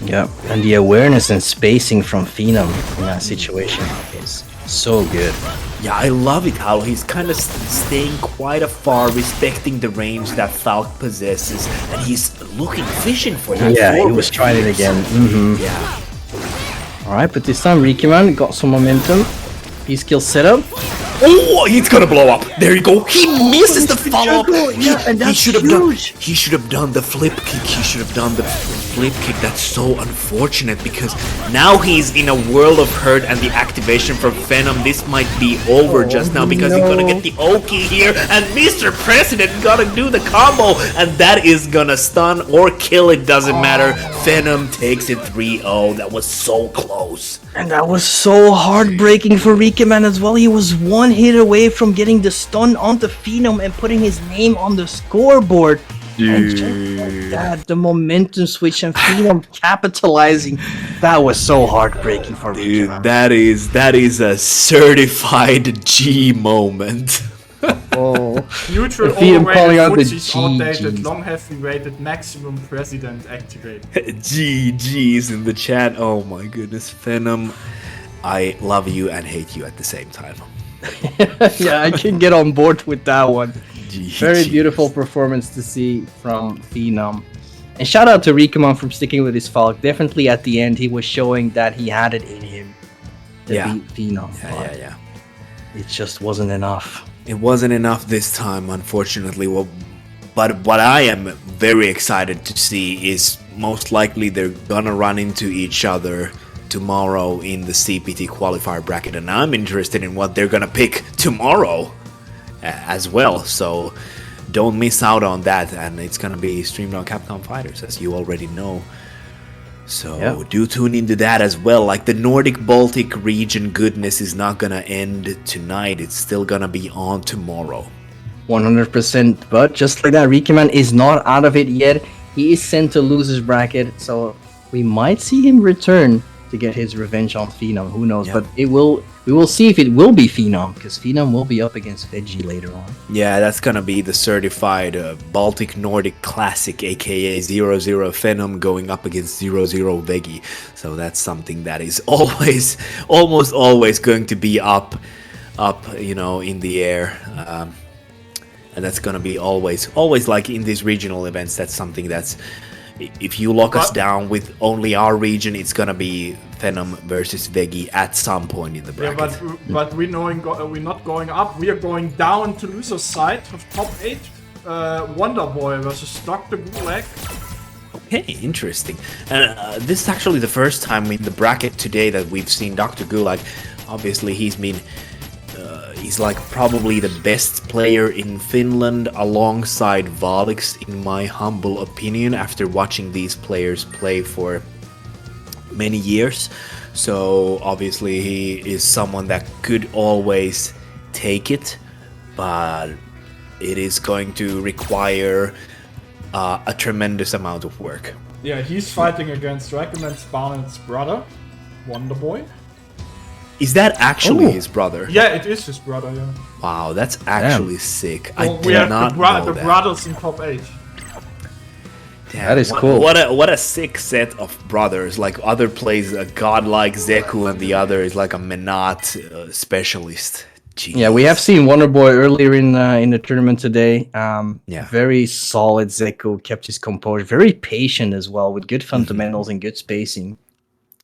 Yeah, and the awareness and spacing from Phenom in that situation is so good. Yeah, I love it how he's kind of staying quite afar, respecting the range that Falk possesses, and he's looking, fishing for that. Yeah, he was trying it again. Yeah. Alright, but this time Rikaman got some momentum. B-skill setup. Oh, he's gonna blow up. There you go. He misses the follow-up. Yeah, and that's huge. He should have done the flip kick. He should have done the flip kick. That's so unfortunate because now he's in a world of hurt, and the activation for Venom, this might be over just now because he's gonna get the Oki here, and Mr. President gotta do the combo, and that is gonna stun or kill. It doesn't matter. Venom takes it 3-0. That was so close. And that was so heartbreaking for Rikaman as well. He was one hit away from getting the stun onto Phenom and putting his name on the scoreboard. And just like that, the momentum switch and Phenom capitalizing. That was so heartbreaking for Rikaman. Dude, that is a certified G moment. Oh. Neutral Phenom calling out the overrated, outdated, GGs. long heavy rated, maximum president activated. GG's in the chat. Oh my goodness, Phenom. I love you and hate you at the same time. Yeah, I can get on board with that one. GG. Very beautiful performance to see from Phenom. And shout out to Rikaman for sticking with his Falk. Definitely at the end, he was showing that he had it in him to beat Phenom. Yeah. It just wasn't enough. It wasn't enough this time, unfortunately. Well, but what I am very excited to see is most likely they're gonna run into each other tomorrow in the CPT qualifier bracket, and I'm interested in what they're gonna pick tomorrow as well. So don't miss out on that, and it's gonna be streamed on Capcom Fighters, as you already know. So do tune into that as well. Like the Nordic Baltic region goodness is not gonna end tonight. It's still gonna be on tomorrow. 100%. But just like that, Rikaman is not out of it yet. He is sent to losers bracket, so we might see him return to get his revenge on Phenom. Who knows? Yeah. But we will see if it will be Phenom, because Phenom will be up against Veggie later on. Yeah, that's gonna be the certified Baltic Nordic Classic, aka 0-0 Phenom going up against 0-0 Veggie. So that's something that is always, almost always going to be up, you know, in the air. And that's gonna be always like in these regional events. That's something that's, if you lock us down with only our region, it's gonna be Phenom versus Veggie at some point in the bracket. Yeah, but we're not going up. We are going down to loser's side of top 8. Wonderboy versus Dr. Gulag. Okay, interesting. And this is actually the first time in the bracket today that we've seen Dr. Gulag. Obviously, he's like probably the best player in Finland alongside Valix, in my humble opinion, after watching these players play for many years. So obviously he is someone that could always take it, but it is going to require a tremendous amount of work. Yeah, he's fighting against Recommend's Barnett's brother, Wonderboy. Is that actually his brother? Yeah, it is his brother, yeah. Wow, that's actually sick. Well, I we did have not the know that. brothers in top 8. Damn, That is cool. What a sick set of brothers. Like other plays a godlike Zeku and the other is like a Menat specialist. Jeez. Yeah, we have seen Wonderboy earlier in the tournament today. Yeah. Very solid Zeku, kept his composure, very patient as well, with good fundamentals and good spacing.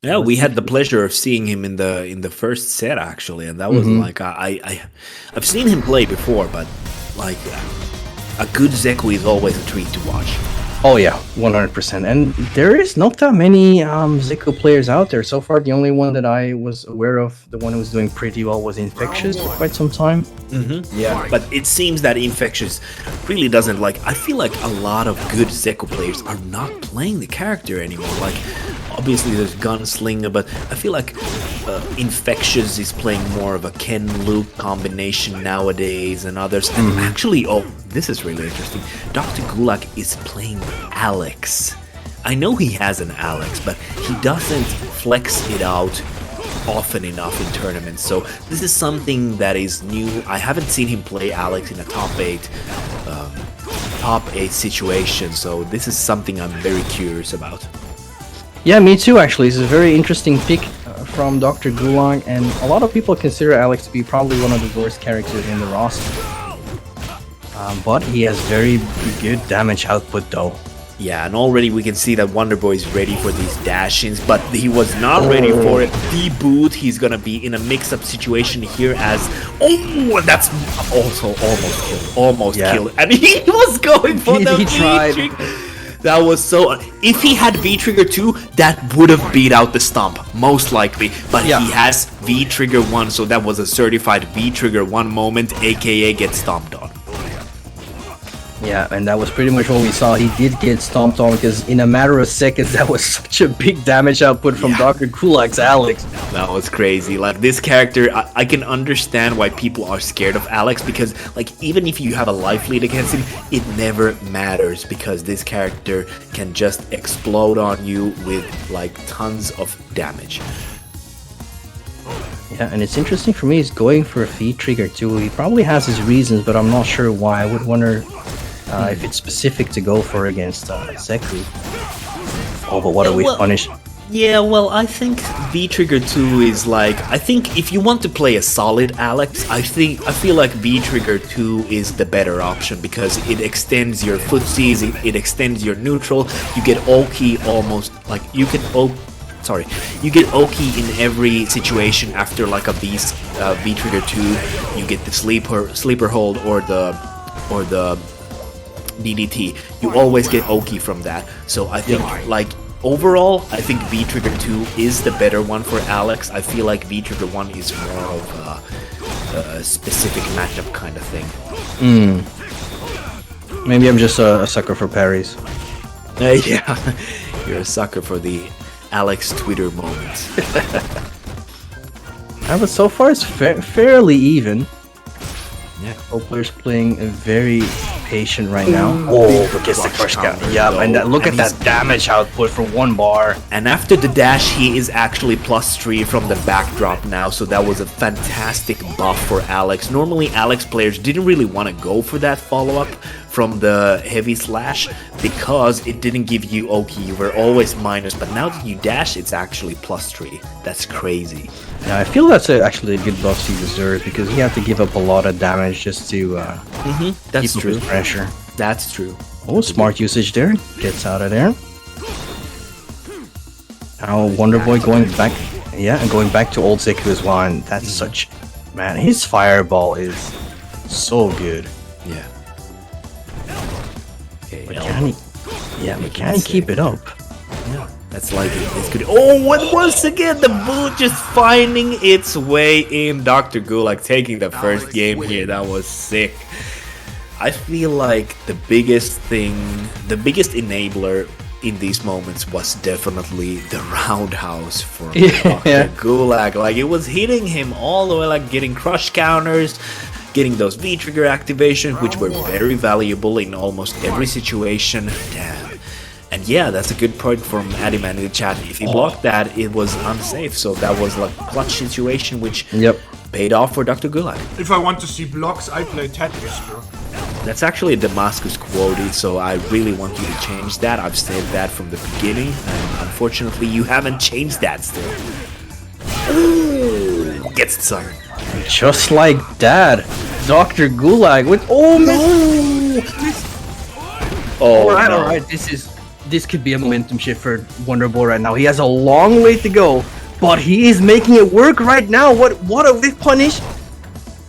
Yeah, we had the pleasure of seeing him in the first set actually, and that was like I've seen him play before, but like a good Zeku is always a treat to watch. Oh yeah, 100%. And there is not that many Zeku players out there. So far, the only one that I was aware of, the one who was doing pretty well, was Infectious for quite some time. Yeah, but it seems that Infectious really doesn't like. I feel like a lot of good Zeku players are not playing the character anymore. Like, obviously there's Gunslinger, but I feel like Infectious is playing more of a Ken Luke combination nowadays, and others. And actually, oh, this is really interesting. Dr. Gulag is playing Alex. I know he has an Alex, but he doesn't flex it out often enough in tournaments. So this is something that is new. I haven't seen him play Alex in a top 8 situation. So this is something I'm very curious about. Yeah, me too, actually. It's a very interesting pick from Dr. Gulag, and a lot of people consider Alex to be probably one of the worst characters in the roster. But he has very good damage output, though. Yeah, and already we can see that Wonderboy is ready for these dash-ins, but he was not ready for it. Deboot, he's gonna be in a mix-up situation here as... Oh, that's also almost killed. Almost killed. And he was going for the V-Trigger. That was so... If he had V-Trigger 2, that would have beat out the stomp, most likely. But he has V-Trigger 1, so that was a certified V-Trigger 1 moment, aka get stomped on. Yeah, and that was pretty much what we saw. He did get stomped on because in a matter of seconds, that was such a big damage output from Dr. Kulak's Alex. That was crazy. Like, this character, I can understand why people are scared of Alex, because like even if you have a life lead against him, it never matters because this character can just explode on you with like tons of damage. Yeah, and it's interesting for me, he's going for a feed trigger too. He probably has his reasons, but I'm not sure why. I would wonder if it's specific to go for against Seku. Oh, but what a whiff punish. Yeah, well, I think V-Trigger 2 is like, I think if you want to play a solid Alex, I feel like V-Trigger 2 is the better option because it extends your footsies, it extends your neutral, you get Oki almost, like, you get Oki in every situation after like a V-Trigger 2, you get the sleeper hold or the DDT, you always get Oki from that. So I think like overall, I think V-Trigger 2 is the better one for Alex. I feel like V-Trigger 1 is more of a specific matchup kind of thing. Maybe I'm just a sucker for parries. Yeah, you're a sucker for the Alex Twitter moments. But so far it's fairly even. Yeah. Both players playing very patient right now. Oh, look at the crush count. Yeah, and look at that damage output for 1 bar. And after the dash, he is actually +3 from the backdrop now, so that was a fantastic buff for Alex. Normally, Alex players didn't really want to go for that follow-up from the heavy slash because it didn't give you Oki. You were always minus, but now that you dash, it's actually +3. That's crazy. Yeah, I feel that's actually a good buff he deserves because he had to give up a lot of damage just to That's keep true. his pressure. That's true. Oh, smart usage there. Gets out of there. Now Wonderboy going back. Yeah, and going back to old Seku as well. And that's such... Man, his fireball is so good. Yeah. Okay, But can he... Yeah, but can he keep it up? No, that's like it's good. Oh, and once again, the boot just finding its way in. Dr. Gulag taking the first game here. That was sick. I feel like the biggest enabler in these moments was definitely the roundhouse for Dr. Gulag. Like, it was hitting him all the way, like getting crush counters, getting those V-trigger activations, which were very valuable in almost every situation. Damn. And yeah, that's a good point from Addyman in the chat. If he blocked that, it was unsafe. So that was like a clutch situation, which paid off for Dr. Gulag. If I want to see blocks, I play Tetris, bro. That's actually a Damascus quote, so I really want you to change that. I've said that from the beginning, and unfortunately you haven't changed that still. Ooh, gets some. Just like that, Dr. Gulag with... Oh, no! Oh, Alright, this could be a momentum shift for Wonderboy right now. He has a long way to go, but he is making it work right now. What a whiff punish!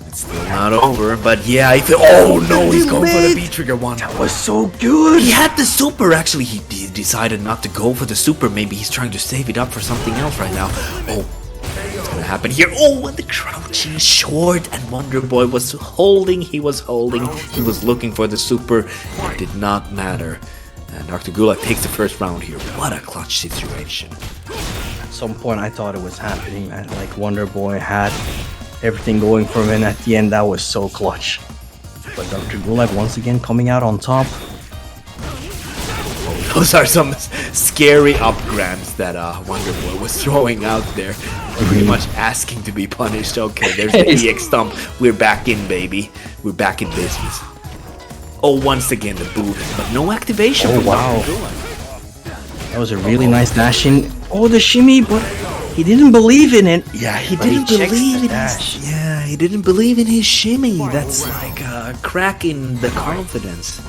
It's still not over, but yeah, oh no, he's going for the V-trigger one. That was so good! He had the super, actually. He decided not to go for the super. Maybe he's trying to save it up for something else right now. Oh, what's gonna happen here? Oh, and the crouching short, and Wonderboy was holding, he was looking for the super. It did not matter. And Dr. Gulag takes the first round here. What a clutch situation. At some point I thought it was happening, man. Like, Wonderboy had everything going for him, and at the end that was so clutch. But Dr. Gulag once again coming out on top. Those are some scary up-grams that Wonderboy was throwing out there. Pretty much asking to be punished. Okay, there's the EX stomp. We're back in, baby. We're back in business. Oh, once again the boot, but no activation. Oh, wow. That was a really nice dash in. Oh, the shimmy, but he didn't believe in it. Yeah, he didn't believe in his. Yeah, he didn't believe in his shimmy. That's like a crack in the confidence.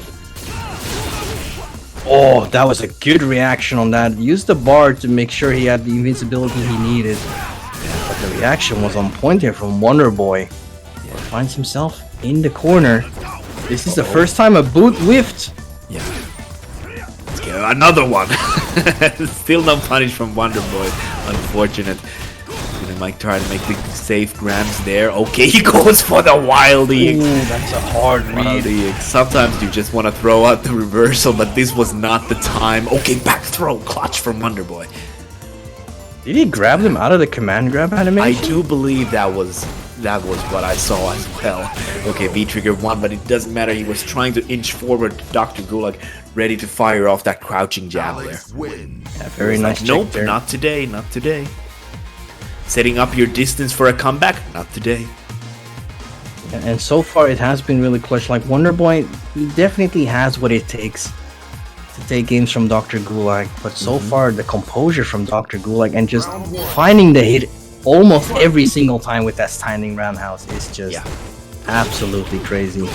Oh, that was a good reaction on that. Used the bar to make sure he had the invincibility he needed. But the reaction was on point here from Wonderboy. Yeah, finds himself in the corner. This is the first time a boot whiffed. Yeah. Let's get another one. Still no punish from Wonderboy. Unfortunate. Didn't might try to make the safe grabs there. Okay, he goes for the wild EX. Ooh, that's a hard Wild read. EX. Sometimes you just want to throw out the reversal, but this was not the time. Okay, back throw. Clutch from Wonderboy. Did he grab them out of the command grab I animation? do believe that was what I saw as well. Okay, V-trigger 1, but it doesn't matter. He was trying to inch forward to Dr. Gulag, ready to fire off that crouching jab there. Alex wins. Yeah, very nice check Nope, there. not today, not today. Setting up your distance for a comeback? Not today. And so far it has been really clutch. Like Wonderboy, he definitely has what it takes to take games from Dr. Gulag. But so far the composure from Dr. Gulag and just finding the hit almost every single time with that standing roundhouse is just absolutely crazy.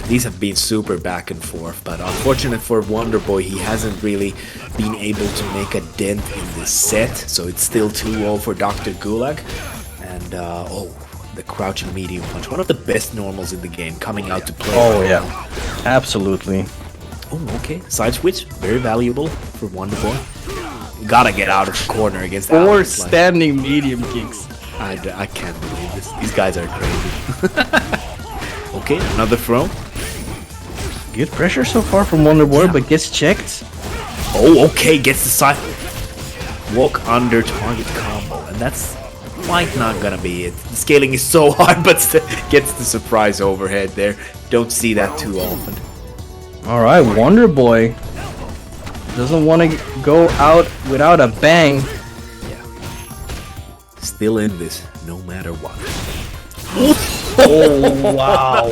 These have been super back and forth, but unfortunate for Wonderboy, he hasn't really been able to make a dent in this set, so it's still 2-0 for Dr. Gulag. And, the crouching medium punch, one of the best normals in the game, coming out to play. Oh yeah, absolutely. Oh, okay. Side switch, very valuable for Wonderboy. Gotta get out of the corner against Four Alex. Like, standing medium kicks. I can't believe this. These guys are crazy. Okay, another throw. Good pressure so far from Wonderboy, but gets checked. Oh, okay, gets the side. Walk under target combo, and that's quite not gonna be it. The scaling is so hard, but gets the surprise overhead there. Don't see that too often. All right, Wonderboy doesn't want to go out without a bang. Still in this, no matter what. Oh wow!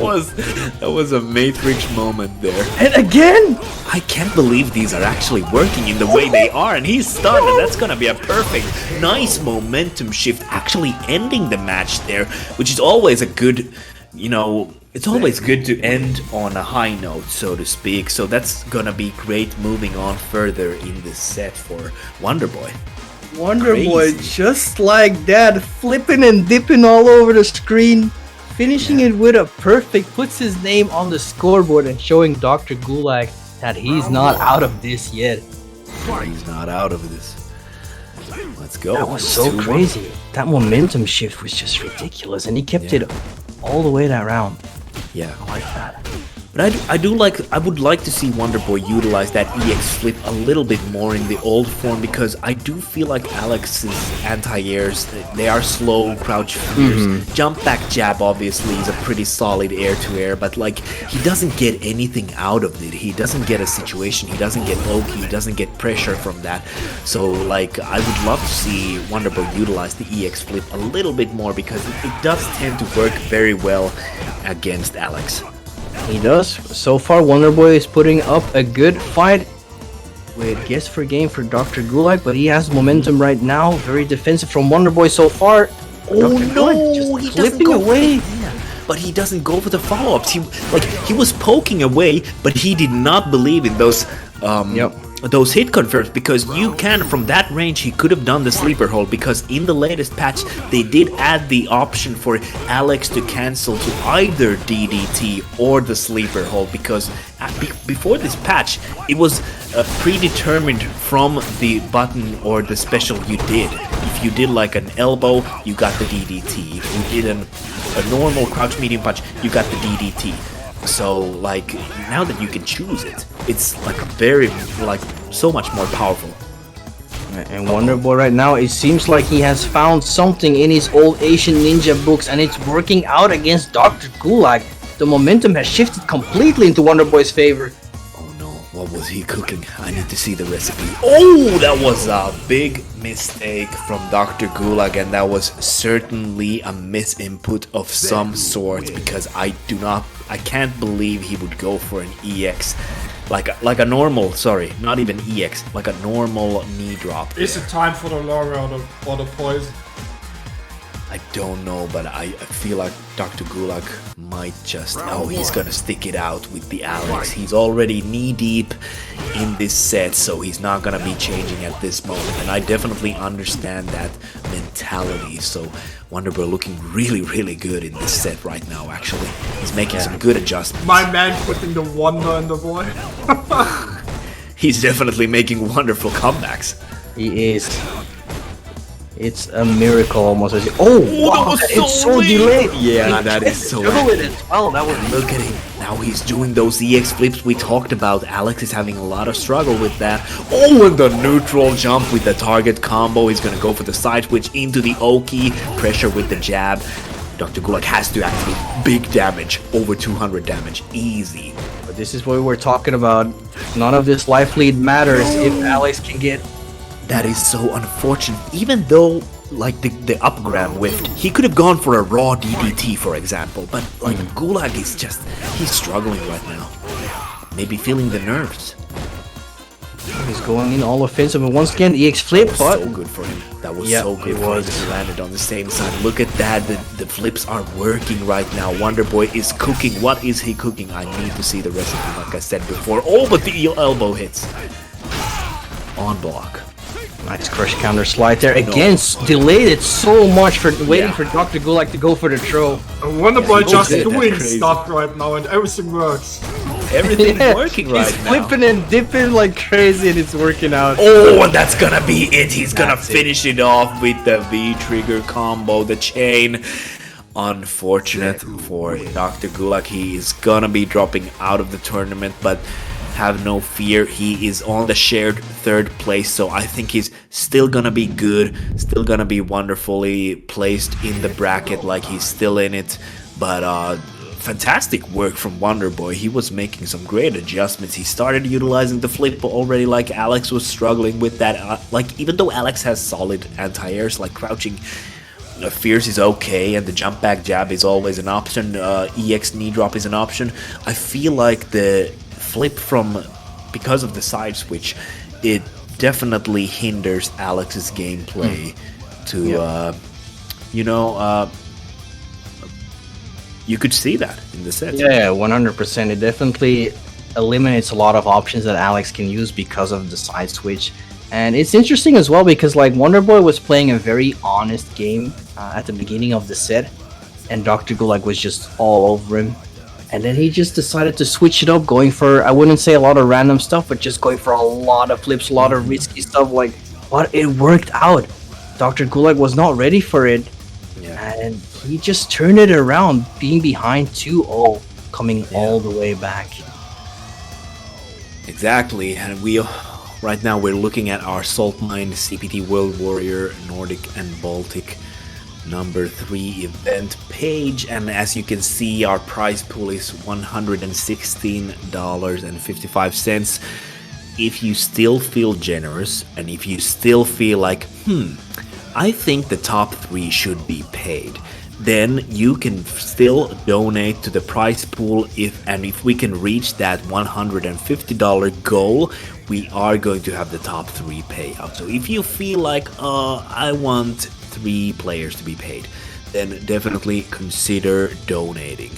That was a Matrix moment there. And again, I can't believe these are actually working in the way they are, and he's stunned, and that's gonna be a perfect, nice momentum shift, actually ending the match there, which is always a good, it's always good to end on a high note, so to speak, so that's gonna be great moving on further in this set for Wonderboy. Wonderboy Crazy. just like that, flipping and dipping all over the screen, finishing it with a perfect, puts his name on the scoreboard and showing Dr. Gulag that he's not out of this yet. He's not out of this. Let's go. That was so 2-1. crazy. That momentum shift was just ridiculous, and he kept it all the way that round. Yeah. I like that. But I would like to see Wonderboy utilize that EX flip a little bit more in the old form, because I do feel like Alex's anti-airs, they are slow, crouch fierce. Jump back jab obviously is a pretty solid air-to-air, but like he doesn't get anything out of it. He doesn't get a situation, he doesn't get low key, he doesn't get pressure from that. So like I would love to see Wonderboy utilize the EX flip a little bit more, because it does tend to work very well against Alex. He does. So far, Wonderboy is putting up a good fight with guess for game for Dr. Gulag, but he has momentum right now. Very defensive from Wonderboy so far. Oh Dr. no, Gulag just he doesn't flipping go away. But he doesn't go for the follow-ups. He was poking away, but he did not believe in those those hit confirms, because you can, from that range, he could have done the sleeper hold, because in the latest patch they did add the option for Alex to cancel to either DDT or the sleeper hold, because before this patch it was predetermined from the button or the special you did. If you did like an elbow, you got the DDT. If you did a normal crouch medium punch, you got the DDT. So like now that you can choose it, it's like so much more powerful. And Wonderboy right now, it seems like he has found something in his old Asian ninja books, and it's working out against Dr. Gulag. The momentum has shifted completely into Wonderboy's favor. Oh no, what was he cooking? I need to see the recipe. Oh, that was a big mistake from Dr. Gulag, and that was certainly a misinput of some sort, because I can't believe he would go for an EX. Like a normal, sorry, not even EX, like a normal knee drop. Is it time for the Laura or the poison? I don't know, but I feel like Dr. Gulag might just... Oh, he's gonna stick it out with the Alex. He's already knee-deep in this set, so he's not gonna be changing at this moment. And I definitely understand that mentality. So Wonderboy looking really, really good in this set right now, actually. He's making some good adjustments. My man putting the wonder in the boy. He's definitely making wonderful comebacks. He is. It's a miracle almost. Oh, wow, it's so delayed. Yeah, that is so delayed. Oh, that was. Look at him. Now he's doing those EX flips we talked about. Alex is having a lot of struggle with that. Oh, and the neutral jump with the target combo. He's gonna go for the side switch into the Oki. Pressure with the jab. Dr. Gulag has to activate big damage. Over 200 damage. Easy. But this is what we're talking about. None of this life lead matters if Alex can get. That is so unfortunate. Even though, like, the upgrab whiffed, he could have gone for a raw DDT, for example. But, like, Gulag is just... he's struggling right now. Maybe feeling the nerves. He's going in all offensive, and once again, EX flip, but... so good for him. That was Yeah, so good it for him. was. He landed on the same side. Look at that. The flips are working right now. Wonderboy is cooking. What is he cooking? I need to see the recipe, like I said before. Oh, but the elbow hits. On block. Nice crush counter slide there. Again, delayed it so much for waiting for Dr. Gulag to go for the throw. Wonderboy just that's doing crazy. stuff right now and everything works. Everything is working right He's now. flipping and dipping like crazy and it's working out. Oh, and that's gonna be it. He's gonna finish it off with the V-trigger combo, the chain. Unfortunate for Dr. Gulag. He is gonna be dropping out of the tournament, but have no fear. He is on the shared third place, so I think he's still gonna be good, still gonna be wonderfully placed in the bracket, like he's still in it. But fantastic work from Wonderboy. He was making some great adjustments. He started utilizing the flip already, like Alex was struggling with that. Like, even though Alex has solid anti-airs, like crouching fierce is okay, and the jump back jab is always an option. EX knee drop is an option. I feel like the flip from, because of the side switch, it definitely hinders Alex's gameplay to, you could see that in the set. Yeah, 100%. It definitely eliminates a lot of options that Alex can use because of the side switch. And it's interesting as well because like Wonderboy was playing a very honest game at the beginning of the set, and Dr. Gulag was just all over him. And then he just decided to switch it up, going for, I wouldn't say a lot of random stuff, but just going for a lot of flips, a lot of risky stuff. Like, but it worked out. Dr. Gulag was not ready for it. And he just turned it around, being behind 2-0, coming all the way back. Exactly, and we right now we're looking at our Saltmine CPT World Warrior Nordic and Baltic number 3 event page, and as you can see, our prize pool is $116.55. If you still feel generous, and if you still feel like, I think the top 3 should be paid, then you can still donate to the prize pool. If we can reach that $150 goal, we are going to have the top 3 payout. So if you feel like, I want 3 players to be paid, then definitely consider donating.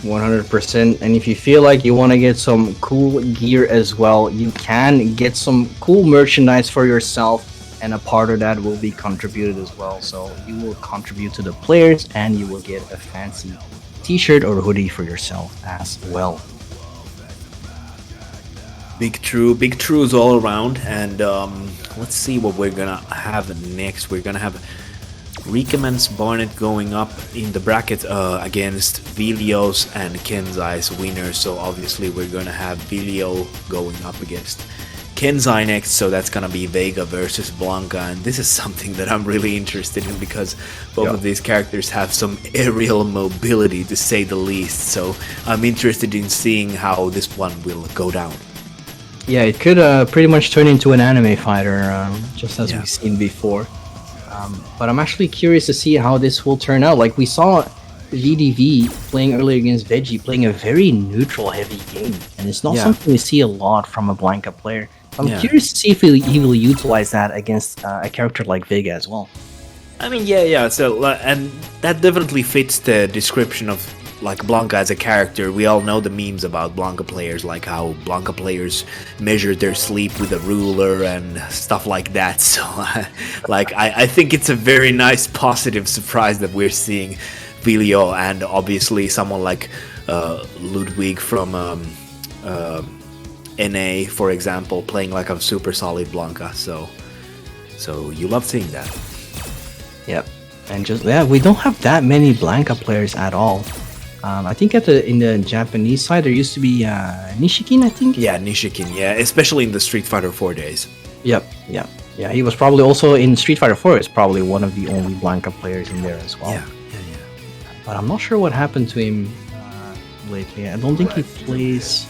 100%. And if you feel like you want to get some cool gear as well, you can get some cool merchandise for yourself, and a part of that will be contributed as well. So you will contribute to the players and you will get a fancy t-shirt or hoodie for yourself as well. Big trues all around, and let's see what we're gonna have next. We're gonna have Recommence Barnett going up in the bracket against Vilios and Kenzai's winners. So obviously we're gonna have Vilio going up against Kenzai next, so that's gonna be Vega versus Blanca, and this is something that I'm really interested in because both of these characters have some aerial mobility, to say the least. So I'm interested in seeing how this one will go down. Yeah, it could pretty much turn into an anime fighter, just as we've seen before. But I'm actually curious to see how this will turn out. Like, we saw VDV playing earlier against Veggie, playing a very neutral heavy game, and it's not something we see a lot from a Blanca player. I'm curious to see if he will utilize that against a character like Vega as well. I mean, so, and that definitely fits the description of, like, Blanca as a character. We all know the memes about Blanca players, like how Blanca players measure their sleep with a ruler and stuff like that. So, like, I think it's a very nice positive surprise that we're seeing Vilio and obviously someone like Ludwig from NA, for example, playing like a super solid Blanca. So So you love seeing that. Yep. And just we don't have that many Blanca players at all. I think in the Japanese side there used to be Nishikin, I think. Yeah, Nishikin, yeah, especially in the Street Fighter 4 days. Yep. He was probably also in Street Fighter 4. Is probably one of the only Blanca players in there as well. Yeah. But I'm not sure what happened to him lately. I don't think he plays.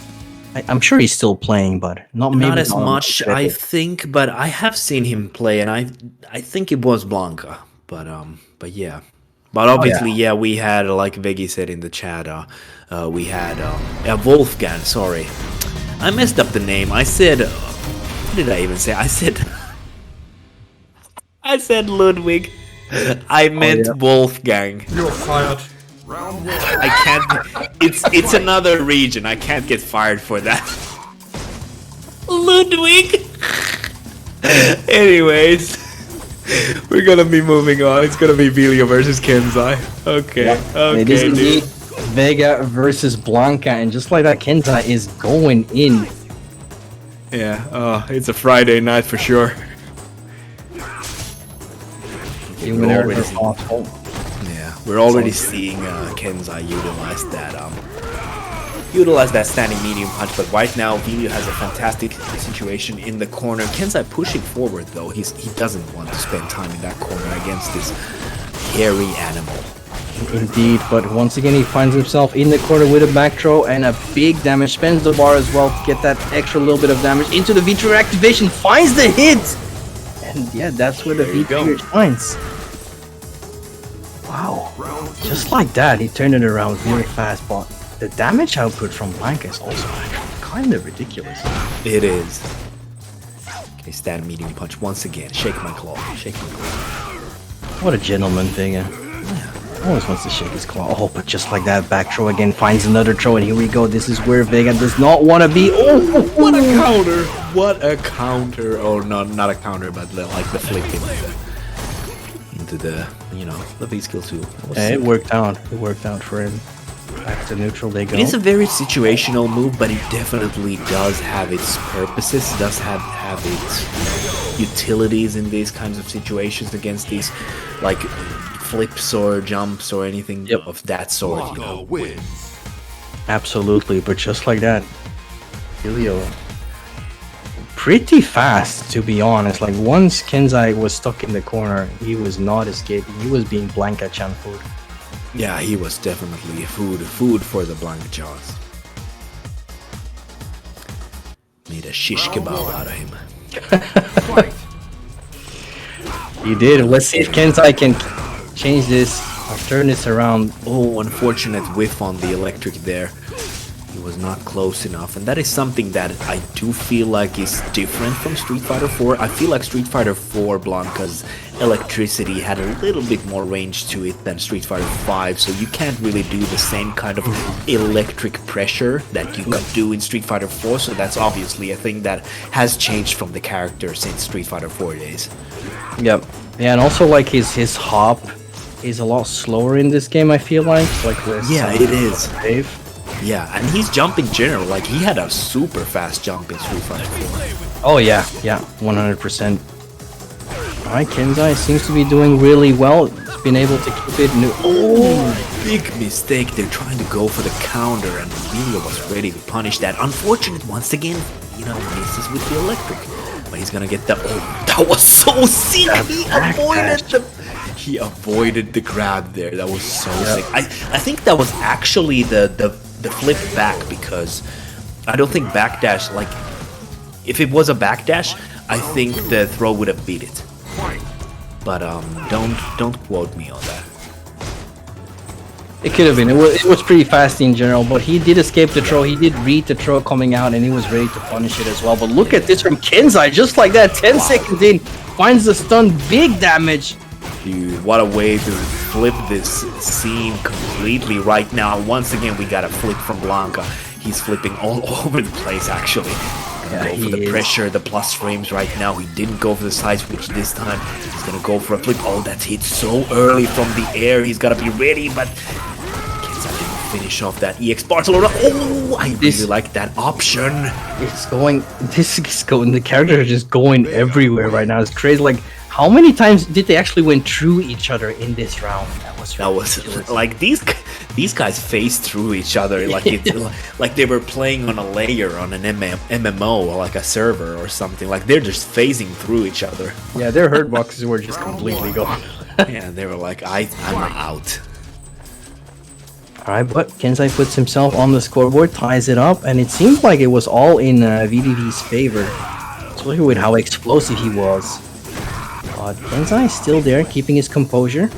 I'm sure he's still playing, but not as much, I think. But I have seen him play, and I think it was Blanca. But yeah. But obviously, we had, like Veggie said in the chat, we had Wolfgang. Sorry, I messed up the name. I said, what did I even say? I said Ludwig. I meant Wolfgang. You're fired. Round 1. I can't. It's another region. I can't get fired for that. Ludwig. Anyways, we're gonna be moving on. It's gonna be Vilio versus Kenzai. Okay. It is Okay, indeed dude. Vega versus Blanca, and just like that, Kenzai is going in. Yeah. It's a Friday night for sure. We're already seeing Kenzai utilize that standing medium punch, but right now Vilio has a fantastic situation in the corner. Kenzai pushing forward though. He doesn't want to spend time in that corner against this hairy animal. Indeed, but once again he finds himself in the corner with a back throw and a big damage. Spends the bar as well to get that extra little bit of damage into the V-trigger activation. Finds the hit! And yeah, that's where the V-trigger finds. Wow. Just like that, he turned it around very fast, but the damage output from Blanca is also kind of ridiculous. It is. Okay, stand medium punch once again. Shake my claw. Shake my claw. What a gentleman, Vega. Always wants to shake his claw. Oh, but just like that, back throw again, finds another throw, and here we go. This is where Vega does not want to be. Oh, what a counter! What a counter! Oh, no, not a counter, but like the flick into the, the V skill too. It worked out. It worked out for him. Back to neutral they go. It is a very situational move, but it definitely does have its purposes, does have its utilities in these kinds of situations against these, like, flips or jumps or anything of that sort, wins. Absolutely, but just like that, Vilio pretty fast, to be honest. Like, once Kenzai was stuck in the corner, he was not escaping. He was being Blanca-chan food. Yeah, he was definitely food for the Blanca Jaws. Made a shish kebab out of him. He did. Let's see if Kenzai can change this or turn this around. Oh, unfortunate whiff on the electric there. He was not close enough, and that is something that I do feel like is different from Street Fighter 4. I feel like Street Fighter 4 Blanca's electricity had a little bit more range to it than Street Fighter 5, so you can't really do the same kind of electric pressure that you could do in Street Fighter 4, so that's obviously a thing that has changed from the character since Street Fighter 4 days. Yep. Yeah, and also like his hop is a lot slower in this game, I feel like with it is. Dave. Yeah, and he's jumping general, like he had a super fast jump in Street Fighter 4. Oh yeah, 100%. Alright, Kenzai seems to be doing really well. He's been able to keep it new. Oh, big mistake. They're trying to go for the counter, and Vilio was ready to punish that. Unfortunate once again, misses with the electric. But he's gonna get the. Oh, that was so sick! He avoided the grab there. That was so sick. I think that was actually the flip back, because I don't think backdash, like, if it was a backdash, I think the throw would have beat it. But don't quote me on that. It could have been. It was pretty fast in general, but he did escape the throw. He did read the throw coming out, and he was ready to punish it as well. But look at this from Kenzai, just like that, 10 seconds in, finds the stun, big damage. Dude, what a way to flip this scene completely right now. Once again, we got a flip from Blanca. He's flipping all over the place, actually. Go for the pressure, the plus frames right now. He didn't go for the side switch this time. He's gonna go for a flip. Oh, that's hit so early from the air. He's gotta be ready, but Kenzai didn't finish off that EX Barcelona. Oh, I really like that option. This is going, the characters are just going everywhere right now. It's crazy. Like, How many times did they actually went through each other in this round? That was ridiculous. like these guys phased through each other like like they were playing on a layer on an MMO or like a server or something. Like they're just phasing through each other. Yeah, their hurt boxes were just completely gone. Yeah, they were like, I'm out. Alright, but Kenzai puts himself on the scoreboard, ties it up, and it seemed like it was all in VDD's favor. Especially with how explosive he was. But Kenzai is still there, keeping his composure.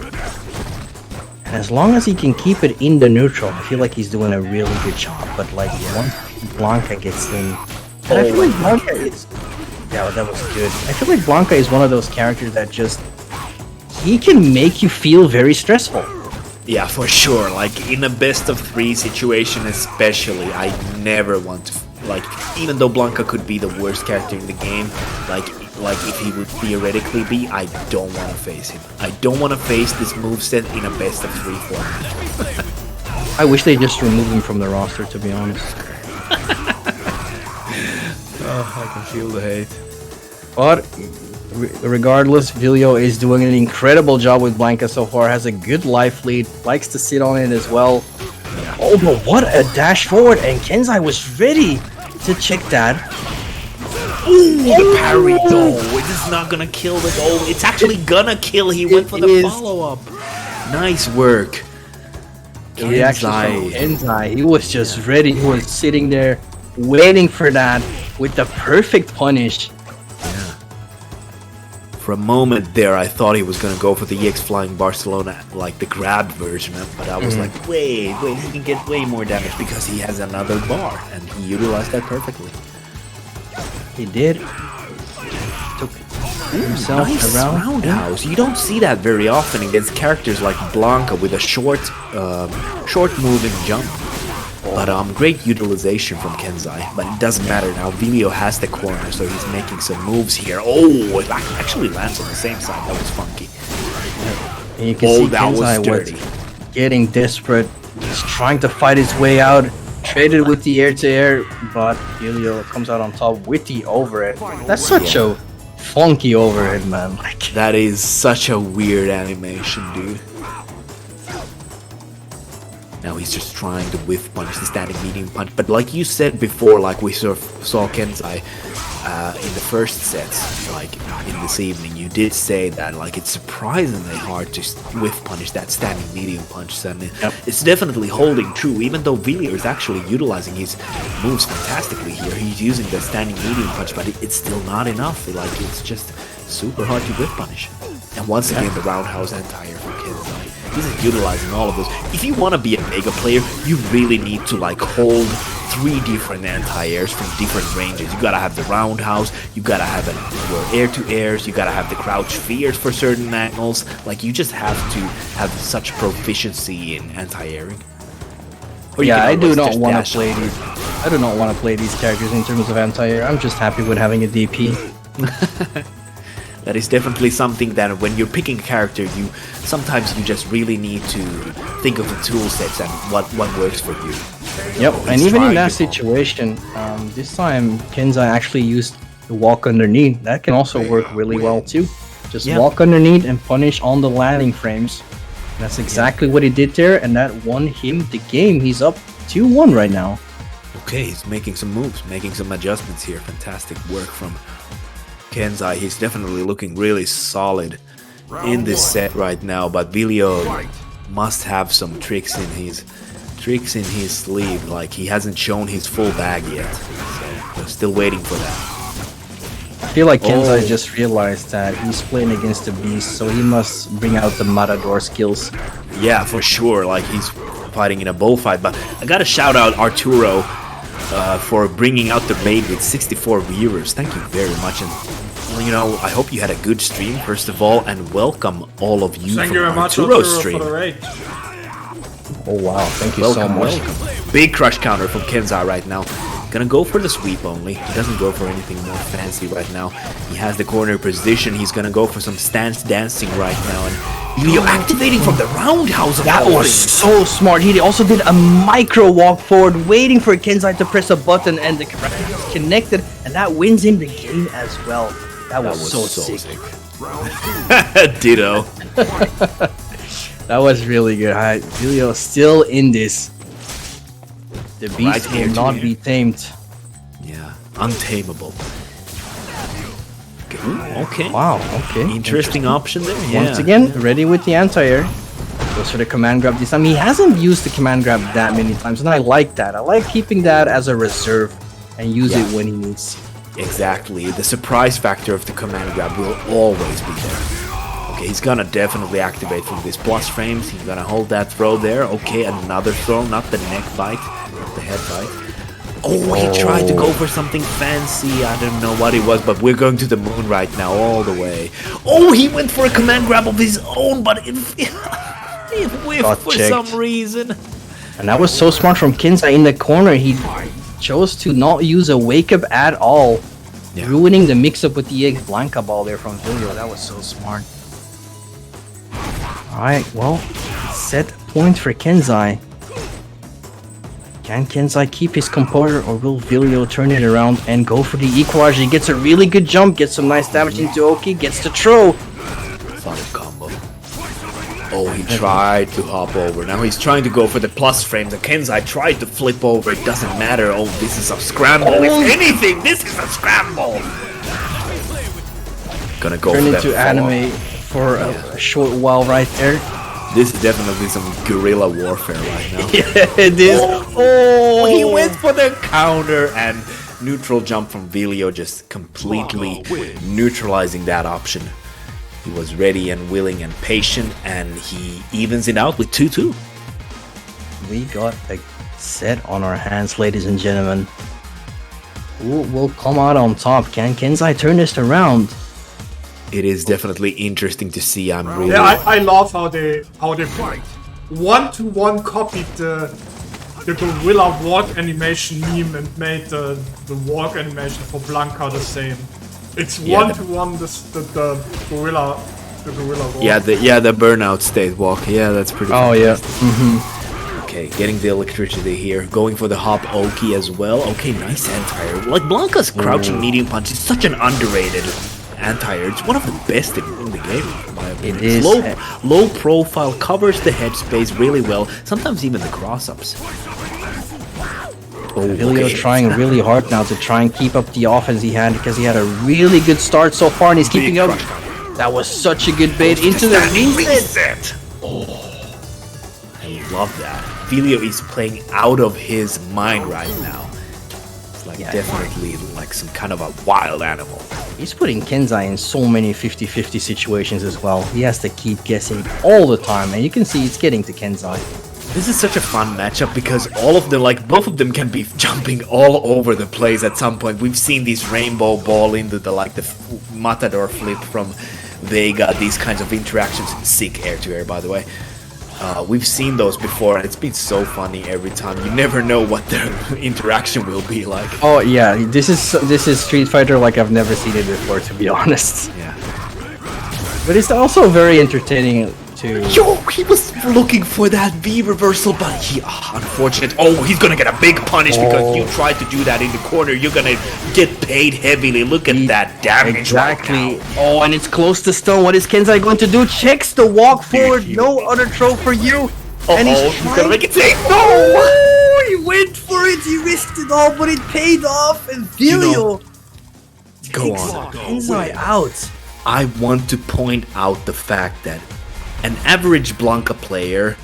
And as long as he can keep it in the neutral, I feel like he's doing a really good job. But like, once Blanca gets in... And I feel like Blanca is... Yeah, that was good. I feel like Blanca is one of those characters that just... He can make you feel very stressful. Yeah, for sure. Like in a best of 3 situation especially, I never want to... Like, even though Blanca could be the worst character in the game, like if he would theoretically be, I don't want to face him. I don't want to face this moveset in a best of 3 format. I wish they just removed him from the roster, to be honest. I can feel the hate. But regardless, Vilio is doing an incredible job with Blanca so far. Has a good life lead, likes to sit on it as well. Oh, but what a dash forward! And Kenzai was ready to check that. Ooh, the parry though. It is not gonna kill the goal. It's actually gonna kill. He went for the follow-up. Nice work. Kenzai, he was just ready. He was sitting there waiting for that with the perfect punish. For a moment there, I thought he was gonna go for the EX Flying Barcelona, like the grab version, but I was like, wait, he can get way more damage because he has another bar, and he utilized that perfectly. He did. Took himself nice around. roundhouse. You don't see that very often against characters like Blanca with a short moving jump. But great utilization from Kenzai. But it doesn't matter now. Vilio has the corner, so he's making some moves here. Oh, it actually lands on the same side. That was funky. And you can see Kenzai was getting desperate. He's trying to fight his way out. Traded with the air-to-air, but Vilio comes out on top with the overhead. That's such a funky overhead, man. Like, that is such a weird animation, dude. Now he's just trying to whiff punch the standing medium punch. But like you said before, like we saw Kenzai in the first sets, like in this evening, you did say that like it's surprisingly hard to whiff punish that standing medium punch. And it's definitely holding true, even though Vilio is actually utilizing his moves fantastically here. He's using the standing medium punch, but it's still not enough. Like it's just super hard to whiff punish. And once again, the roundhouse anti-air from Kenzai. He's utilizing all of those. If you want to be a mega player, you really need to like hold 3 different anti-airs from different ranges. You gotta have the roundhouse, you gotta have your air-to-airs, you gotta have the crouch fears for certain angles. Like you just have to have such proficiency in anti-airing. Yeah, I do not want to play these. I do not want to play these characters in terms of anti-air. I'm just happy with having a DP. That is definitely something that when you're picking a character, sometimes you just really need to think of the tool sets and what works for you. Yep, and even in that situation, this time Kenzai actually used the walk underneath. That can also work really well too. Just walk underneath and punish on the landing frames. That's exactly what he did there, and that won him the game. He's up 2-1 right now. Okay, he's making some moves, making some adjustments here. Fantastic work from Kenzai. He's definitely looking really solid in this set right now, but Vilio must have some tricks in his sleeve. Like he hasn't shown his full bag yet, so we're still waiting for that. I feel like Kenzai just realized that he's playing against a beast, so he must bring out the Matador skills. Yeah, for sure. Like he's fighting in a bullfight, but I gotta shout out Arturo for bringing out the raid with 64 viewers. Thank you very much, and you know, I hope you had a good stream first of all, and welcome all of you Thank from you very much, Arturo's Arturo, stream. for the raid. Oh wow, thank you so much. Welcome. Big crush counter from Kenzai right now. Gonna go for the sweep only. He doesn't go for anything more fancy right now. He has the corner position. He's gonna go for some stance dancing right now. And Vilio activating from the roundhouse. That was so smart. He also did a micro walk forward, waiting for Kenzai to press a button, and the connected, and that wins him the game as well. That was so sick. Ditto. That was really good. Vilio still in this. The beast Right here, will not too, be tamed. Yeah, untamable. Okay. Wow, okay. Interesting option there. Yeah. Once again, ready with the anti-air. Goes for the command grab this time. He hasn't used the command grab that many times, and I like that. I like keeping that as a reserve and use it when he needs. Exactly. The surprise factor of the command grab will always be there. Okay, he's gonna definitely activate from these plus frames. He's gonna hold that throw there. Okay, another throw, not the neck bite, the head bite. Oh, he tried to go for something fancy. I don't know what it was, but we're going to the moon right now, all the way. Oh, he went for a command grab of his own, but it whiffed Got for checked. some reason. And that was so smart from Kinza in the corner. He chose to not use a wake up at all, ruining the mix up with the EX Blanca ball there from Vilio. That was so smart. Alright, well, set point for Kenzai. Can Kenzai keep his composure, or will Vilio turn it around and go for the equalizer? He gets a really good jump, gets some nice damage into Oki, gets the throw. Solid combo. Oh, he tried to hop over. Now he's trying to go for the plus frames. And Kenzai tried to flip over. It doesn't matter. Oh, this is a scramble. If anything, this is a scramble. Gonna go Turn for that into follow. anime for a short while right there. This is definitely some guerrilla warfare right now. Yeah, it is. Oh, he went for the counter and neutral jump from Vilio, just completely neutralizing that option. He was ready and willing and patient, and he evens it out with 2-2. We got a set on our hands, ladies and gentlemen. Who will come out on top? Can Kenzai turn this around? It is definitely interesting to see. I'm really... Yeah, I love how they one-to-one copied the gorilla walk animation meme and made the walk animation for Blanca the same. It's one-to-one the gorilla walk. Yeah, the burnout state walk. Yeah, that's pretty. Oh yeah. Okay, getting the electricity here, going for the hop Oki as well. Okay, nice anti-air. Like Blanca's crouching medium punch is such an underrated anti-air. It's one of the best in the game, in my opinion. It is. Low profile, covers the headspace really well. Sometimes even the cross-ups. Oh, Vilio trying really hard now to try and keep up the offense he had, because he had a really good start so far and he's keeping up. That was such a good bait into the reset. Oh, I love that. Vilio is playing out of his mind right now. It's like definitely like some kind of a wild animal. He's putting Kenzai in so many 50-50 situations as well. He has to keep guessing all the time, and you can see it's getting to Kenzai. This is such a fun matchup because all of the both of them can be jumping all over the place at some point. We've seen these rainbow ball into the Matador flip from Vega, these kinds of interactions. Sick air-to-air, by the way. We've seen those before, and it's been so funny every time. You never know what their interaction will be like. Oh yeah, this is StreetFighter like I've never seen it before, to be honest. Yeah. But it's also very entertaining to... Yo, he was looking for that V reversal, but he, unfortunate. Oh, he's gonna get a big punish because you tried to do that in the corner. You're gonna get paid heavily. Look at that damage. Exactly. Oh, and it's close to stone. What is Kenzai going to do? Checks the walk forward. No other throw for you. And he's gonna make it safe. No! He went for it. He risked it all, but it paid off. And Vilio takes Kenzai out. I want to point out the fact that an average Blanca player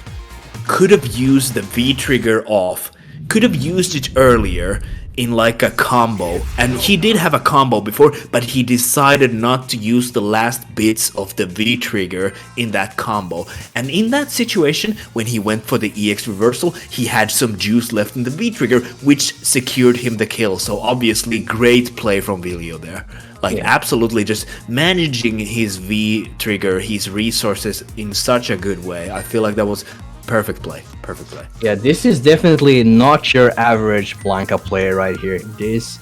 could have used the V trigger off, could have used it earlier in like a combo, and he did have a combo before, but he decided not to use the last bits of the V trigger in that combo. And in that situation, when he went for the EX reversal, he had some juice left in the V trigger, which secured him the kill. So obviously great play from Vilio there. Absolutely just managing his V trigger, his resources in such a good way. I feel like that was perfect play. Perfect play. Yeah, this is definitely not your average Blanca player right here. This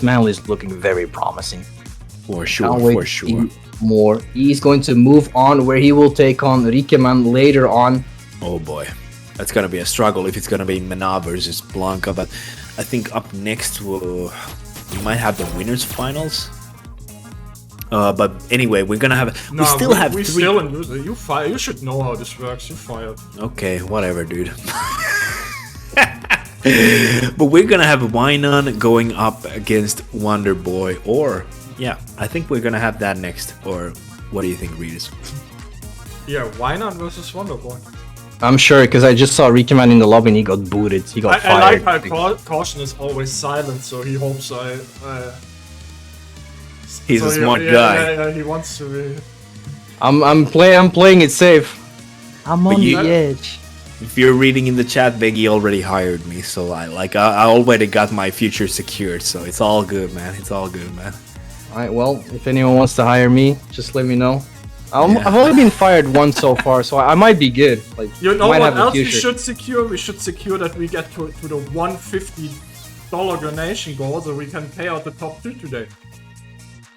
man is looking very promising. For sure, Can't wait for to sure. see more. He's going to move on where he will take on Rikeman later on. Oh boy. That's gonna be a struggle if it's gonna be Mena versus Blanca, but I think up next we might have the winners finals. But anyway, we're gonna have. No, we still have we three. still in user. You fire. You should know how this works. You fired. Okay, whatever, dude. But we're gonna have Wynon going up against Wonder Boy, or yeah, I think we're gonna have that next. Or what do you think, Regis? Yeah, why not versus Wonder Boy? I'm sure, because I just saw Rikaman in the lobby and he got booted. He got I like fired. how Caution is always silent, so he hopes I. He's so a smart yeah, guy. Yeah, he wants to be. I'm playing it safe. I'm on you- the edge. If you're reading in the chat, Beggy already hired me, so I already got my future secured, so it's all good, man. It's all good, man. Alright, well, if anyone wants to hire me, just let me know. Yeah. I've only been fired once so far, so I might be good. Like, You know might what have a else we future. should secure? We should secure that we get to the $150 donation goal, so we can pay out the top 2 today.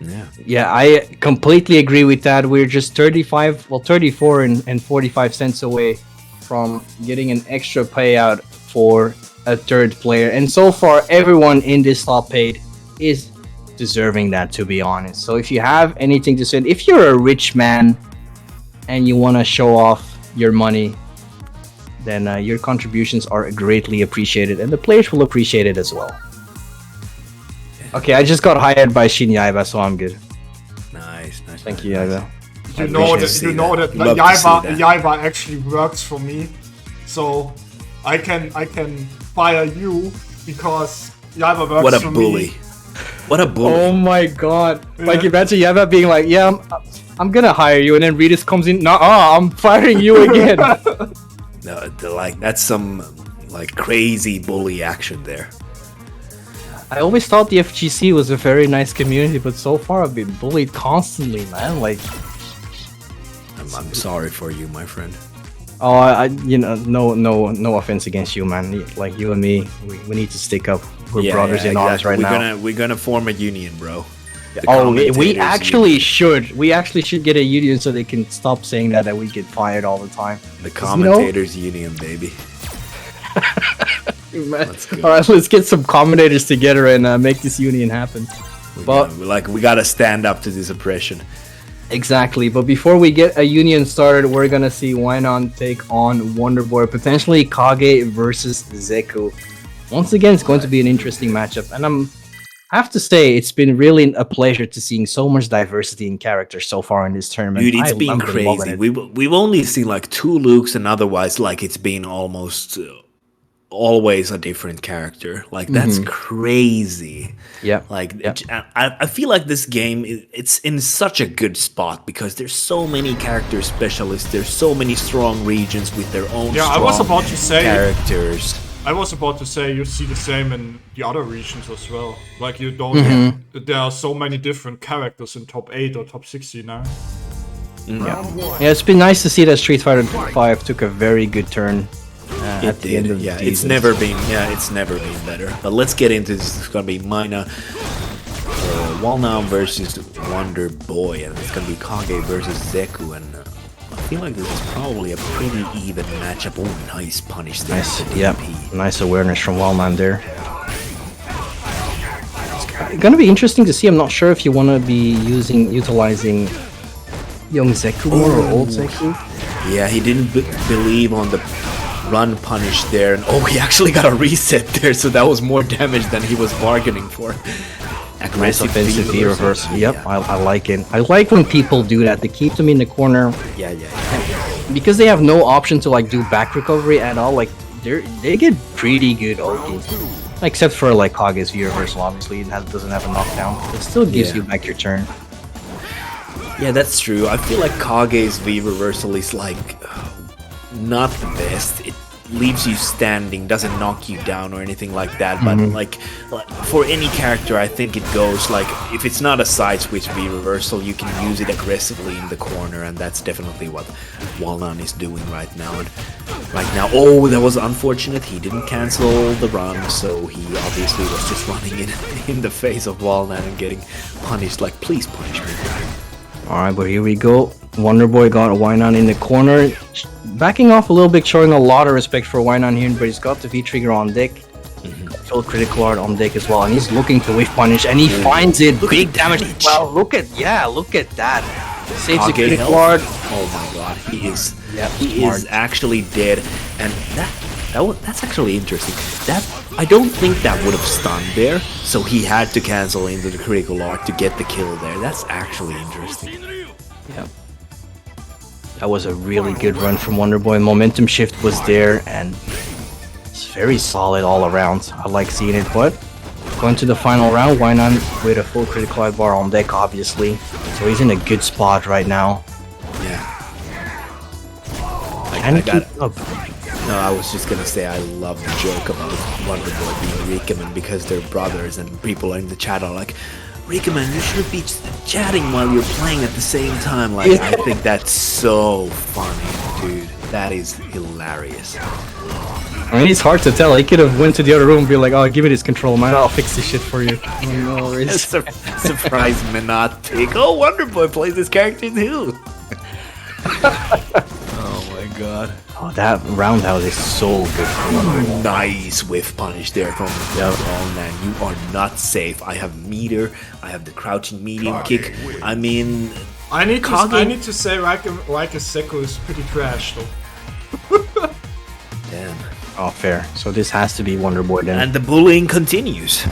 Yeah. Yeah, I completely agree with that. We're just 34 and 45 cents away from getting an extra payout for a third player. And so far, everyone in this top 8 is deserving that, to be honest. So if you have anything to say, if you're a rich man and you want to show off your money, then your contributions are greatly appreciated, and the players will appreciate it as well. Okay, I just got hired by Shin Yaiba, so I'm good. Nice. Thank you, Yaiba. You know that Love to see that. Yaiba actually works for me, so I can fire you because Yaiba works What a for bully. me. What a bully. Oh my god. Like, Yeah. imagine Yaiba being like, yeah, I'm gonna hire you, and then Redis comes in, nah, I'm firing you again. No, that's some like crazy bully action there. I always thought the FGC was a very nice community, but so far I've been bullied constantly, man. Like, I'm sorry for you, my friend. oh, no offense against you, man. Like, you and me, we need to stick up. We're brothers in arms right now. We're gonna form a union, bro. The Oh, we Commentators actually union. should. We actually should get a union so they can stop saying that we get fired all the time. The 'Cause, you know- Commentators union, baby. Let's go. All right, let's get some commentators together and make this union happen. But We gotta stand up to this oppression. exactly. But before we get a union started, we're gonna see Wynon take on Wonderboy, potentially Kage versus Zeku. Once again, it's going to be an interesting matchup, and I have to say, it's been really a pleasure to seeing so much diversity in characters so far in this tournament. Dude, it's I'm been loving crazy. it. We've only seen like 2 Lukes, and otherwise, like it's been almost always a different character. Like that's crazy. Yeah. Like Yeah. I feel like this game it's in such a good spot because there's so many character specialists. There's so many strong regions with their own. Yeah, I strong was about to say- characters. I was about to say you see the same in the other regions as well. Like you don't. There are so many different characters in top 8 or top 60 now. Round one. Yeah, it's been nice to see that Street Fighter 5 took a very good turn at the end of Yeah, the it's season. never been better. But let's get into this. It's gonna be Mina Walnut versus Wonder Boy, and it's gonna be Kage versus Zeku, and I feel like this is probably a pretty even matchup. Oh, nice punish there. Nice, for yeah, DP. nice awareness from Wellman there. It's gonna be interesting to see. I'm not sure if you want to be utilizing young Zeku more or old Zeku. Yeah, he didn't believe on the run punish there, and oh, he actually got a reset there, so that was more damage than he was bargaining for. Nice Aggressive offensive V reverse. Yep, Yeah. I like it. I like when people do that. They keep them in the corner Yeah. because they have no option to like do back recovery at all. Like they get pretty good ulti. Except for like Kage's V reversal, obviously it doesn't have a knockdown. It still gives Yeah. you back your turn. Yeah, that's true. I feel like Kage's V reversal is like not the best. It leaves you standing, doesn't knock you down or anything like that. But like for any character, I think it goes like if it's not a side switch V reversal, you can use it aggressively in the corner, and that's definitely what Walnan is doing right now. And right now, oh, that was unfortunate. He didn't cancel the run, so he obviously was just running in the face of Walnan and getting punished. Like, please punish me. Alright, but here we go. Wonderboy got Wynon in the corner. Backing off a little bit, showing a lot of respect for Wynon here, but he's got the V-trigger on deck. full critical art on deck as well, and he's looking to whiff punish, and he finds it. Big damage. Well, look at that. Saves the critical art. Oh my god, he is smart. actually dead, and that's actually interesting. That I don't think that would have stunned there, so he had to cancel into the critical art to get the kill there. That's actually interesting. Yeah. That was a really good run from Wonderboy. Momentum shift was there, and it's very solid all around. I like seeing it, but going to the final round, why not with a full critical art bar on deck, obviously. So he's in a good spot right now. Yeah. I got up. No, I was just gonna say I love the joke about Wonderboy being Rikaman because they're brothers, and people in the chat are like, Rikaman, you should be chatting while you're playing at the same time. Like, I think that's so funny, dude. That is hilarious. I mean, it's hard to tell. He could have went to the other room and be like, "Oh, give me this control, man. I'll fix this shit for you." No worries. Surprise Monotic. Oh, Wonderboy plays this character too. Oh my god. Oh, that roundhouse is so good. Nice whiff punish there from oh man, you are not safe. I have meter, I have the crouching medium kick. I mean, I need to say Raika Seko is pretty trash though. damn. Oh, fair. So this has to be Wonderboy then. And the bullying continues.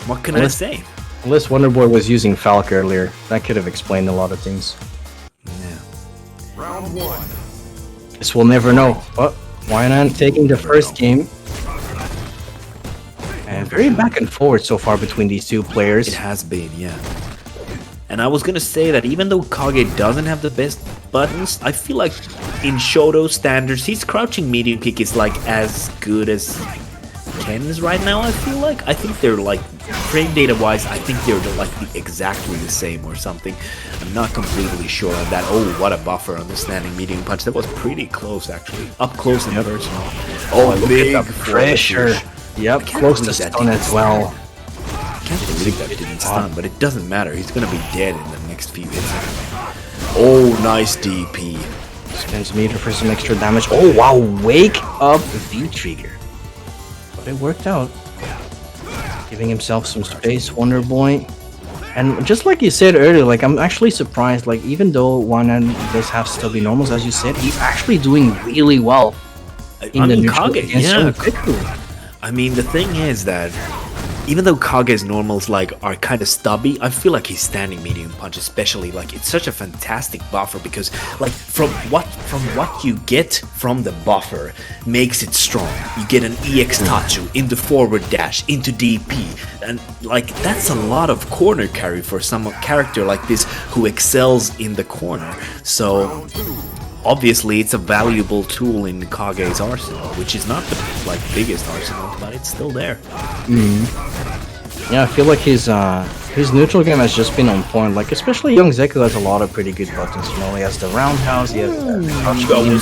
What can I say? Unless Wonderboy was using Falk earlier, that could have explained a lot of things. Yeah. Round 1. Guess we'll never know. But why not taking the first game? And very back and forth so far between these two players. It has been, yeah. And I was gonna say that even though Kage doesn't have the best buttons, I feel like in Shoto standards, his crouching medium kick is like as good as Ken's right now, I feel like. I think they're like, frame data wise, I think they're like exactly the same or something. I'm not completely sure on that. Oh, what a buffer on the standing medium punch. That was pretty close actually. Up close and personal. Oh, big pressure. Yep, close to stun as well. I can't believe that didn't stun, but it doesn't matter. He's gonna be dead in the next few hits. Oh, nice DP. Spends meter for some extra damage. Oh wow, wake up V-Trigger. But it worked out. Giving himself some space, Wonderboy. And just like you said earlier, like I'm actually surprised, like even though Wanan does have stubby normals, as you said, he's actually doing really well in the neutral Kage, against yeah. Goku. I mean, the thing is that even though Kage's normals like are kind of stubby, I feel like his standing medium punch especially, like it's such a fantastic buffer because like from what you get from the buffer makes it strong. You get an EX Tachu into forward dash, into DP, and like that's a lot of corner carry for some character like this who excels in the corner. So obviously it's a valuable tool in Kage's arsenal, which is not the like biggest arsenal, but it's still there. Yeah, I feel like his neutral game has just been on point. Like especially Young Zeku has a lot of pretty good buttons. You know, he has the roundhouse, he has the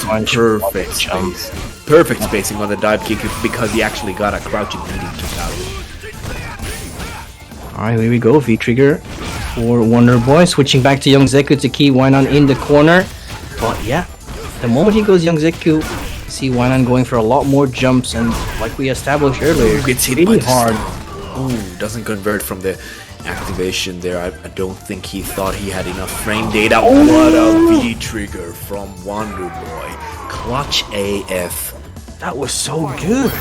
punch, perfect space. Perfect spacing on the dive kick because he actually got a crouching medium kick out of it. Alright, here we go. V-Trigger for Wonderboy. Switching back to Young Zeku to keep Wainan in the corner. But yeah, the moment he goes Young Zeku, see Wainan going for a lot more jumps, and like we established earlier, gets hit really by hard. Oh, doesn't convert from the activation there. I don't think he thought he had enough frame data. What a V-Trigger from Wonderboy. Clutch AF. That was so good.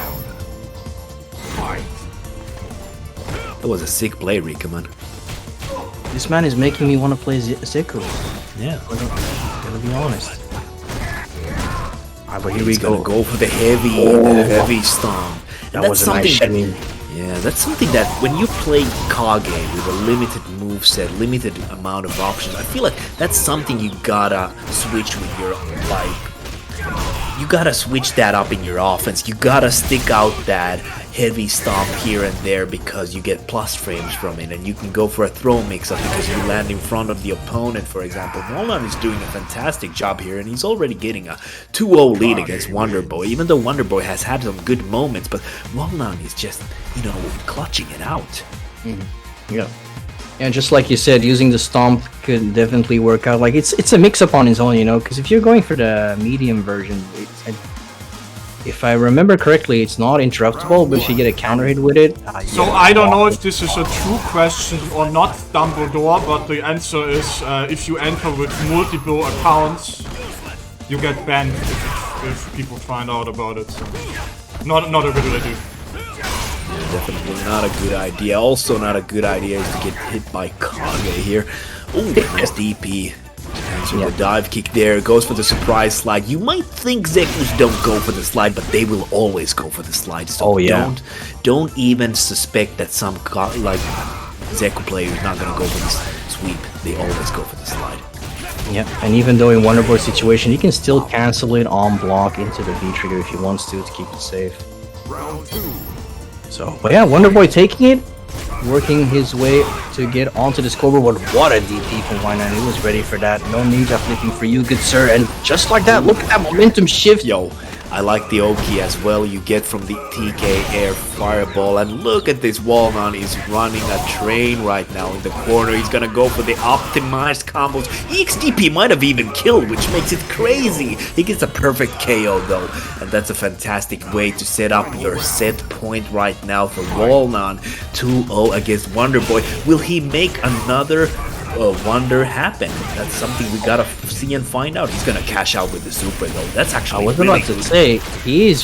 That was a sick play, Rikaman. This man is making me want to play Zeku. Yeah. Gotta be honest. Alright, but here we He's gonna go. go for the heavy stomp. And That was a nice shimmy. Yeah, that's something that when you play Kage with a limited moveset, limited amount of options, I feel like that's something you gotta switch with your, like, you gotta switch that up in your offense. You gotta stick out that heavy stomp here and there because you get plus frames from it, and you can go for a throw mix-up because you land in front of the opponent, for example. Molnan is doing a fantastic job here, and he's already getting a 2-0 lead against Wonderboy, even though Wonderboy has had some good moments, but Molnan is just, you know, clutching it out. Yeah. Yeah, just like you said, using the stomp could definitely work out. Like it's a mix-up on its own, you know, because if you're going for the medium version, if I remember correctly, it's not interruptible, but if you get a counter hit with it... So I don't know if this is a true question or not, Dumbledore, but the answer is if you enter with multiple accounts, you get banned if people find out about it. So not a good idea. Definitely not a good idea. Also not a good idea is to get hit by Kage here. Ooh, nice DP. Answer the dive kick there. Goes for the surprise slide. You might think Zekus don't go for the slide, but they will always go for the slide. So don't even suspect that some like Zeku player is not gonna go for this sweep. They always go for the slide. Yeah, and even though in Wonderboy's situation, he can still cancel it on block into the V-trigger if he wants to keep it safe. Round 2. So, but yeah, Wonderboy taking it, working his way to get onto the scoreboard. But what a DP from Y9. He was ready for that. No ninja flipping for you, good sir. And just like that, look at that momentum shift. Yo, I like the Oki as well you get from the TK Air Fireball. And look at this Walnut. He's running a train right now in the corner. He's gonna go for the optimized combos. EXDP might have even killed, which makes it crazy. He gets a perfect KO though. And that's a fantastic way to set up your set point right now for Walnut. 2-0 against Wonderboy. Will he make another wonder happen? That's something we gotta see and find out. He's gonna cash out with the super though. That's actually I was really about to say he's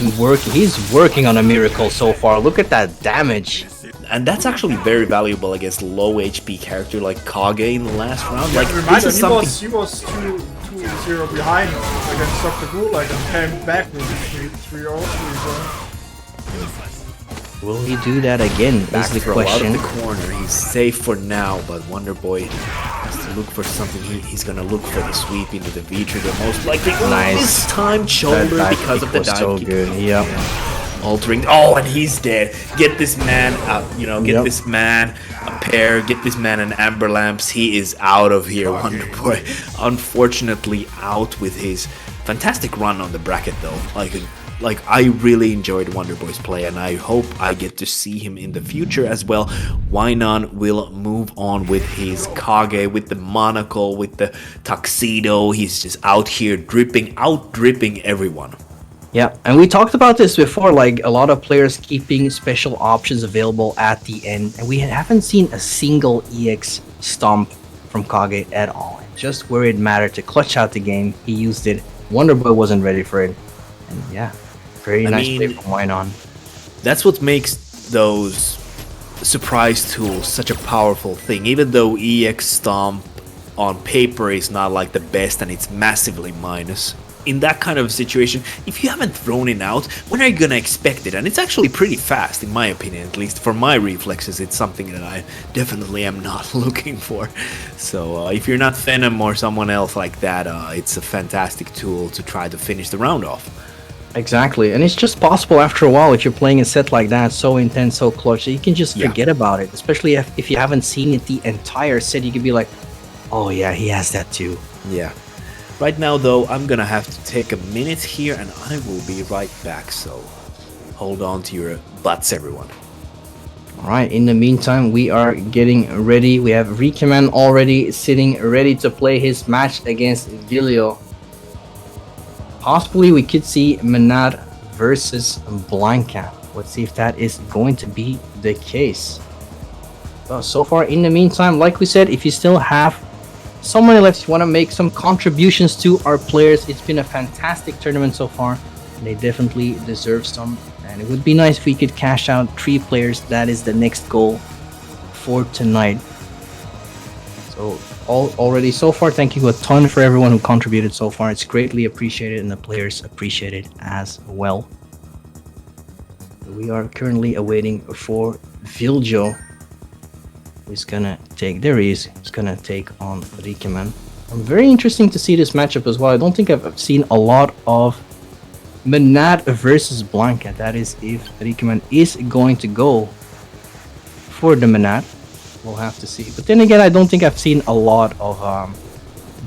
working on a miracle so far. Look at that damage. And that's actually very valuable against low HP character like Kage in the last round. Like this is something. He was 2-0 behind against Dr. Gulag and came back with 3-0. Will he do that again? Back is the throw question. out of the corner. He's safe for now, but Wonderboy has to look for something. He's gonna look for the sweep into the V-trigger most likely. Nice. This time shoulder because of the dive so kick. good. Yep. Altering. Oh, and he's dead. Get this man out. Get this man a pair. Get this man an amber lamps. He is out of here. Wonderboy, unfortunately, out with his fantastic run on the bracket though. Like I really enjoyed Wonderboy's play, and I hope I get to see him in the future as well. Wynon will move on with his Kage, with the monocle, with the tuxedo. He's just out here out-dripping everyone. Yeah, and we talked about this before, like a lot of players keeping special options available at the end, and we haven't seen a single EX stomp from Kage at all. Just where it mattered to clutch out the game, he used it. Wonderboy wasn't ready for it, and yeah. Very nice play from Wynon. That's what makes those surprise tools such a powerful thing. Even though EX Stomp on paper is not like the best and it's massively minus. In that kind of situation, if you haven't thrown it out, when are you gonna expect it? And it's actually pretty fast, in my opinion, at least for my reflexes. It's something that I definitely am not looking for. So if you're not Venom or someone else like that, it's a fantastic tool to try to finish the round off. Exactly, and it's just possible after a while if you're playing a set like that, so intense, so clutch, that you can just forget about it. Especially if you haven't seen it the entire set, you can be like, oh yeah, he has that too. Yeah. Right now though, I'm gonna have to take a minute here and I will be right back, so hold on to your butts everyone. Alright, in the meantime, we are getting ready. We have Rikaman already sitting ready to play his match against Vilio. Possibly we could see Menad versus Blanca. Let's see if that is going to be the case. So far, in the meantime, like we said, if you still have some money left, you want to make some contributions to our players, it's been a fantastic tournament so far. And they definitely deserve some. And it would be nice if we could cash out 3 players. That is the next goal for tonight. So already so far, thank you a ton for everyone who contributed so far. It's greatly appreciated and the players appreciate it as well. We are currently awaiting for Viljo. He's gonna take, there he is, he's gonna take on Rikeman. Very interesting to see this matchup as well. I don't think I've seen a lot of Menad versus Blanca. That is if Rikeman is going to go for the Menad. We'll have to see. But then again, I don't think I've seen a lot of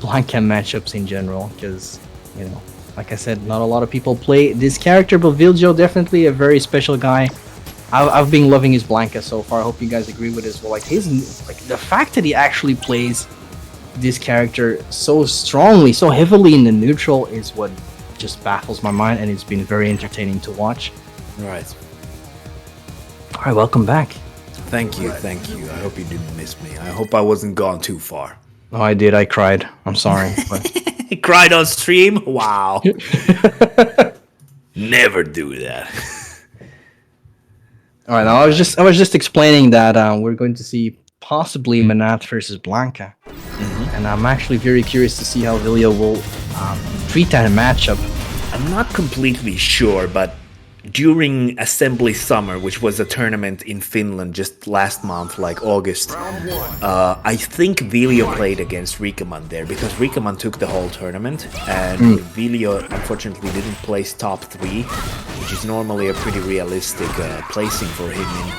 Blanca matchups in general, because, you know, like I said, not a lot of people play this character, but Viljo definitely a very special guy. I've been loving his Blanca so far. I hope you guys agree with this. Well, like the fact that he actually plays this character so strongly, so heavily in the neutral is what just baffles my mind, and it's been very entertaining to watch. Right. All right, welcome back. Thank you. I hope you didn't miss me. I hope I wasn't gone too far. Oh, I did. I cried. I'm sorry. But... Cried on stream? Wow. Never do that. All right, now I was just explaining that we're going to see possibly Manat versus Blanca, and I'm actually very curious to see how Vilio will treat that matchup. I'm not completely sure, but during Assembly Summer, which was a tournament in Finland just last month, like August, I think Vilio played against Rikaman there, because Rikaman took the whole tournament, and Vilio unfortunately didn't place top 3, which is normally a pretty realistic placing for him in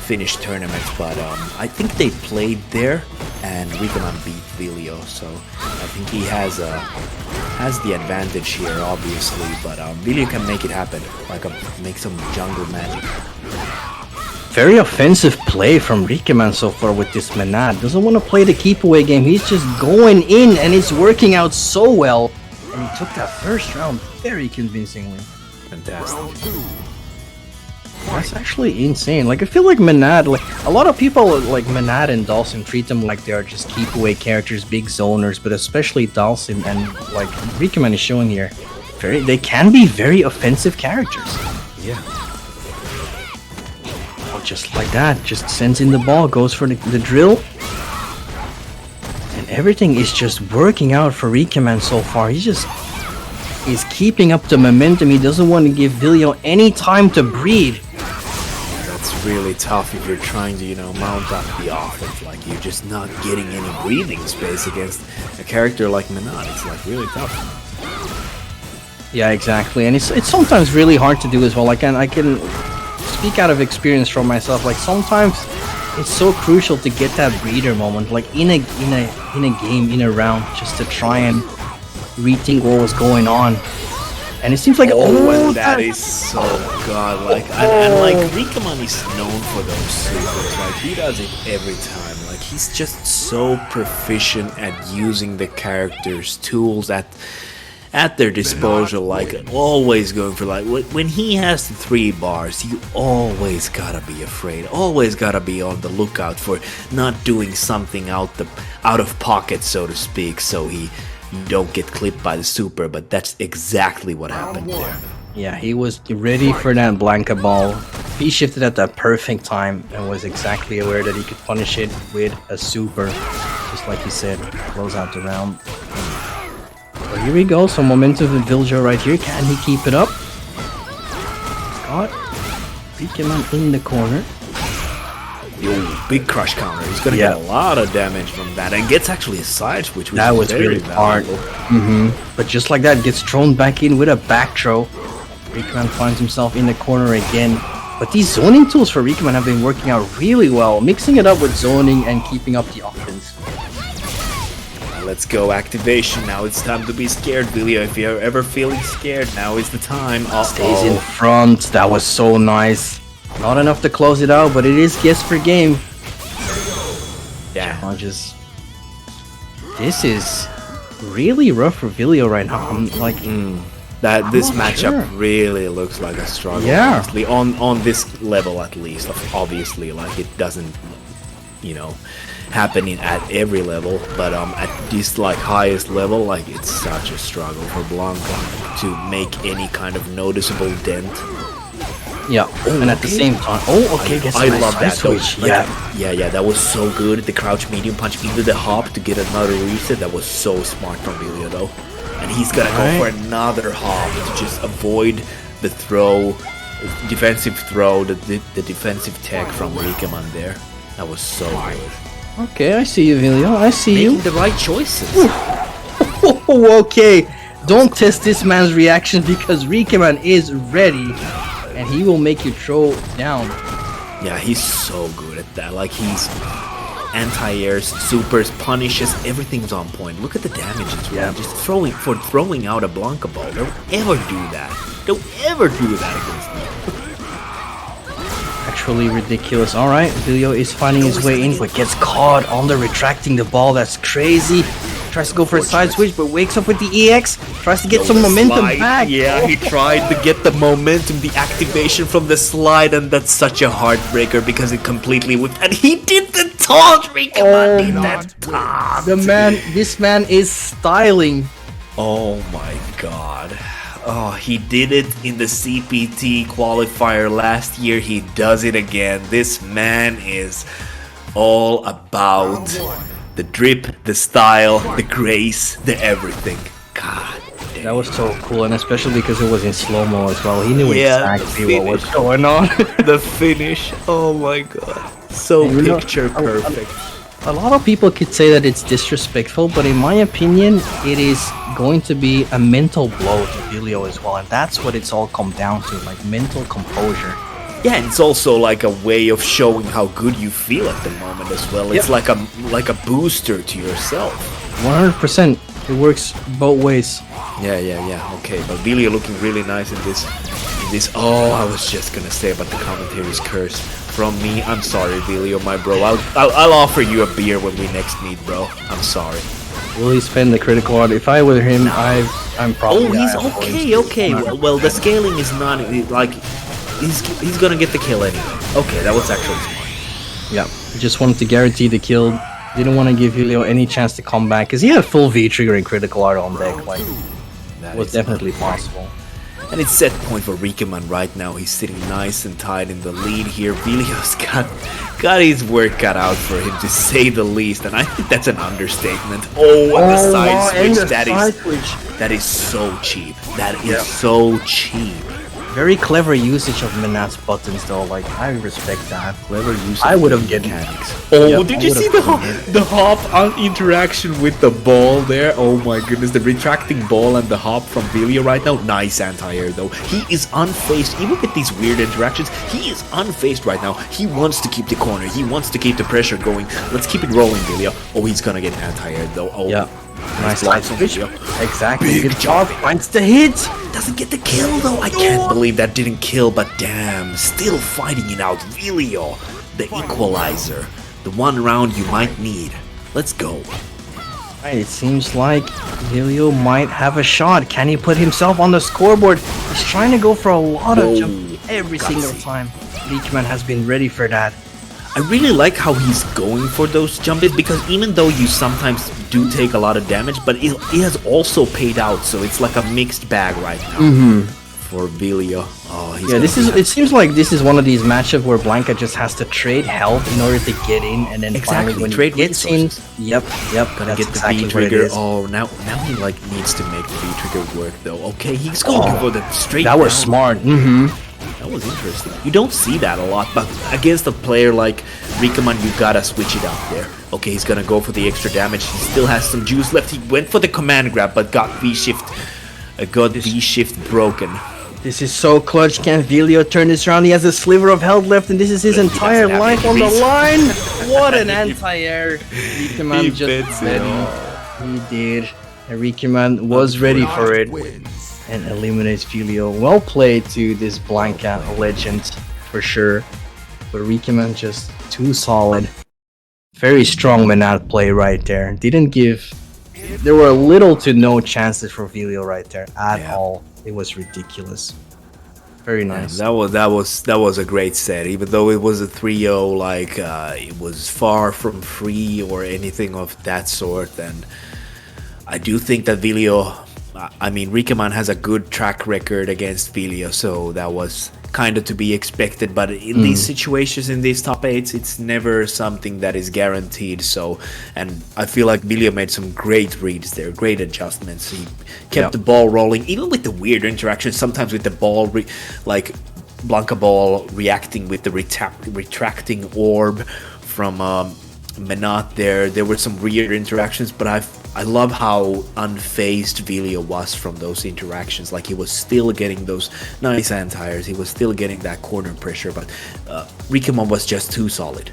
Finnish tournaments, but I think they played there, and Rikaman beat Vilio, so I think he has the advantage here, obviously, but Vilio can make it happen, like make some jungle magic. Very offensive play from Rikaman so far with this Manat. Doesn't want to play the keep away game. He's just going in, and it's working out so well. And he took that first round very convincingly. Fantastic. That's actually insane. Like, I feel like Manat, like a lot of people like Manat and Dawson treat them like they are just keep away characters, big zoners, but especially Dawson and like Rikaman is showing here, they can be very offensive characters. Yeah. Oh, just like that, just sends in the ball, goes for the drill. And everything is just working out for Rikaman so far. He's keeping up the momentum. He doesn't want to give Vilio any time to breathe. That's really tough if you're trying to, mount up the offense. Like, you're just not getting any breathing space against a character like Manat. It's like really tough. Yeah, exactly. And it's sometimes really hard to do as well. I can speak out of experience from myself. Like, sometimes it's so crucial to get that breather moment, like in a game, in a round, just to try and rethink what was going on. And it seems like that is so godlike. And like Rikaman is known for those supers. Like, he does it every time. Like, he's just so proficient at using the characters' tools at their disposal. Like, always going for, like, when he has the 3 bars, you always gotta be afraid. Always gotta be on the lookout for not doing something out of pocket, so to speak, so you don't get clipped by the super, but that's exactly what happened there. Yeah, he was ready for that Blanca ball. He shifted at that perfect time and was exactly aware that he could punish it with a super. Just like he said, close out the round. But here we go, some momentum with Viljo right here. Can he keep it up? Got Rikaman in the corner. Yo, big crush counter. He's gonna get a lot of damage from that, and gets actually a side switch, which that was really hard. But just like that, gets thrown back in with a back throw. Rikaman finds himself in the corner again. But these zoning tools for Rikaman have been working out really well, mixing it up with zoning and keeping up the offense. Let's go, activation. Now it's time to be scared, Vilio. If you're ever feeling scared, now is the time. Stays in front. That was so nice. Not enough to close it out, but it is guess per game. Yeah. This is really rough for Vilio right now. I'm like, this matchup really looks like a struggle. Yeah. Honestly, on this level at least. Obviously, like, it doesn't, happening at every level, but at this like highest level, like, it's such a struggle for Blanca to make any kind of noticeable dent. Yeah, and at the same time, I love that switch. Like, yeah, that was so good. The crouch medium punch into the hop to get another reset. That was so smart from Vilio though, and he's gonna go for another hop to just avoid the defensive throw, the defensive tech from Rikaman there. That was so good. Okay, I see you, Vilio. I see you. Making the right choices. Okay, don't test this man's reaction because Rikaman is ready. And he will make you throw down. Yeah, he's so good at that. Like, he's anti-airs, supers, punishes, everything's on point. Look at the damage as well. Just throwing out a Blanca ball. Don't ever do that. Don't ever do that against me. Actually ridiculous. Alright, Vilio is finding his way in, but gets caught on the retracting the ball. That's crazy. tries to go for a side switch, but wakes up with the EX, tries to get some momentum Slide. back. Yeah, he tried to get the momentum, the activation from the slide, and that's such a heartbreaker because it completely whipped. And he did the taunt, Rikaman did that taunt. This man is styling. Oh my god. Oh, he did it in the CPT qualifier last year. He does it again. This man is all about the drip, the style, the grace, the everything. God damn. That was so cool, and especially because it was in slow-mo as well. He knew Yeah, exactly what was going on. The finish. Oh my god. So You know, picture perfect. A lot of people could say that it's disrespectful, but in my opinion, it is going to be a mental blow to Vilio as well, and that's what it's all come down to, like mental composure. Yeah, and it's also like a way of showing how good you feel at the moment as well. It's like a booster to yourself. 100%. It works both ways. Yeah. Okay, but Vilio looking really nice in this. Oh, I was just gonna say about the commentator's curse from me. I'm sorry, Vilio, my bro. I'll offer you a beer when we next meet, bro. I'm sorry. Will he spend the critical art? If I were him, I'm probably. Oh, he's okay. Well, the scaling is not like he's gonna get the kill anyway. Okay, that was actually smart. Yeah, just wanted to guarantee the kill. Didn't want to give Vilio any chance to come back because he had full V trigger and critical art on deck. Like, That was is definitely possible. And it's set point for Rikaman right now. He's sitting nice and tight in the lead here. Vilio's got his work cut out for him, to say the least, and I think that's an understatement. Oh, and the side switch, that is so cheap. That is so cheap. Very clever usage of Menat's buttons though, like I respect that. Clever use I of would have the gotten mechanics. Oh, Yep, did I you would've see the hop on interaction with the ball there? Oh my goodness, the retracting ball and the hop from Vilio right now. Nice anti-air though. He is unfazed, even with these weird interactions. He is unfazed right now. He wants to keep the corner. He wants to keep the pressure going. Let's keep it rolling, Vilio. Oh, he's gonna get anti-air though. Oh, Yeah. Nice block side from switch. Vilio. Exactly. Big Good job. Finds the hit. Doesn't get the kill though. I can't believe that didn't kill, but damn, still fighting it out. Vilio, the equalizer, the one round you might need. Let's go. Right, it seems like Vilio might have a shot. Can he put himself on the scoreboard? He's trying to go for a lot of jumps every single time. Leachman has been ready for that. I really like how he's going for those jump hits, because even though you sometimes do take a lot of damage, but it has also paid out, so it's like a mixed bag right now for Vilio. Oh, he's It seems like this is one of these matchups where Blanca just has to trade health in order to get in, and then finally when trade he gets resources. in, yep, Gonna that's get exactly the V what it trigger. is. Oh, now he like needs to make the V trigger work though. Okay, he's going for the straight. That was down. smart. That was interesting. You don't see that a lot, but against a player like Rikaman, you gotta switch it up there. Okay, he's gonna go for the extra damage. He still has some juice left. He went for the command grab, but got V-shift broken. This is so clutch. Can Vilio turn this around? He has a sliver of health left, and this is his entire have life any on the reason. line. What an anti-air! Rikaman He just bits ready. it. He did. And Rikaman was ready for it and eliminates Vilio. Well played to this Blanca legend for sure. But Rikaman just too solid. Very strong Menat play right there. Didn't give. There were little to no chances for Vilio right there at all. It was ridiculous. Very nice. That was a great set. Even though it was a 3-0, like it was far from free or anything of that sort. And I do think that Vilio, I mean, Rikaman has a good track record against Vilio, so that was kind of to be expected. But in these situations, in these top 8s, it's never something that is guaranteed. So, and I feel like Vilio made some great reads there, great adjustments. He kept the ball rolling, even with the weird interactions, sometimes with the ball, like Blanca ball reacting with the retracting orb from Menat there. There were some weird interactions, but I love how unfazed Vilio was from those interactions. Like, he was still getting those nice anti-airs, he was still getting that corner pressure, but Rikaman was just too solid.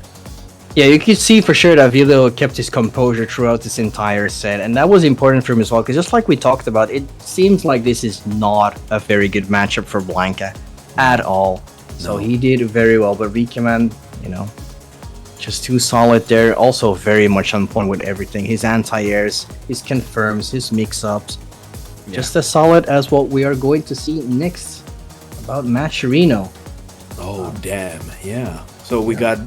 Yeah, you could see for sure that Vilio kept his composure throughout this entire set, and that was important for him as well, because just like we talked about, it seems like this is not a very good matchup for Blanca at all. So he did very well, but Rikaman, Just too solid there. Also very much on point with everything. His anti-airs, his confirms, his mix-ups. Just as solid as what we are going to see next about Matcherino. Oh damn, yeah. So we got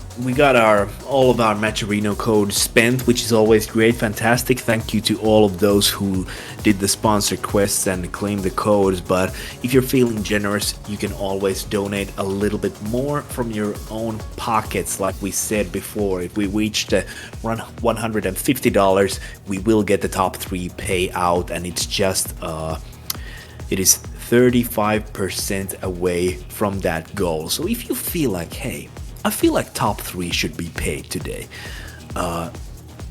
all of our Matcherino code spent, which is always great, fantastic. Thank you to all of those who did the sponsor quests and claimed the codes. But if you're feeling generous, you can always donate a little bit more from your own pockets. Like we said before, if we reach the $150, we will get the top 3 payout, and it's just it is 35% away from that goal. So if you feel like, hey, I feel like top 3 should be paid today,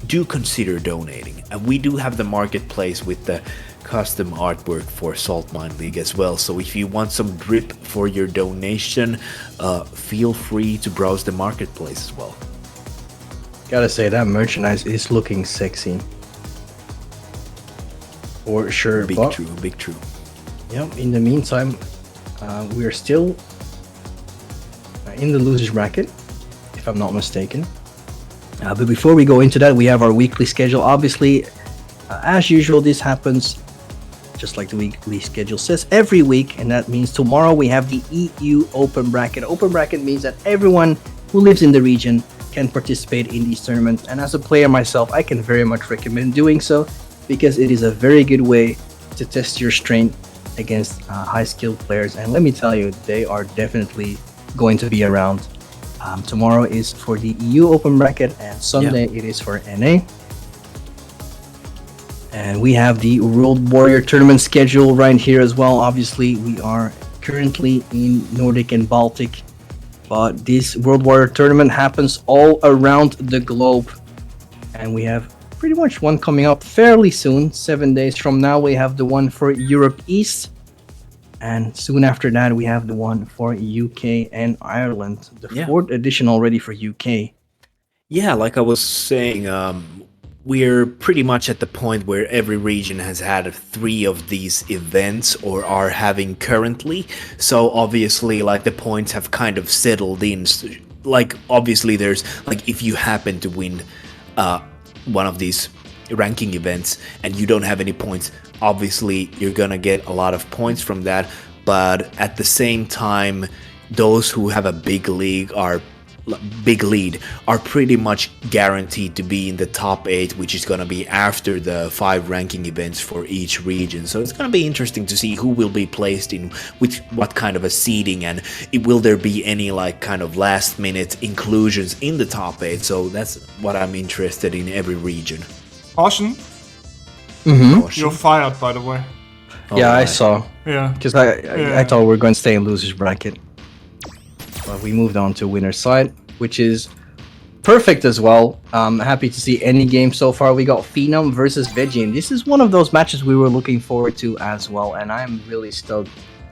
do consider donating. And we do have the marketplace with the custom artwork for Saltmine League as well. So if you want some drip for your donation, feel free to browse the marketplace as well. Gotta say, that merchandise is looking sexy. For sure. Big true. Yep, in the meantime, we are still in the losers bracket, if I'm not mistaken. But before we go into that, we have our weekly schedule. Obviously, as usual, this happens just like the weekly schedule says every week, and that means tomorrow we have the EU Open Bracket. Open Bracket means that everyone who lives in the region can participate in these tournaments, and as a player myself, I can very much recommend doing so because it is a very good way to test your strength against high-skilled players, and let me tell you, they are definitely going to be around. Tomorrow is for the EU Open Bracket, and Sunday it is for NA. And we have the World Warrior Tournament schedule right here as well. Obviously, we are currently in Nordic and Baltic, but this World Warrior Tournament happens all around the globe, and we have pretty much one coming up fairly soon. 7 days from now, we have the one for Europe East. And soon after that, we have the one for UK and Ireland. The 4th edition already for UK. Yeah, like I was saying, we're pretty much at the point where every region has had 3 of these events or are having currently. So obviously, like, the points have kind of settled in. Like, obviously, there's, like, if you happen to win one of these ranking events and you don't have any points, obviously you're gonna get a lot of points from that, but at the same time, those who have a big lead are pretty much guaranteed to be in the top 8, which is gonna be after the 5 ranking events for each region. So it's gonna be interesting to see who will be placed in with what kind of a seeding, and will there be any like kind of last minute inclusions in the top 8. So that's what I'm interested in every region. Caution, you're fired, by the way. Yeah, I saw. Yeah. Because I thought we were going to stay in losers bracket. But we moved on to winner's side, which is perfect as well. Happy to see any game so far. We got Phenom versus Veggie, and this is one of those matches we were looking forward to as well. And I'm really stoked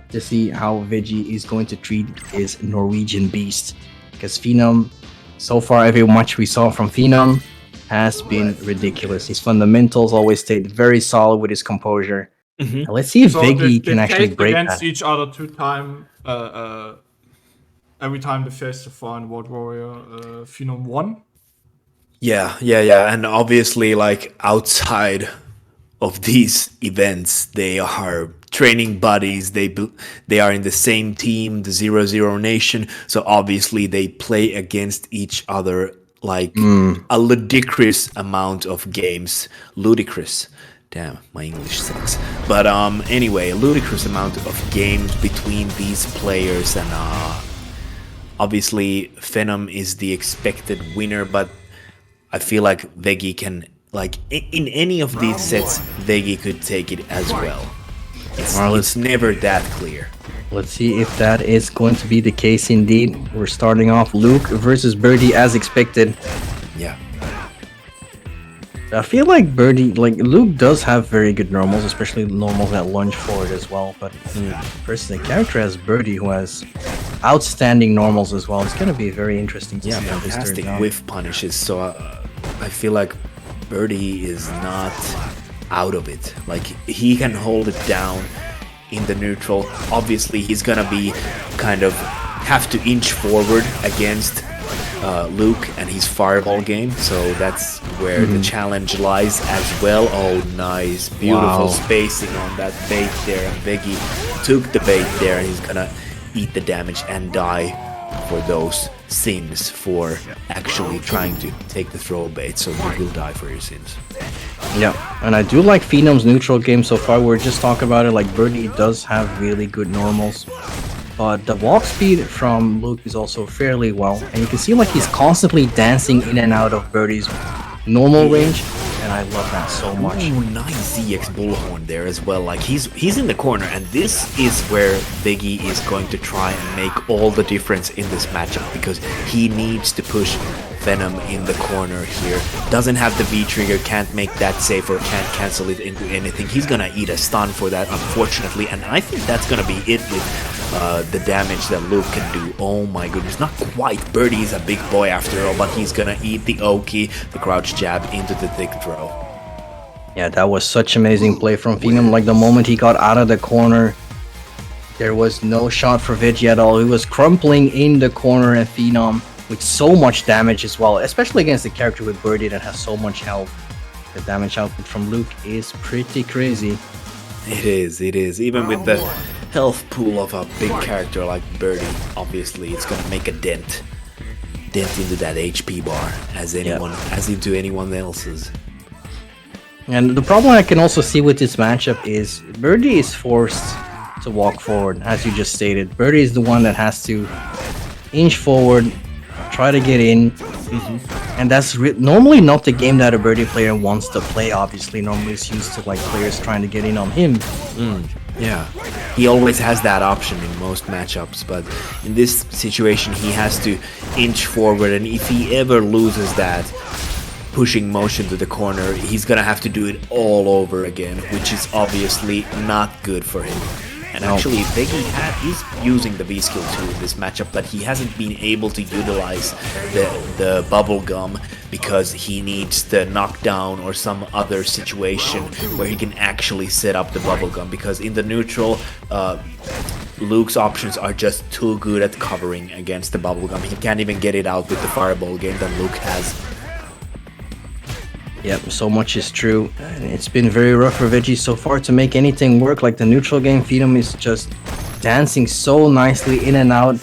to see how Veggie is going to treat his Norwegian beast. Because Phenom, so far every match we saw from Phenom has been ridiculous. His fundamentals always stayed very solid with his composure. Let's see if Veggie can actually break against that. each other 2 times every time they face the foreign World Warrior. Phenom won. Yeah, and obviously, like, outside of these events, they are training buddies. They are in the same team, the 0-0 Nation. So obviously, they play against each other like a ludicrous amount of games. Ludicrous. Damn, my English sucks. But anyway, a ludicrous amount of games between these players, and obviously Phenom is the expected winner, but I feel like Veggie can, like, in any of these sets, Veggie could take it as well. It's never that clear. Let's see if that is going to be the case indeed. We're starting off Luke versus Birdie as expected. Yeah. I feel like Luke does have very good normals, especially normals that lunge forward as well. But personally, a character as Birdie who has outstanding normals as well, it's going to be very interesting to see how this turns fantastic out. whiff punishes. So I feel like Birdie is not out of it. Like, he can hold it down in the neutral. Obviously, he's gonna be kind of have to inch forward against Luke and his fireball game, so that's where the challenge lies as well. Oh, nice, beautiful spacing on that bait there, and Veggie took the bait there, and he's gonna eat the damage and die for those sins for actually trying to take the throw bait, so you will die for your sins. Yeah, and I do like Phenom's neutral game so far. We're just talking about it, like Birdie does have really good normals. But the walk speed from Luke is also fairly well, and you can see like he's constantly dancing in and out of Birdie's normal range, and I love that so much. Ooh, nice ZX Bullhorn there as well. Like he's in the corner, and this is where Biggie is going to try and make all the difference in this matchup, because he needs to push Venom in the corner here. Doesn't have the V trigger, can't make that safe or can't cancel it into anything. He's gonna eat a stun for that, unfortunately, and I think that's gonna be it with the damage that Luke can do. Oh my goodness, not quite. Birdie is a big boy after all, but he's gonna eat the Oki, the crouch jab into the thick throw. Yeah, that was such amazing play from Phenom. Like the moment he got out of the corner, there was no shot for Veggie at all. He was crumpling in the corner, and Phenom with so much damage as well, especially against the character with Birdie that has so much health. The damage output from Luke is pretty crazy. It is. Even with the health pool of a big character like Birdie, obviously it's gonna make a dent into that HP bar as into anyone else's. And the problem I can also see with this matchup is Birdie is forced to walk forward, as you just stated. Birdie is the one that has to inch forward, try to get in, and that's normally not the game that a Birdie player wants to play. Obviously, normally it's used to like players trying to get in on him. Yeah, he always has that option in most matchups, but in this situation he has to inch forward, and if he ever loses that pushing motion to the corner, he's gonna have to do it all over again, which is obviously not good for him. And actually, Veggie is using the V skill too in this matchup, but he hasn't been able to utilize the bubble gum because he needs the knockdown or some other situation where he can actually set up the bubble gum. Because in the neutral, Luke's options are just too good at covering against the bubble gum. He can't even get it out with the fireball game that Luke has. Yep, so much is true. And it's been very rough for Veggie so far to make anything work. Like the neutral game, Phenom is just dancing so nicely in and out,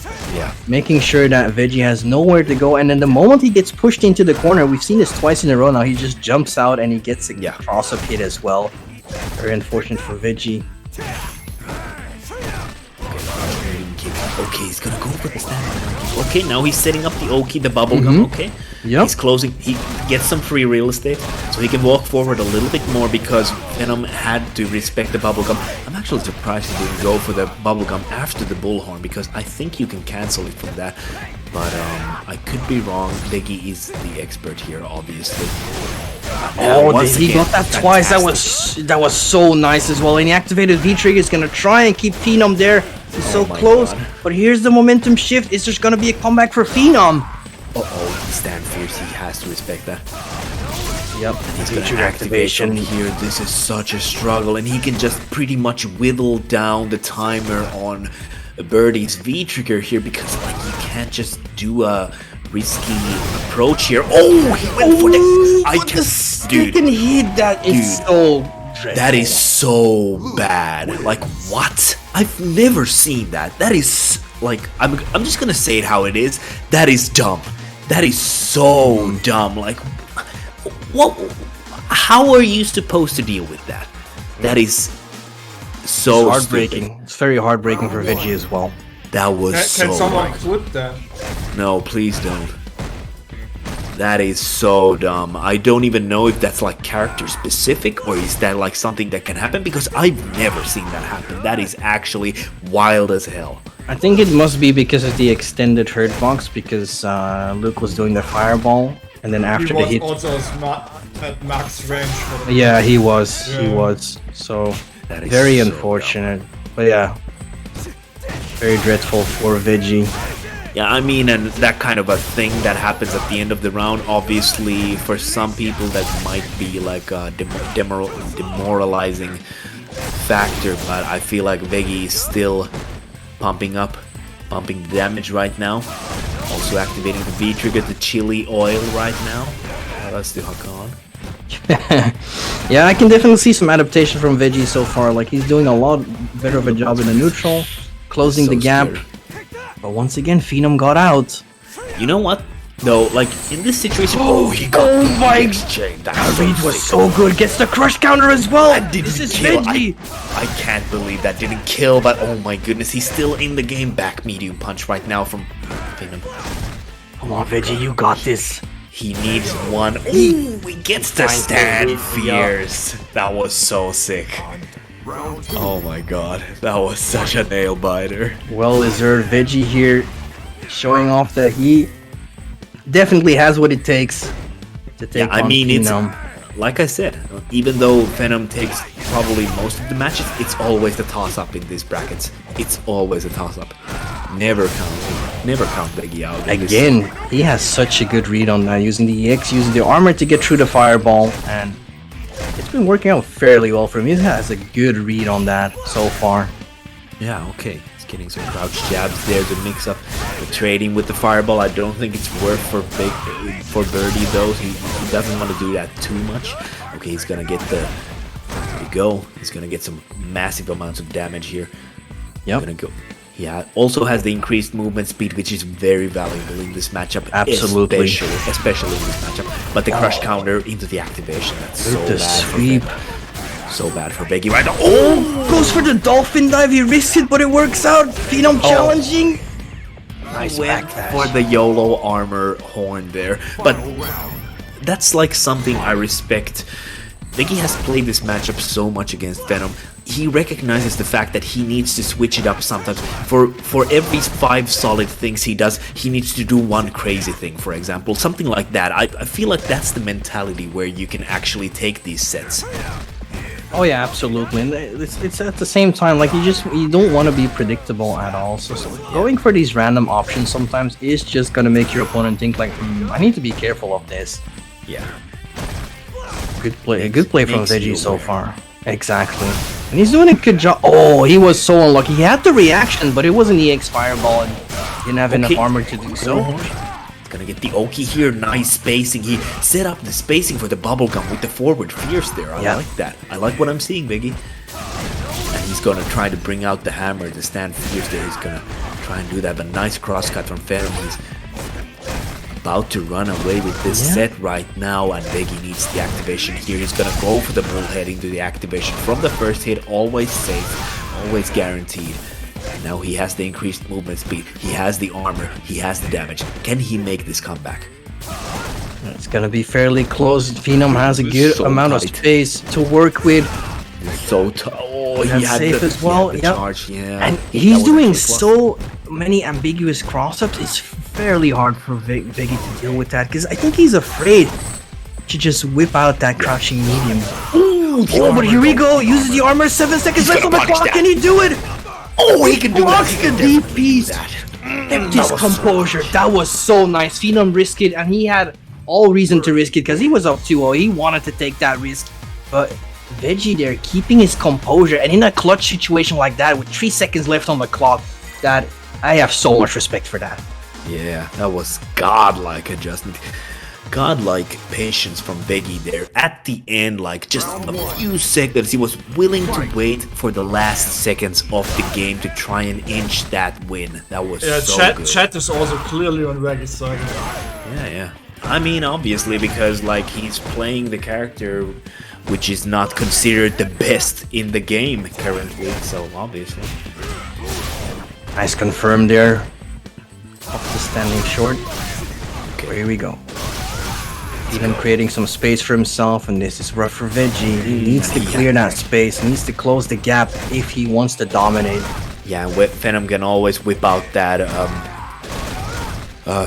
making sure that Veggie has nowhere to go. And then the moment he gets pushed into the corner, we've seen this twice in a row now, he just jumps out and he gets a cross-up hit as well. Very unfortunate for Veggie. Okay, he's gonna go for the stand. Okay, now he's setting up the Oki, the bubble gum. Okay, he's closing. He gets some free real estate, so he can walk forward a little bit more because Venom had to respect the bubble gum. I'm actually surprised he didn't go for the bubble gum after the bullhorn, because I think you can cancel it from that. But I could be wrong. Biggie is the expert here, obviously. He got that twice. That was so nice as well. And the activated V trigger is gonna try and keep Phenom there. He's so close, but here's the momentum shift. Is there's gonna be a comeback for Phenom? Stand fierce. He has to respect that. Yep, he's gonna activation here. This is such a struggle, and he can just pretty much whittle down the timer on Birdie's V trigger here, because like you can't just do a risky approach here. Oh, he went for the stick and hit that. It's so dreadful. That is so bad. Like, what? I've never seen that. That is like, I'm just gonna say it how it is. That is dumb. That is so dumb. Like, what? How are you supposed to deal with that? That is so heartbreaking. Stupid. It's very heartbreaking for Veggie as well. That was Can someone clip that? No, please don't. That is so dumb. I don't even know if that's like character specific, or is that like something that can happen, because I've never seen that happen. That is actually wild as hell. I think it must be because of the extended hurt box, because Luke was doing the fireball, and then after the hit... He was also at max range. For the he was. He was. So, that is very so unfortunate. Dumb. But yeah, very dreadful for Veggie. Yeah, I mean, and that kind of a thing that happens at the end of the round, obviously, for some people that might be like a demoralizing factor, but I feel like Veggie is still pumping damage right now. Also activating the V trigger, the chili oil right now. Oh, that's the Hakan. Yeah, I can definitely see some adaptation from Veggie so far. Like, he's doing a lot better of a job in the neutral, closing So the gap. scary. But once again, Phenom got out. You know what? Though, like, in this situation... Oh, he got Oh the my- exchange. That Reed was so good. Gets the crush counter as well. That didn't This is kill. Veggie. I can't believe that didn't kill, but oh my goodness, he's still in the game. Back medium punch right now from Phenom. Come on, Veggie, you got this. He needs one. Ooh, he gets the stand Yeah. fierce. That was so sick. Oh my god, that was such a nail biter. Well deserved. Veggie here, showing off that he definitely has what it takes to take Yeah, I on mean, it's Phenom. like I said, even though Venom takes probably most of the matches, it's always the toss-up in these brackets. It's always a toss-up. Never count Biggie out. in this. Again, he has such a good read on that, using the EX, using the armor to get through the fireball, and it's been working out fairly well for him. He has a good read on that so far. Yeah, okay. He's getting some crouch jabs there to mix up the trading with the fireball. I don't think it's worth for Birdie though. He doesn't want to do that too much. Okay, he's gonna get the... There we go. He's gonna get some massive amounts of damage here. Yep. Gonna go. Yeah, also has the increased movement speed, which is very valuable in this matchup. Absolutely. Especially in this matchup. But the crush counter into the activation, that's so The bad sweep. So bad for Biggie right now. Oh! Goes for the dolphin dive, he risks it, but it works out. Phenom challenging. Nice Went backdash. for the YOLO armor horn there. But that's like something I respect. Biggie has played this matchup so much against Venom. He recognizes the fact that he needs to switch it up sometimes. For every 5 solid things he does, he needs to do one crazy thing, for example. Something like that. I feel like that's the mentality where you can actually take these sets. Oh yeah, absolutely. And it's at the same time, like, you don't want to be predictable at all. So going for these random options sometimes is just gonna make your opponent think like, I need to be careful of this. Yeah. Good play from Makes you Veggie so aware. far. Exactly. And he's doing a good job. Oh, he was so unlucky. He had the reaction, but it was an EX fireball and didn't have enough Okay. armor to do so. He's gonna get the Oki here. Nice spacing. He set up the spacing for the bubblegum with the forward fierce there. I Yeah. like that. I like what I'm seeing, Biggie. And he's gonna try to bring out the hammer, the stand fierce there. He's gonna try and do that. But nice crosscut from Venom. He's about to run away with this Yeah. set right now, and Biggie needs the activation here. He's gonna go for the bullhead into the activation from the first hit. Always safe, always guaranteed. Now he has the increased movement speed, he has the armor, he has the damage. Can he make this comeback? It's gonna be fairly close. Phenom has a good So amount of tight. space to work with. So oh, he And had safe the, as well, he had the yep. charge, yeah. And That he's was doing actually plus. so many ambiguous cross-ups. It's fairly hard for Biggie to deal with that, because I think he's afraid to just whip out that crouching medium. Ooh, the Oh, but armor here we go. go. Uses the armor. 7 seconds He's left on gonna the punish clock. that. Can he do it? Oh, he can do that. Blocks He the can deep definitely piece. do that. Kept That his was composure. That was so nice. Phenom risked it, and he had all reason to risk it because he was up 2-0. He wanted to take that risk, but Veggie there keeping his composure, and in a clutch situation like that with 3 seconds left on the clock, that I have so much respect for that. Yeah, that was godlike adjustment. Godlike patience from Biggie there at the end, like just a few seconds. He was willing to wait for the last seconds of the game to try and inch that win. That was Yeah, so good. chat is also clearly on Veggie's side. Yeah. I mean, obviously, because like he's playing the character which is not considered the best in the game currently, so obviously. Nice confirm there. Off the standing short. Okay, here we go. Even creating some space for himself, and this is rough for Veggie. He needs to clear that space, needs to close the gap if he wants to dominate. Yeah, Venom can always whip out that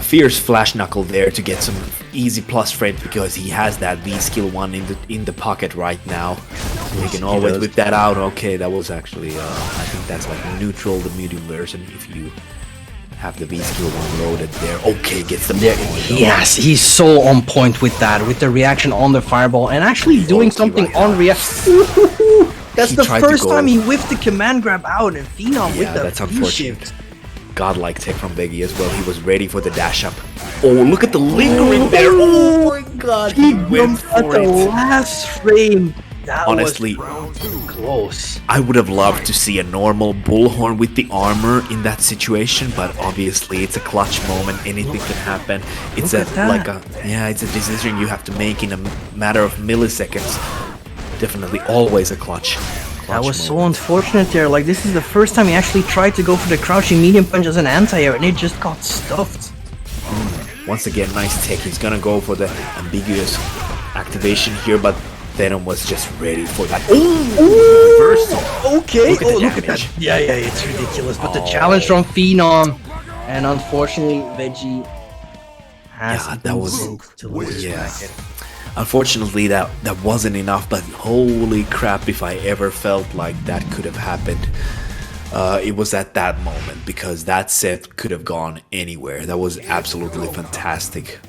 fierce flash knuckle there to get some easy plus frames because he has that V skill 1 in the pocket right now. So he can always whip that out. Okay, that was actually I think that's like neutral, the medium version. If you have the V skill 1 loaded there. Okay, gets the Yes, he's so on point with that, with the reaction on the fireball, and actually doing Okay, something right on now. reaction. That's He the tried to first go- time he whiffed the command grab out, and Phenom Yeah, with the that's V unfortunate. shift. godlike tech from Biggie as well. He was ready for the dash up. Oh, look at the lingering there. Oh my god, he went At for the it. last frame. That Honestly, Round 2. was close. I would have loved to see a normal bullhorn with the armor in that situation, but obviously it's a clutch moment. Anything can happen. It's Look at that. it's a decision you have to make in a matter of milliseconds. Definitely always a clutch. That was so moment. unfortunate there. Like, this is the first time he actually tried to go for the crouching medium punch as an anti-air, and it just got stuffed. Once again, nice tech. He's gonna go for the ambiguous activation here, but Venom was just ready for that. Reversal. Okay. Look at the Look at that. damage. Yeah, it's ridiculous. But the challenge from Phenom, and unfortunately, Veggie has Yeah, that was- to lose yeah. bracket. Unfortunately, that wasn't enough, but holy crap, if I ever felt like that could have happened, it was at that moment, because that set could have gone anywhere. That was absolutely fantastic.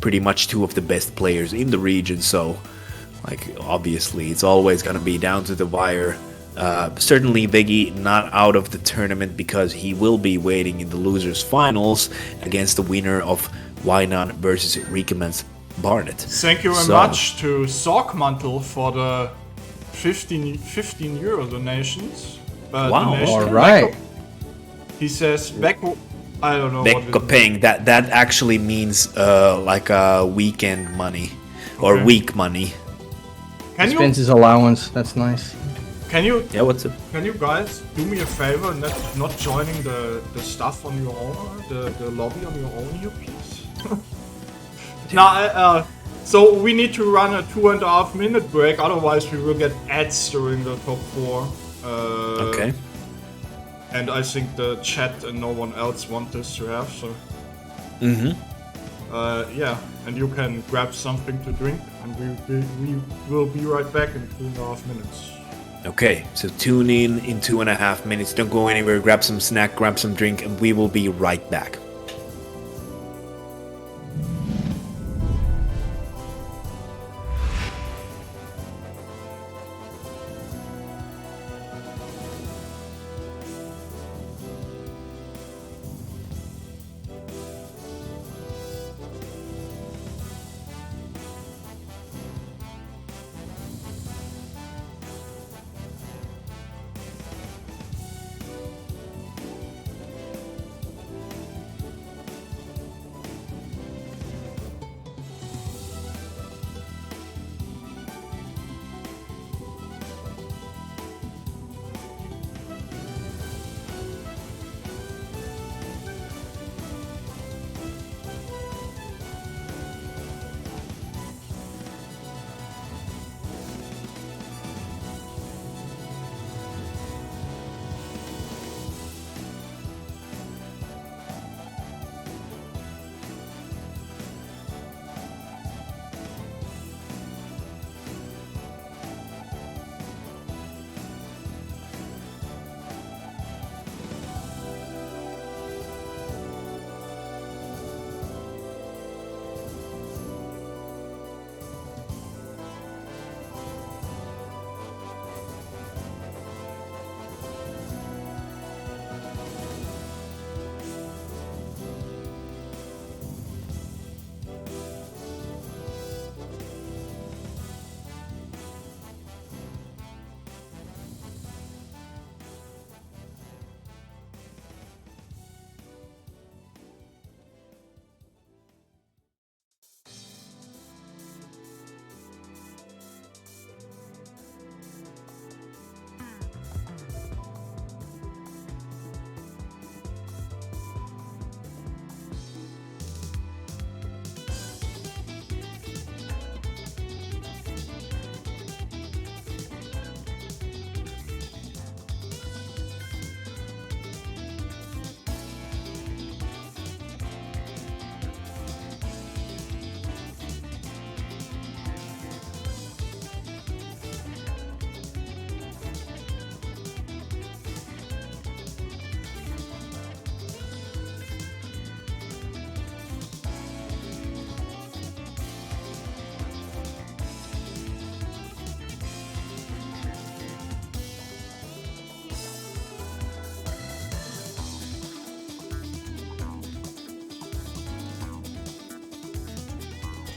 Pretty much two of the best players in the region, so like obviously it's always gonna be down to the wire. Certainly Biggie not out of the tournament because he will be waiting in the losers finals against the winner of Why Not versus Recommence Barnett. Thank you very So- much to Sorgmantel for the 15 euro donations. Wow, donation. All right. He says Beko. I don't know what it Bekopeng, that actually means like a weekend money or Okay. week money. Can you Expenses allowance. That's nice. Yeah, what's up? Can you guys do me a favor and not joining the stuff on your own, the lobby on your own here, please? Now, so we need to run a 2.5 minute break, otherwise we will get ads during the top 4. Okay. And I think the chat and no one else want this to have, so... yeah, and you can grab something to drink, and we will be right back in 2.5 minutes. Okay, so tune in 2.5 minutes. Don't go anywhere. Grab some snack, grab some drink, and we will be right back.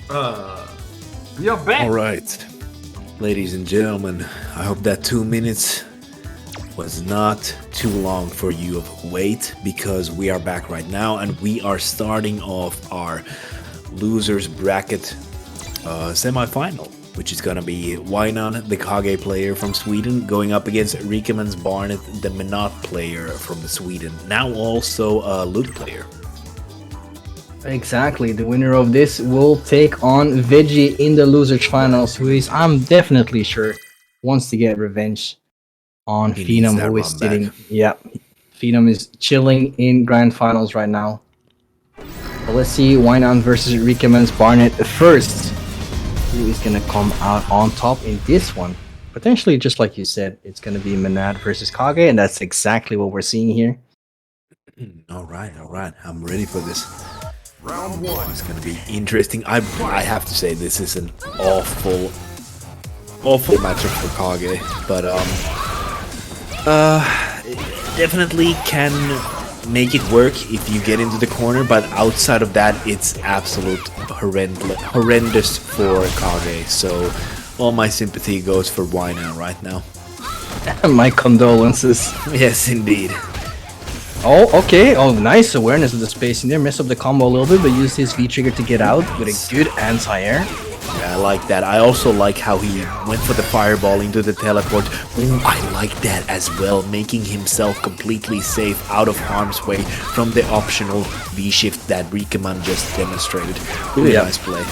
We are back. All right, ladies and gentlemen, I hope that 2 minutes was not too long for you of wait, because we are back right now and we are starting off our losers bracket semi-final, which is gonna be Wynan, the Kage player from Sweden, going up against Rikemans Barnet, the Menat player from Sweden, now also a Luke player. Exactly. The winner of this will take on Veggie in the losers finals, who is, I'm definitely sure, wants to get revenge on He needs Phenom, that who is run sitting. back. Yeah, Phenom is chilling in grand finals right now. But let's see Wynan versus Rikemans Barnet first. Who is gonna come out on top in this one? Potentially, just like you said, it's gonna be Menad versus Kage, and that's exactly what we're seeing here. All right, I'm ready for this. Round 1. It's gonna be interesting. I have to say this is an awful matchup for Kage, but definitely can make it work if you get into the corner. But outside of that, it's absolute horrendous for Kage. So all my sympathy goes for Wynan right now. My condolences. Yes, indeed. Oh, okay. Oh, nice awareness of the spacing there. Messed up the combo a little bit, but used his V-trigger to get out with a good anti-air. Yeah, I like that. I also like how he went for the fireball into the teleport. Ooh, I like that as well, making himself completely safe out of harm's way from the optional V-shift that Rikeman just demonstrated. Really Yeah. nice play.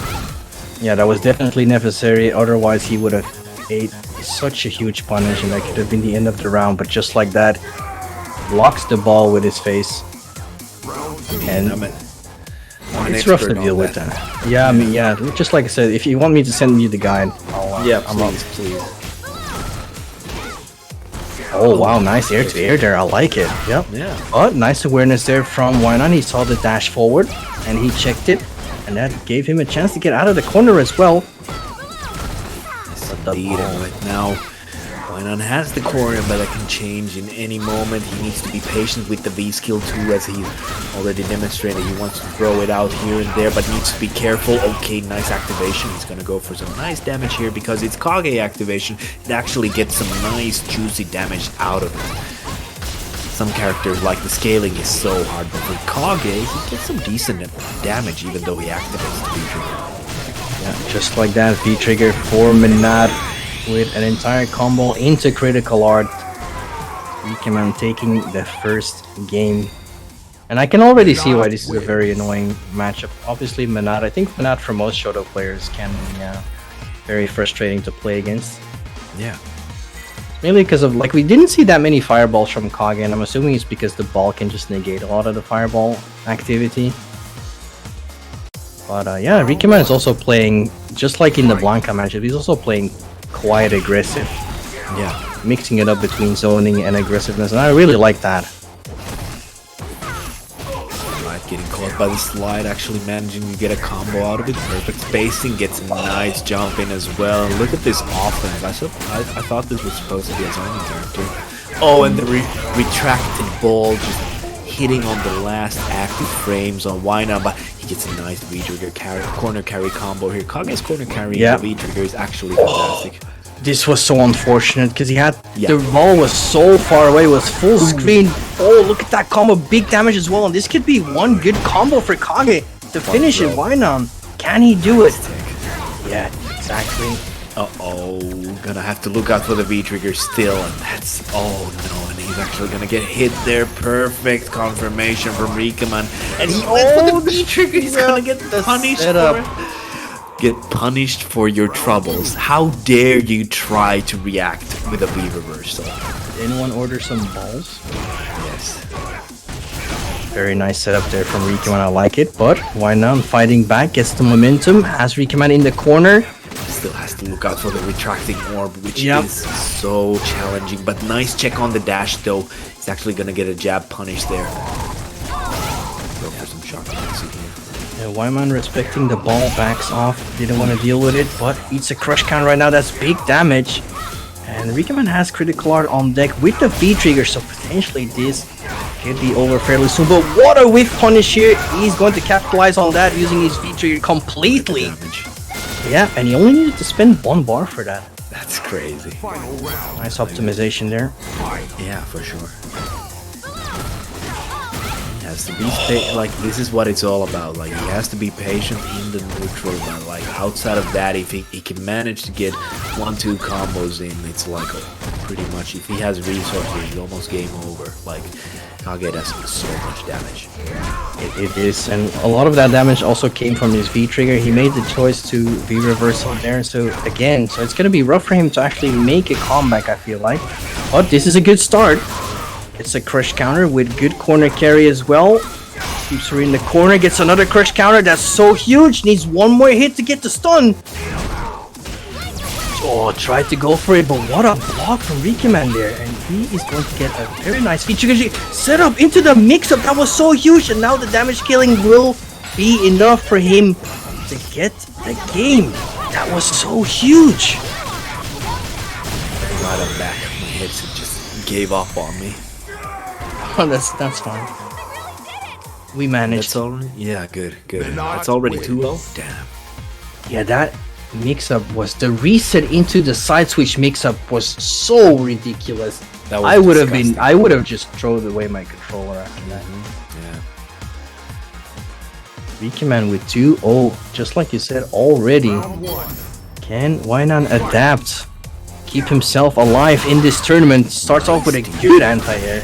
Yeah, that was definitely necessary. Otherwise, he would have ate such a huge punish, and that could have been the end of the round. But just like that, blocks the ball with his face. And I'm an it's rough to expert on deal with that. Yeah, I mean, yeah, just like I said, if you want me to send you the guide, I'm up. Please. Oh, wow, nice air to air there. I like it. Yep. Yeah. But nice awareness there from Wynan. He saw the dash forward, and he checked it, and that gave him a chance to get out of the corner as well. Indeed, and right now, Wynan has the corner, but that can change in any moment. He needs to be patient with the V skill too, as he's already demonstrated. He wants to throw it out here and there, but needs to be careful. Okay, nice activation. He's gonna go for some nice damage here because it's Kage activation. It actually gets some nice juicy damage out of it. Some characters like the scaling is so hard, but with Kage, he gets some decent damage even though he activates the V-trigger. Yeah, just like that, V-trigger for Menad with an entire combo into critical art. Rikeman taking the first game. And I can already see why this is a very annoying matchup. Obviously, Menad, I think Menad for most Shoto players can be very frustrating to play against. Yeah. Mainly because of, like, we didn't see that many fireballs from Kage, and I'm assuming it's because the ball can just negate a lot of the fireball activity. But yeah, Rikeman is also playing, just like in the Blanca matchup, he's also playing quite aggressive. Yeah. Mixing it up between zoning and aggressiveness, and I really like that. Right, getting caught by the slide, actually managing to get a combo out of it. Perfect spacing, gets a nice jump in as well. Look at this offense. I thought this was supposed to be a zoning character. Oh, and the retracted ball just hitting on the last active frames on Wynan, but he gets a nice V-trigger corner carry combo here. Kage's corner carry and the V-trigger is actually fantastic. This was so unfortunate because he had the ball was so far away, was full screen. Oh, look at that combo, big damage as well. And this could be one good combo for Kage to finish it. Wynan, can he do it? Yeah, exactly. Uh-oh, gonna have to look out for the V-trigger still, and that's, oh no, and he's actually gonna get hit there. Perfect confirmation from Rikeman, and he went for the V-trigger. He's gonna get punished for it. Get punished for your troubles. How dare you try to react with a V-reversal? Did anyone order some balls? Yes. Very nice setup there from Rikeman, I like it, but Wynan fighting back, gets the momentum, has Rikeman in the corner. Still has to look out for the retracting orb, which is so challenging. But nice check on the dash, though. He's actually gonna get a jab punish there. Go for some shock here. Yeah, Wyman respecting the ball, backs off, didn't want to deal with it, but eats a crush count right now. That's big damage. And Rikaman has critical art on deck with the V trigger, so potentially this could be over fairly soon. But what a whiff punish here! He's going to capitalize on that using his V trigger completely. Yeah, and he only needed to spend 1 bar for that. That's crazy. Nice optimization there. Yeah, for sure. He has to be like, this is what it's all about. Like, he has to be patient in the neutral, but like outside of that, if he can manage to get 1-2 combos in, it's like pretty much, if he has resources, it's almost game over. Like, Kage does so much damage. It is, and a lot of that damage also came from his V trigger. He made the choice to V reversal there, so again, so it's gonna be rough for him to actually make a comeback, I feel like. But this is a good start. It's a crush counter with good corner carry as well. Keeps her in the corner, gets another crush counter. That's so huge. Needs 1 more hit to get the stun. Oh, tried to go for it, but what a block from Rikaman there. And he is going to get a very nice feature set up into the mix-up. That was so huge, and now the damage killing will be enough for him to get the game. That was so huge. Right on back. My headset just gave up on me. Oh, that's fine. We managed. That's already, yeah, good. That's already 2-0. Damn. Yeah, that mix-up was the reset into the side switch mix-up was so ridiculous. That was I would have just thrown away my controller after that. Yeah. Rikaman with 2-0, just like you said already. Can Wainan adapt? Keep himself alive in this tournament. Starts off with a good anti-air.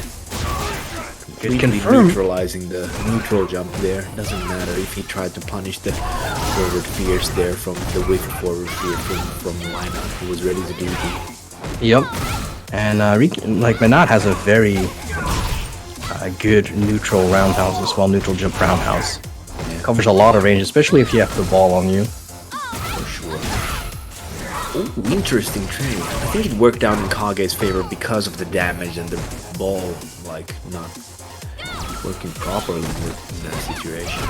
Good confirm. Neutralizing the neutral jump there. Doesn't matter if he tried to punish the forward fears there from the whiff forward fear from the lineup who was ready to do the. Yep. And like Menat has a very good neutral roundhouse as well, neutral jump roundhouse. Yeah. Covers a lot of range, especially if you have the ball on you. For sure. Oh, interesting trade. I think it worked out in Kage's favor because of the damage and the ball, like, not working properly in that situation.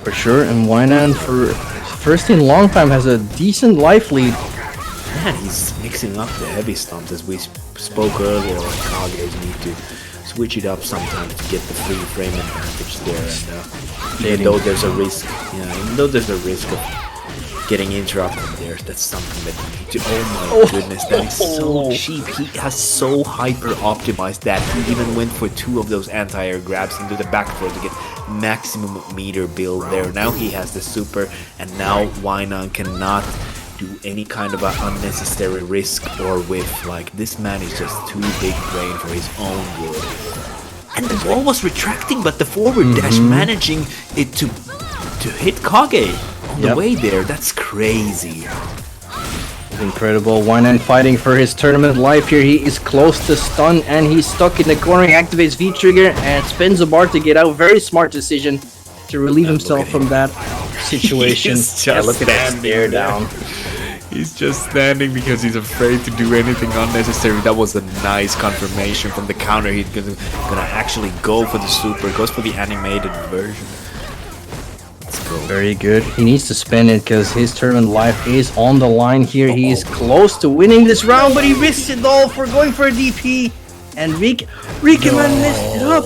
For sure, and Wainan for first in long time has a decent life lead. Man, he's mixing up the heavy stomps as we spoke earlier. Like Kage's need to switch it up sometimes to get the free frame advantage there. And even though there's a risk, of getting interrupted there, that's something that you need to. Oh my goodness, that is so cheap. He has so hyper optimized that he even went for 2 of those anti-air grabs into the back throw to get maximum meter build there. Now he has the super, and now Wainan cannot do any kind of unnecessary risk or whiff. Like, this man is just too big brain for his own good. And the ball was retracting, but the forward dash managing it to hit Kage on the way there. That's crazy. Incredible. Wainan fighting for his tournament life here. He is close to stun and he's stuck in the corner. He activates V trigger and spins a bar to get out. Very smart decision to relieve himself from that situation. Look at that stare down. He's just standing because he's afraid to do anything unnecessary. That was a nice confirmation from the counter. He's gonna actually go for the super. Goes for the animated version. Let's go. Very good. He needs to spend it because his tournament life is on the line here. He is close to winning this round, but he risks it all for going for a DP. And Rikaman messed it up.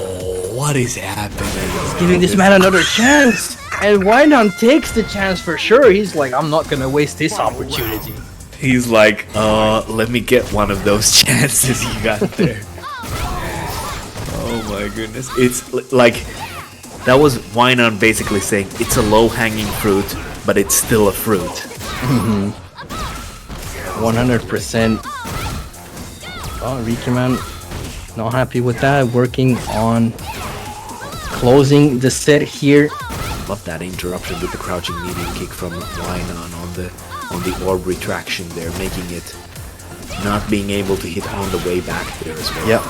What is happening? He's giving this man another chance. And Wainan takes the chance for sure. He's like, I'm not gonna waste this opportunity. He's like, let me get one of those chances you got there. Oh my goodness. It's like, that was Wainan basically saying, it's a low-hanging fruit, but it's still a fruit. 100%. Oh, Rikaman, not happy with that. Working on closing the set here. Love that interruption with the crouching medium kick from Wainan on the orb retraction there, making it not being able to hit on the way back there as well. Yep.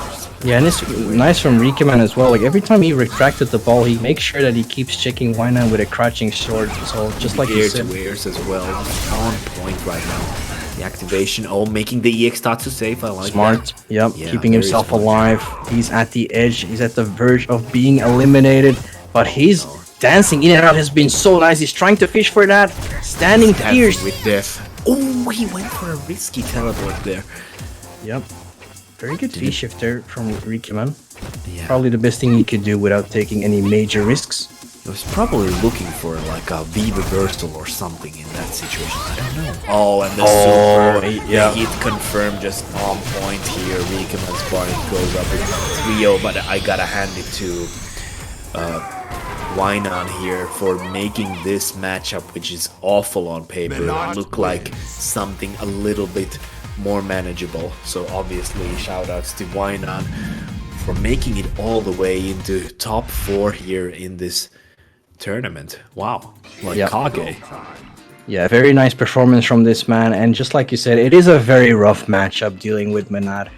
Yeah, and it's nice from Rikaman as well. Like, every time he retracted the ball, he makes sure that he keeps checking Wainan with a crouching sword. So just like you said, air-to-airs as well, on point right now. The activation, making the EX Tatsu safe. I like smart. That. Yep, Yeah, keeping very himself smart. alive. He's at the edge. He's at the verge of being eliminated, but he's dancing in and out has been so nice. He's trying to fish for that. Standing fierce. With death. Oh, he went for a risky teleport there. Yep. Very good V shifter from Rikkiman. Yeah. Probably the best thing he could do without taking any major risks. I was probably looking for like a V reversal or something in that situation. I don't know. Oh, and the super yeah. hit confirmed just on point here. Rikkiman's Barnet goes up with 3-0, but I gotta hand it to Wynon here for making this matchup, which is awful on paper, look like something a little bit more manageable. So obviously shoutouts to Wynon for making it all the way into top 4 here in this tournament. Wow, like Kage. Yeah, very nice performance from this man, and just like you said, it is a very rough matchup dealing with Menad.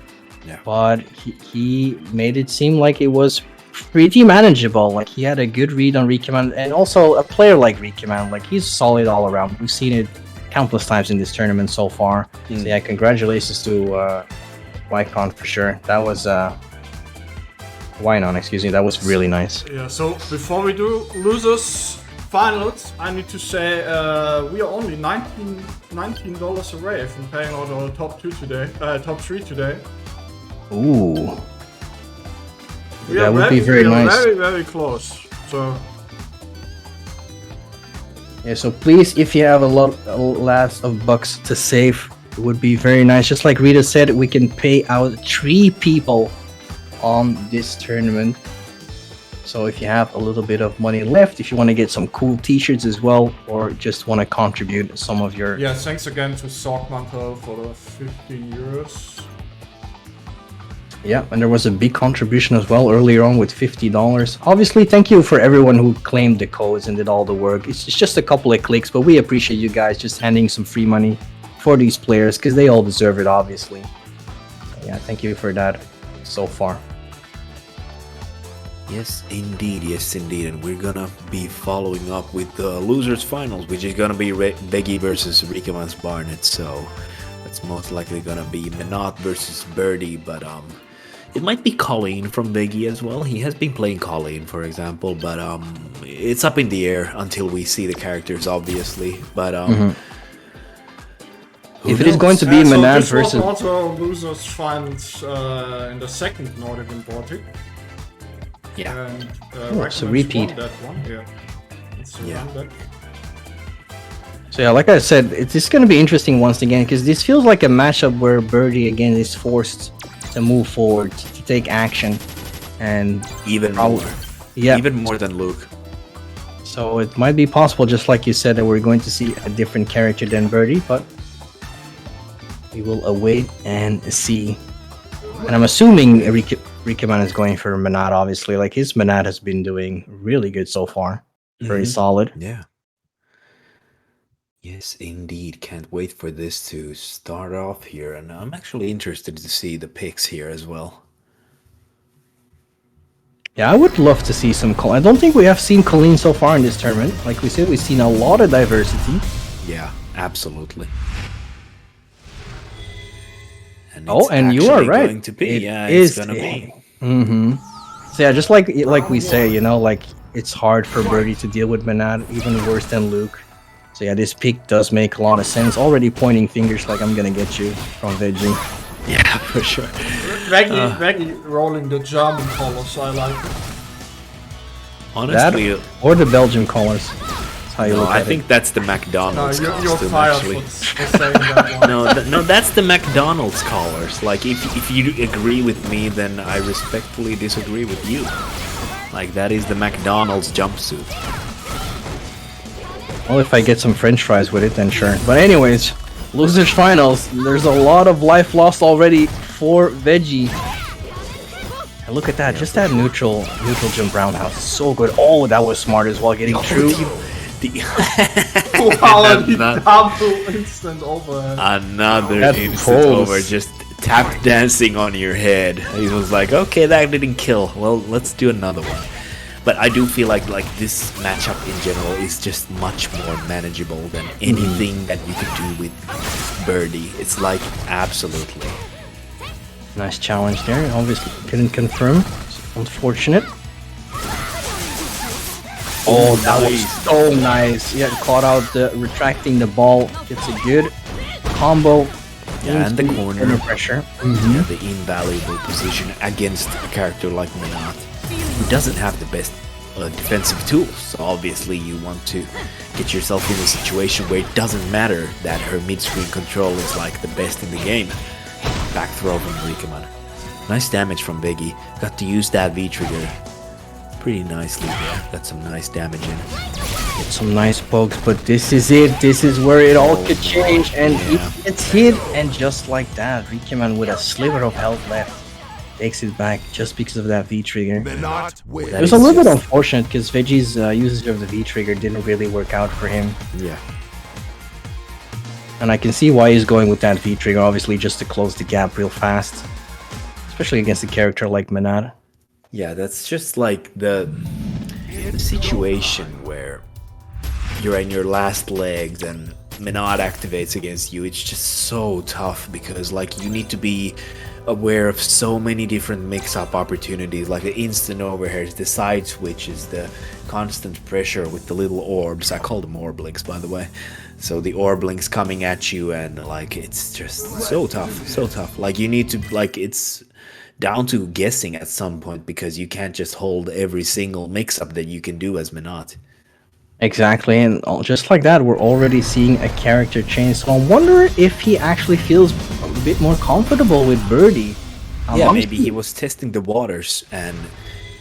Yeah. But he made it seem like it was pretty manageable. Like he had a good read on Rikkiman, and also a player like Rikkiman, like he's solid all around. We've seen it countless times in this tournament so far. So yeah, congratulations to Wycon for sure. That was Wynon, excuse me. That was really nice. Yeah, so before we do losers finals, I need to say we are only $19 away from paying out our top 3 today. Ooh. We That are would be very nice. Very, very close. So Yeah, so please, if you have a lot of bucks to save, it would be very nice. Just like Rita said, we can pay out 3 people on this tournament. So if you have a little bit of money left, if you want to get some cool t-shirts as well, or just want to contribute some of your... yeah, thanks again to Saltmine for the 50 euros. Yeah, and there was a big contribution as well earlier on with $50. Obviously, thank you for everyone who claimed the codes and did all the work. It's just a couple of clicks, but we appreciate you guys just handing some free money for these players because they all deserve it, obviously. Yeah, thank you for that so far. Yes, indeed, and we're gonna be following up with the losers finals, which is gonna be Beggy versus Rikkiman's Barnet. So that's most likely gonna be Menat versus Birdie, but it might be Colleen from Beggy as well. He has been playing Colleen, for example, but it's up in the air until we see the characters, obviously. But if it is going to be Menat this versus... was also losers finals in the second Nordic in Baltic. yeah, And it's a Rikkiman's repeat. won that one. Yeah. It's around that. So yeah, like I said, it's going to be interesting once again because this feels like a matchup where Birdie again is forced to move forward, to take action, and even more. Yeah. Even more than Luke. So it might be possible, just like you said, that we're going to see a different character than Birdie, but we will await and see. And I'm assuming Rikkiman is going for Menat, obviously. Like his Menat has been doing really good so far. Very solid. Yeah. Yes, indeed. Can't wait for this to start off here, and I'm actually interested to see the picks here as well. Yeah, I would love to see some Colleen. I don't think we have seen Colleen so far in this tournament. Like we said, we've seen a lot of diversity. Yeah, absolutely. And Oh, it's and you are actually right. Going to be. It Yeah, is- it's gonna be. So yeah, just like we say, you know, like it's hard for Birdie to deal with Menat, even worse than Luke. So yeah, this pick does make a lot of sense. Already pointing fingers like I'm gonna get you from Veggie. Yeah, for sure. Veggie rolling the German colors, I like it. Honestly, That or the Belgian colors. That's how you no, look I at think it. that's the No, McDonald's you're costume, fired actually. for saying that one. No, that's the McDonald's colors. Like, if you agree with me, then I respectfully disagree with you. Like, that is the McDonald's jumpsuit. Well, if I get some French fries with it, then sure. But anyways, losers finals. There's a lot of life lost already for Veggie. And look at that, just that neutral jump roundhouse. So good. Oh, that was smart as well, getting through. Wow, he double instant over. Another That's instant close. over, just tap dancing on your head. He was like, okay, that didn't kill. Well, let's do another one. But I do feel like this matchup in general is just much more manageable than anything that you could do with Birdie. It's like, absolutely. Nice challenge there. Obviously couldn't confirm. It's unfortunate. Oh, that was so nice. Yeah, caught out the retracting the ball. Gets a good combo. Yeah, and the into corner. corner pressure. Yeah, the invaluable position against a character like Menat, who doesn't have the best defensive tools. So obviously you want to get yourself in a situation where it doesn't matter that her mid-screen control is like the best in the game. Back throw from Rikeman. Nice damage from Biggie. Got to use that V-trigger pretty nicely there. Got some nice damage in. Get some nice pokes, but this is it. This is where it all could change, and it gets hit, and just like that, Rikeman with a sliver of health left takes it back just because of that V-trigger. Menat wins. It was a little bit unfortunate because Veggie's usage of the V-trigger didn't really work out for him. Yeah. And I can see why he's going with that V-trigger, obviously just to close the gap real fast. Especially against a character like Menat. Yeah, that's just like the situation where you're in your last legs and Menat activates against you. It's just so tough because like you need to be aware of so many different mix-up opportunities, like the instant overheads, the side switches, the constant pressure with the little orbs. I call them orblinks, by the way. So the orblinks coming at you, and like it's just so tough. Like you need to, like, it's down to guessing at some point because you can't just hold every single mix-up that you can do as Menat. Exactly, and just like that, we're already seeing a character change. So I wonder if he actually feels a bit more comfortable with Birdie. Yeah, maybe he was testing the waters and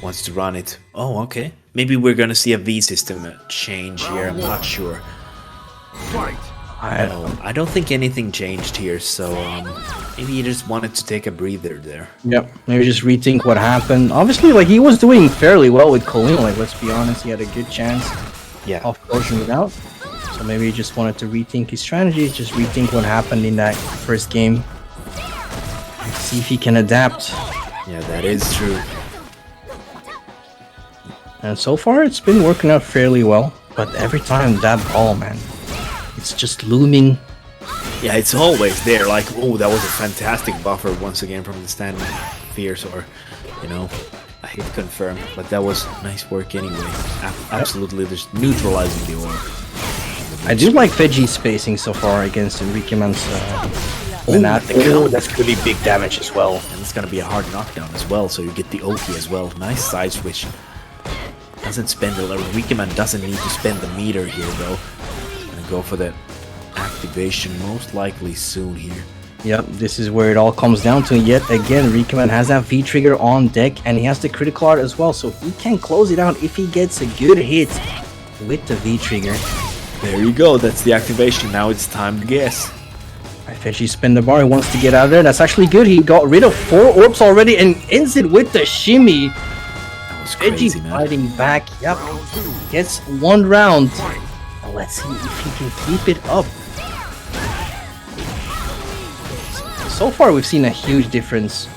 wants to run it. Oh, okay. Maybe we're gonna see a V system change here. I'm not sure. I don't think anything changed here, so maybe he just wanted to take a breather there. Yep, maybe just rethink what happened. Obviously, like, he was doing fairly well with Colleen, like, let's be honest, he had a good chance of closing it out. So maybe he just wanted to rethink his strategy, just rethink what happened in that first game. See if he can adapt. Yeah, that is true. And so far, it's been working out fairly well. But every time that ball, man, it's just looming. Yeah, it's always there. Like, oh, that was a fantastic buffer once again from the standing fierce, or, you know, I hate to confirm, but that was nice work anyway. Absolutely, just neutralizing the orb. I do like Veggie's spacing so far against Rikeman's that's gonna be big damage as well. And it's gonna be a hard knockdown as well, so you get the ulti as well. Nice side switch. Doesn't spend a lot. Rikeman doesn't need to spend the meter here though. Gonna go for that activation most likely soon here. Yep, this is where it all comes down to. Yet again, Rikeman has that V-trigger on deck, and he has the critical art as well, so he can close it out if he gets a good hit with the V-trigger. There you go, that's the activation. Now it's time to guess. Alright, Veggie spin the bar, he wants to get out of there. That's actually good. He got rid of 4 orbs already and ends it with the shimmy. That was crazy, man. Fighting back. Yep, gets 1 round. Let's see if he can keep it up. So far, we've seen a huge difference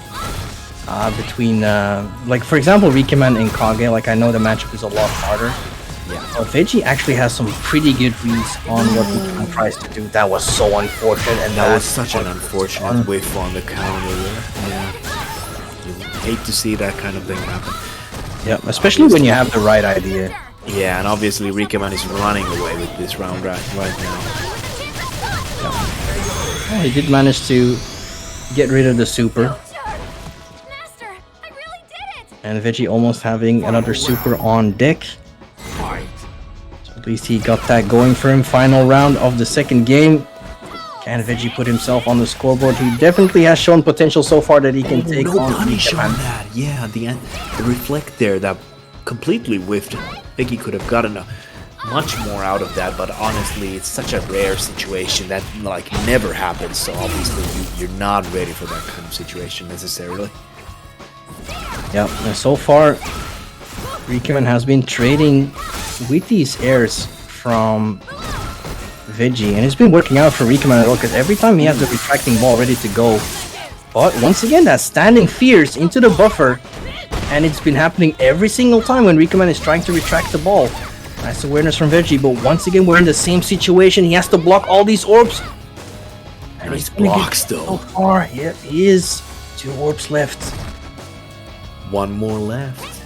between, like, for example, Rikeman and Kage. Like, I know the matchup is a lot harder. Yeah. Veggie actually has some pretty good reads on what Rikeman tries to do. That was so unfortunate, and that was such an unfortunate whiff on the counter there. Yeah. You hate to see that kind of thing happen. Yeah, especially when you have the right idea. Yeah, and obviously Rikeman is running away with this round right now. Well, he did manage to get rid of the super. Master, I really did it! And Veggie almost having another super on deck. So at least he got that going for him. Final round of the second game. Can Veggie put himself on the scoreboard? He definitely has shown potential so far that he can take no on punish on Rikeman. that. Yeah, at the end, the reflect there that completely whiffed. Biggie could have gotten much more out of that, but honestly, it's such a rare situation that like never happens. So obviously, you're not ready for that kind of situation necessarily. Yeah, and so far, Rikeman has been trading with these airs from Veggie, and it's been working out for Rikeman as well, because every time he has the retracting ball ready to go. But once again, that standing fierce into the buffer, and it's been happening every single time when Rikeman is trying to retract the ball. Nice awareness from Veggie, but once again, we're in the same situation. He has to block all these orbs. And Nice he's gonna get blocks though. so far. Yep, he is. 2 orbs left. 1 more left.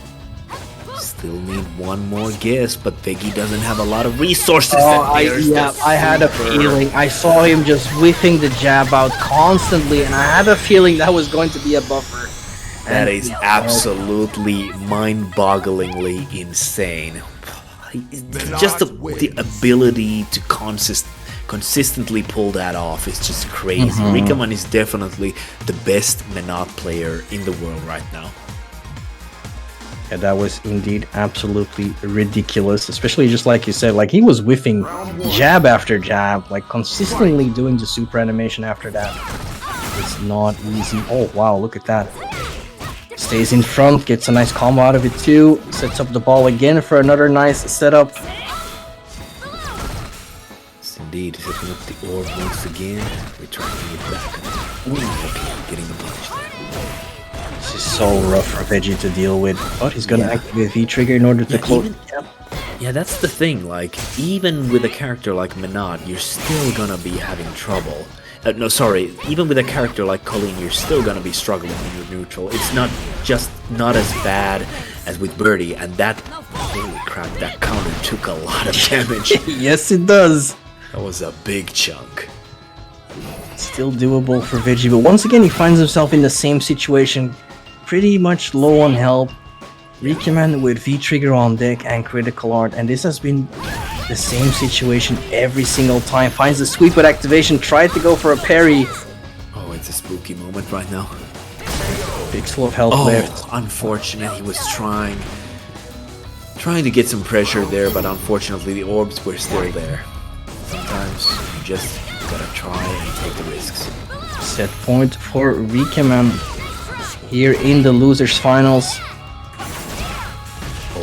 Still need one more guess, but Veggie doesn't have a lot of resources. I had a feeling. I saw him just whiffing the jab out constantly, and I had a feeling that was going to be a buffer. That is absolutely mind-bogglingly insane. Just the ability to consistently pull that off is just crazy. Rikaman is definitely the best Menat player in the world right now. Yeah, that was indeed absolutely ridiculous, especially just like you said, like he was whiffing jab after jab, like consistently doing the super animation after that. It's not easy. Oh wow, look at that. Stays in front, gets a nice combo out of it too, sets up the ball again for another nice setup. Yes, indeed, setting up the orb once again, returning it back. Okay, getting the punish there. This is so rough for Veggie to deal with, but he's gonna activate V-Trigger in order to close. Yeah, that's the thing, like, even with a character like Menat, you're still gonna be having trouble. No, sorry, even with a character like Colleen, you're still gonna be struggling when you're neutral. It's not as bad as with Birdie, and that, holy crap, that counter took a lot of damage. Yes, it does. That was a big chunk. Still doable for Veggie, but once again he finds himself in the same situation, pretty much low on health. Recommand with V-Trigger on deck and Critical Art, and this has been the same situation every single time. Finds the sweep with activation, tried to go for a parry. Oh, it's a spooky moment right now. Pixel of health left. Unfortunate, he was trying to get some pressure there, but unfortunately the orbs were still there. Sometimes you just gotta try and take the risks. Set point for Rikaman here in the losers finals.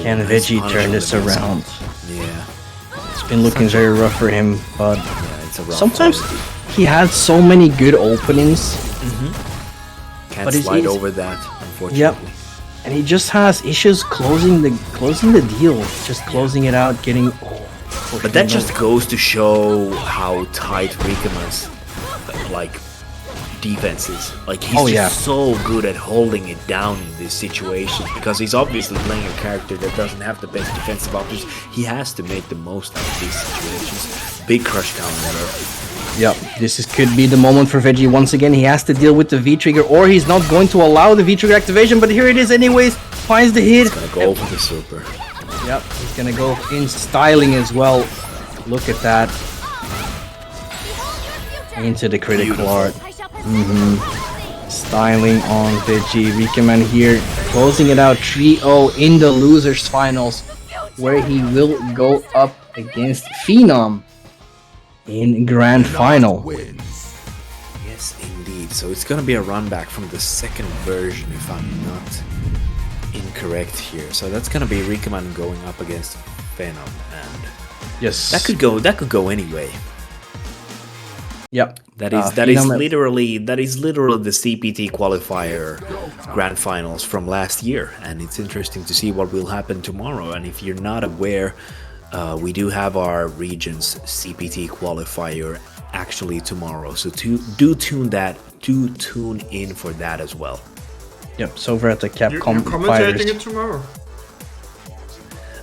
Can Veggie turn this around? Yeah. It's been looking very rough for him, but It's a rough sometimes one. he had so many good openings. Can't but slide he's- over that, unfortunately. Yep. And he just has issues closing the deal, just closing it out, getting. But that just goes to show how tight Rikaman's defense is. Like he's just so good at holding it down in this situation because he's obviously playing a character that doesn't have the best defensive options. He has to make the most out of these situations. Big crush down there. Yep, could be the moment for Veggie once again. He has to deal with the V-Trigger, or he's not going to allow the V-Trigger activation, but here it is anyways. Finds the hit. He's gonna go for the super. Yep, he's gonna go in styling as well. Look at that. Into the critical art. Styling on Veggie. Rikaman here, closing it out 3-0 in the losers finals, where he will go up against Phenom in grand final. Yes, indeed. So it's gonna be a run back from the second version, if I'm not incorrect here. So that's gonna be Rikaman going up against Phenom, and Yes, that could go anyway. Yep. That is literally the CPT qualifier grand finals from last year, and it's interesting to see what will happen tomorrow. And if you're not aware, we do have our region's CPT qualifier actually tomorrow, so do tune in for that as well. Yep, it's over at the Capcom You're commentating Fighters. it tomorrow?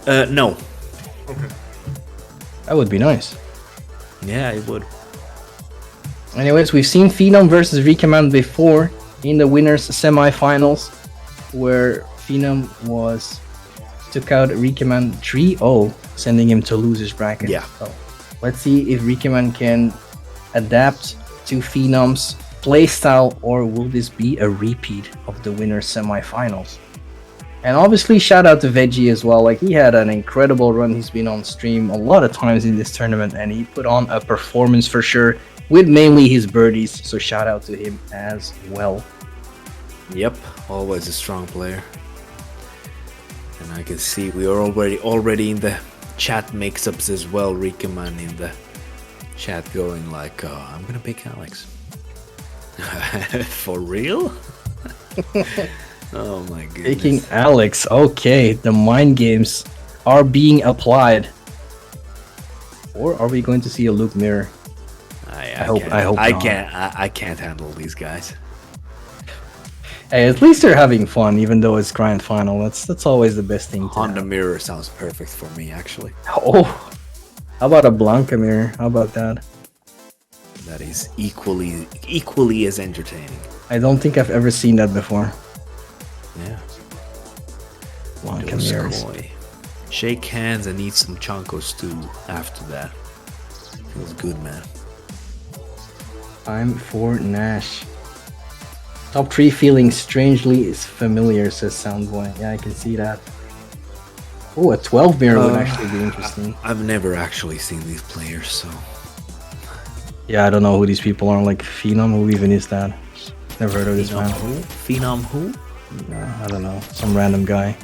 No. Okay. That would be nice. Yeah, it would. Anyways, we've seen Phenom versus Rikaman before in the winners semi-finals, where Phenom took out Rikaman 3-0, sending him to losers bracket. Yeah. So let's see if Rikaman can adapt to Phenom's playstyle, or will this be a repeat of the winners semi-finals? And obviously, shout out to Veggie as well. Like, he had an incredible run. He's been on stream a lot of times in this tournament, and he put on a performance for sure, with mainly his birdies. So shout out to him as well. Yep, always a strong player. And I can see we are already in the chat mix-ups as well. Rikaman in the chat going like, I'm gonna pick Alex. For real? Oh my goodness. Picking Alex. Okay, the mind games are being applied. Or are we going to see a Luke Mirror? I hope not. can't handle these guys. Hey, at least they're having fun, even though it's grand final. That's always the best thing. To On the have. mirror sounds perfect for me, actually. Oh, how about a Blanca mirror? How about that? That is equally as entertaining. I don't think I've ever seen that before. Yeah. Blanca mirrors. Yoskoi. Shake hands and eat some Chanko stew after that. Feels good, man. Time for Nash. Top 3 feeling strangely is familiar, says Soundboy. Yeah, I can see that. Oh, a 12 mirror would actually be interesting. I've never actually seen these players, so... Yeah, I don't know who these people are. Like Phenom, who even is that? Never heard of this man. Who? Phenom who? I don't know. Some random guy.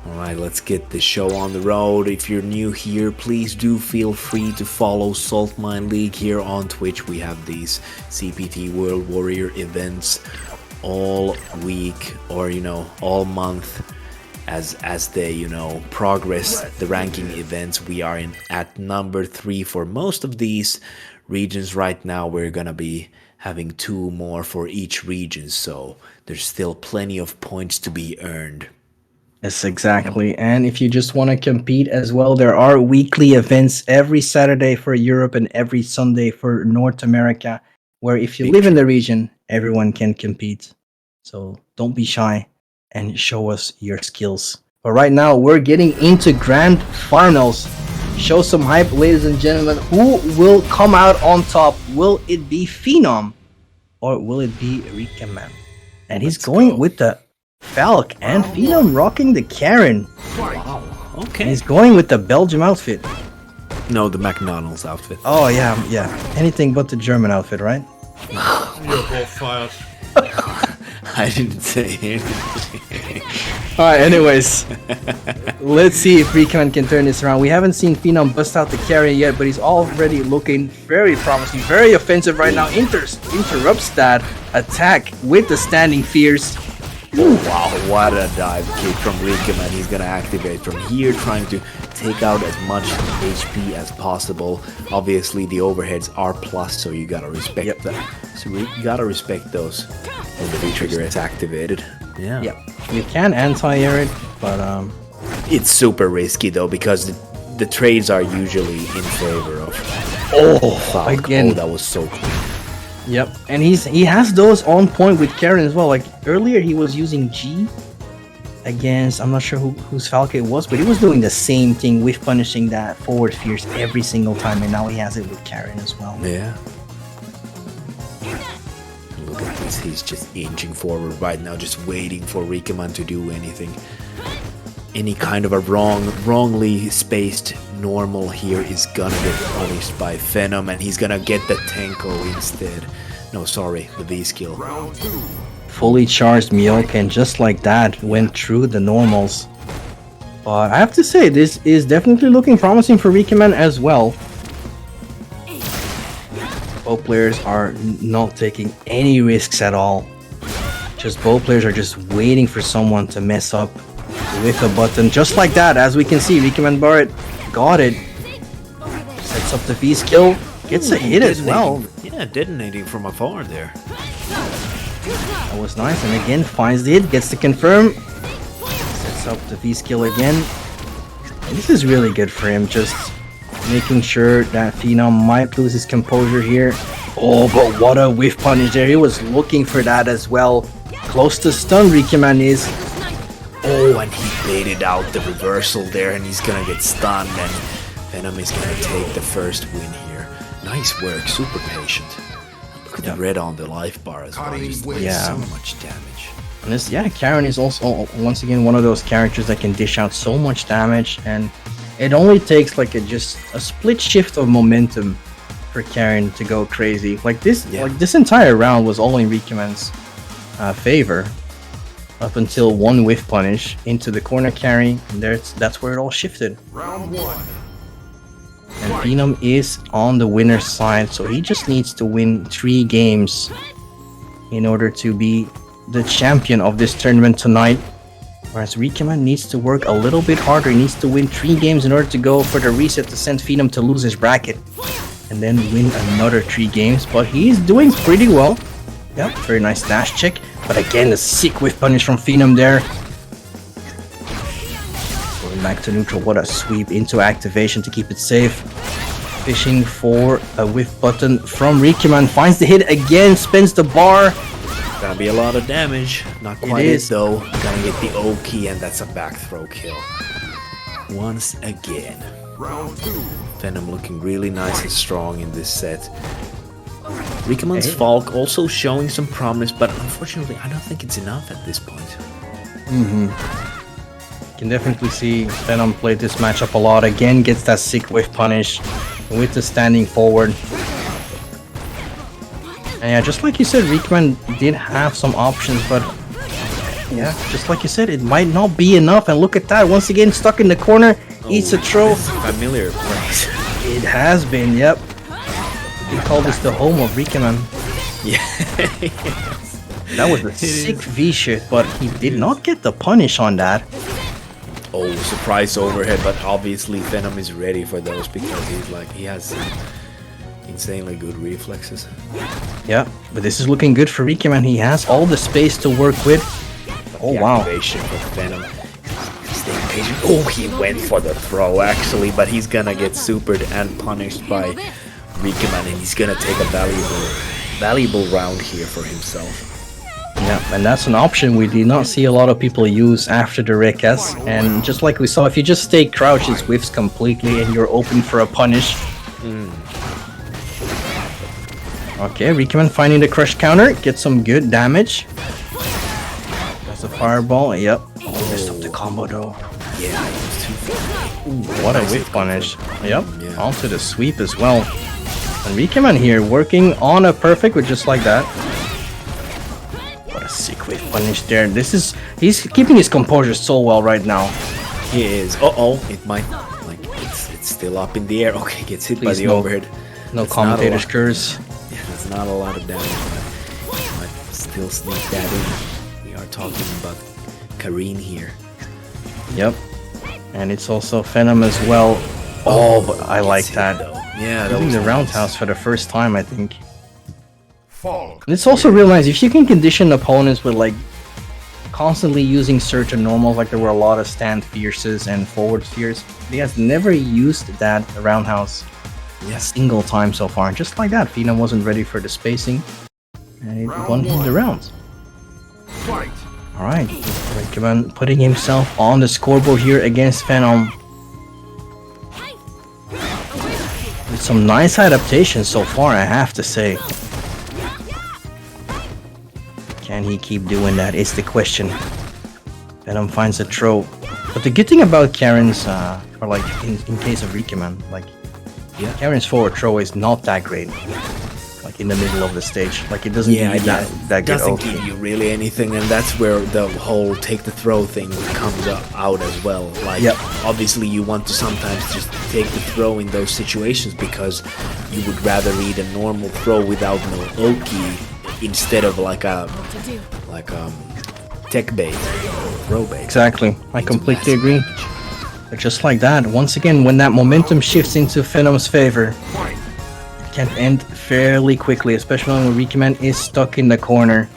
Alright, let's get the show on the road. If you're new here, please do feel free to follow Saltmine League here on Twitch. We have these CPT World Warrior events all week, or all month as they progress the ranking events. We are at number 3 for most of these regions right now. We're gonna be having 2 more for each region, so there's still plenty of points to be earned. Yes, exactly. And if you just want to compete as well, there are weekly events every Saturday for Europe and every Sunday for North America, where if you live in the region, everyone can compete. So don't be shy and show us your skills. But right now, we're getting into grand finals. Show some hype, ladies and gentlemen. Who will come out on top? Will it be Phenom or will it be Rikaman? And he's going with the Falk, and Phenom rocking the Karen. Wow, okay. And he's going with the Belgium outfit. No, the McDonald's outfit. Oh yeah. Anything but the German outfit, right? You're both fired. I didn't say anything. Alright, anyways. Let's see if Rikaman can turn this around. We haven't seen Phenom bust out the Karen yet, but he's already looking very promising, very offensive right now. Interrupts that attack with the standing fierce. Oh wow, what a dive kick from Rikaman. He's gonna activate from here, trying to take out as much HP as possible. Obviously the overheads are plus, so you gotta respect that. So you gotta respect those when the V-trigger is activated. Yeah. Yep. You can anti-air it, but It's super risky though, because the trades are usually in favor of Falk. again. Oh, that was so clean. Yep, and he has those on point with Karen as well. Like earlier, he was using G against, I'm not sure whose Falcon it was, but he was doing the same thing with punishing that forward fierce every single time, and now he has it with Karen as well. Yeah. Look at this, he's just inching forward right now, just waiting for Rikaman to do anything. Any kind of a wrongly spaced normal here is gonna get punished by Phenom, and he's gonna get the Tenko instead. No, sorry, the V-skill. Fully charged Mioka, and just like that, went through the normals. But I have to say, this is definitely looking promising for Rikaman as well. Both players are not taking any risks at all. Both players are just waiting for someone to mess up with a button, just like that. As we can see, Rikaman Barrett got it. Sets up the V-skill, gets a hit as well. Yeah, detonating from afar there. That was nice, and again finds the hit, gets to confirm. Sets up the V-skill again. And this is really good for him, just making sure that Phenom might lose his composure here. Oh, but what a whiff punish there. He was looking for that as well. Close to stun, Rikaman is. Oh, and he baited out the reversal there, and he's gonna get stunned, and Phenom is gonna take the first win here. Nice work, super patient. Look at the red on the life bar as well. Just so much damage. And this, Karen is also once again one of those characters that can dish out so much damage, and it only takes like just a split shift of momentum for Karen to go crazy. Like this entire round was all in Rikaman's favor. Up until one whiff punish into the corner carry, and that's where it all shifted. Round 1. And Phenom is on the winner's side, so he just needs to win 3 games in order to be the champion of this tournament tonight. Whereas Rikaman needs to work a little bit harder. He needs to win 3 games in order to go for the reset to send Phenom to lose his bracket, and then win another 3 games. But he's doing pretty well. Yep, very nice dash check. But again, the sick whiff punish from Phenom there. Going back to neutral, what a sweep into activation to keep it safe. Fishing for a whiff button from Rikkiman. Finds the hit again, spins the bar. Gonna be a lot of damage. Not quite it though. Gonna get the O key, and that's a back throw kill. Once again. Round 2. Venom looking really nice and strong in this set. Rikkiman's Falk also showing some promise, but unfortunately I don't think it's enough at this point. Can definitely see Venom played this matchup a lot. Again, gets that sick whiff punish with the standing forward. And yeah, just like you said, Rikkiman did have some options, but yeah, just like you said, it might not be enough. And look at that, once again stuck in the corner, eats a throw. Familiar place. It has been, yep. We call this the home of Rikkiman. Yeah. That was a sick V-shift, but he did not get the punish on that. Oh, surprise overhead, but obviously Venom is ready for those because he has insanely good reflexes. Yeah, but this is looking good for Rikkiman. He has all the space to work with. Oh, wow. Activation for Venom. Staying patient. Oh, he went for the throw actually, but he's gonna get supered and punished by Rikkiman, and he's gonna take a valuable round here for himself. Yeah, and that's an option we did not see a lot of people use after the Rek S. And just like we saw, if you just stay crouched, it whiffs completely and you're open for a punish. Okay, Rikkiman finding the crush counter, get some good damage. That's a fireball, yep. Oh, messed up the combo though. Yeah, it was too far. Ooh, what a whiff punish. Yep, Yeah. onto the sweep as well. And Rikkiman here working on a perfect with just like that. What a sick whiff punish there. He's keeping his composure so well right now. He is. It might it's still up in the air. Okay, gets hit by Please the no. overhead. No That's commentator's curse. Yeah, that's not a lot of damage, but he might still sneak that in. We are talking about Kareen here. Yep. And it's also Venom as well. Oh, but I like that. Though. Yeah, that Using was the nice. roundhouse for the first time, I think. Falk. And it's also real nice if you can condition opponents with like constantly using search and normals, like there were a lot of stand fierces and forward fears. He has never used that roundhouse a single time so far. And just like that, Phenom wasn't ready for the spacing, and it won him the round. Fight. All right, Rikkiman putting himself on the scoreboard here against Venom. With some nice adaptations so far, I have to say. Can he keep doing that is the question. Venom finds a throw. But the good thing about Karen's, or like in case of Rikkiman, like Karen's forward throw is not that great. Like in the middle of the stage, like it doesn't give you that good. Doesn't give you really anything, and that's where the whole take the throw thing comes out as well. Like obviously you want to sometimes just take the throw in those situations because you would rather read a normal throw without no Oki instead of like a tech bait, throw bait. Exactly, I completely agree. But just like that, once again, when that momentum shifts into Venom's favor, it can end fairly quickly, especially when Rikkiman is stuck in the corner.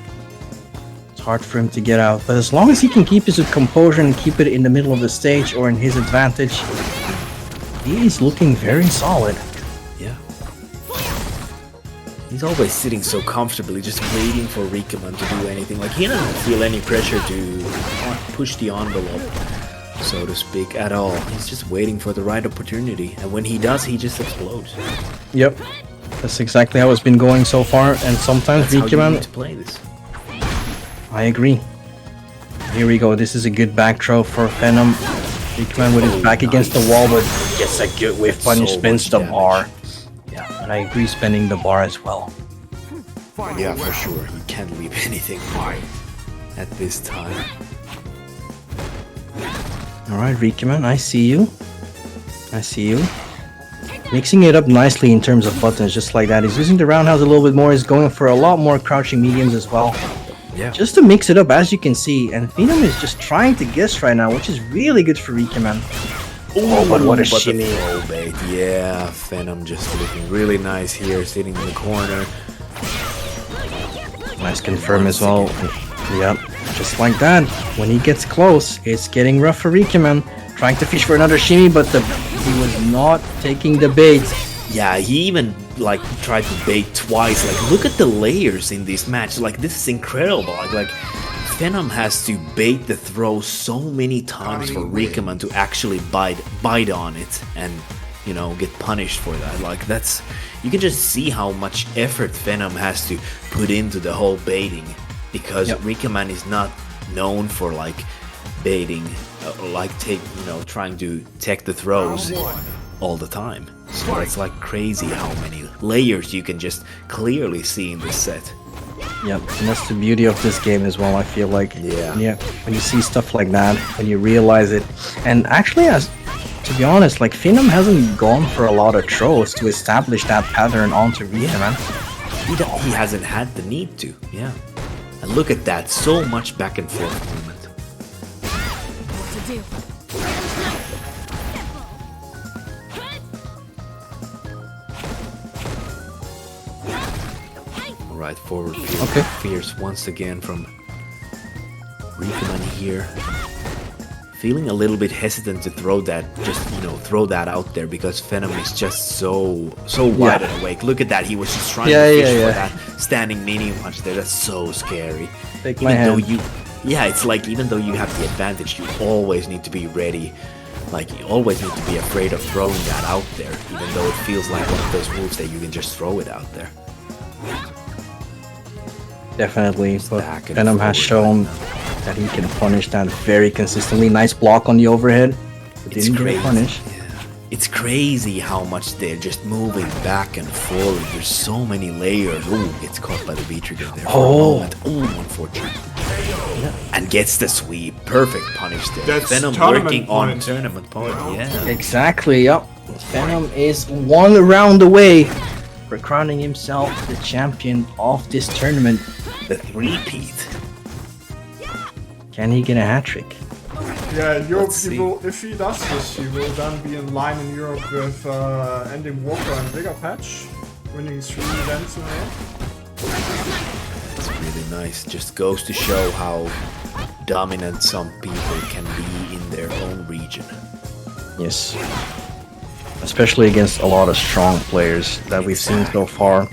It's hard for him to get out, but as long as he can keep his composure and keep it in the middle of the stage or in his advantage, he is looking very solid. Yeah. He's always sitting so comfortably, just waiting for Rikkiman to do anything. Like, he doesn't feel any pressure to push the envelope, so to speak, at all. He's just waiting for the right opportunity, and when he does, he just explodes. Yep, that's exactly how it's been going so far, and sometimes That's how you Rikkiman... need to play this. I agree. Here we go, this is a good back throw for Venom. Rikkiman with his back against the wall, but gets a good whiff punish, So spins much the damage. bar. Yeah, and I agree spinning the bar as well. Yeah, for sure. He can't leave anything at this time. Alright, Rikkiman, I see you. I see you. Mixing it up nicely in terms of buttons, just like that. He's using the roundhouse a little bit more. He's going for a lot more crouching mediums as well. Yeah. Just to mix it up, as you can see. And Phenom is just trying to guess right now, which is really good for Rikkiman. Oh, but what a shimmy. throw bait. Yeah, Venom just looking really nice here, sitting in the corner. Nice confirm as well. Yep, just like that. When he gets close, it's getting rough for Rikaman. Trying to fish for another shimmy, but he was not taking the bait. Yeah, he even like tried to bait twice. Like, look at the layers in this match. Like, this is incredible. Like Venom has to bait the throw so many times for Rikaman to actually bite on it and, you know, get punished for that. Like, that's, you can just see how much effort Venom has to put into the whole baiting, because Rikaman is not known for like baiting, like trying to tech the throws all the time. So it's like crazy how many layers you can just clearly see in this set. Yep, and that's the beauty of this game as well, I feel like. Yeah, when you see stuff like that, when you realize it. And actually, to be honest, like, Venom hasn't gone for a lot of throws to establish that pattern onto Rikaman. He hasn't had the need to, yeah. And look at that, so much back and forth movement. What to do? Alright, forward fierce once again from Rikaman here. Feeling a little bit hesitant to throw that, throw that out there, because Venom is just so wide and awake. Look at that, he was just trying to fish for that standing medium punch there. That's so scary. Take my hand. It's like, even though you have the advantage, you always need to be ready. Like, you always need to be afraid of throwing that out there, even though it feels like one of those moves that you can just throw it out there. Definitely, but Venom has shown that he can punish that very consistently. Nice block on the overhead. It's crazy. Yeah. It's crazy how much they're just moving back and forward. There's so many layers. Ooh, gets caught by the V-trigger there for a moment. Ooh, unfortunate. And gets the sweep. Perfect punish there. That's Venom working on tournament point. Yeah. Exactly, yep. Venom is one round away for crowning himself the champion of this tournament. The three-peat. Can he get a hat-trick? Yeah, in Europe, if he does this, he will then be in line in Europe with ending Walker and Bigger Patch, winning 3 events in a row. It's really nice. Just goes to show how dominant some people can be in their own region. Yes. Especially against a lot of strong players that we've seen so far.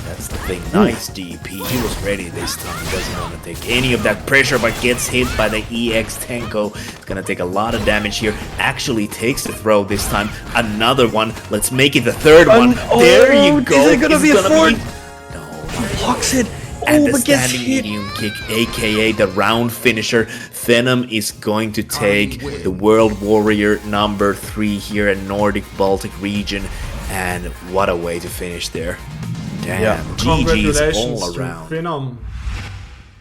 That's the thing. Nice DP. He was ready this time. Doesn't want to take any of that pressure, but gets hit by the EX Tenko. It's gonna take a lot of damage here. Actually takes the throw this time. Another one. Let's make it the third one. There you go. Is it gonna be a fourth? No. Blocks it. And the standing medium kick, aka the round finisher. Venom is going to take the World Warrior number 3 here in Nordic Baltic region. And what a way to finish there. Damn, GG's all around. Venom.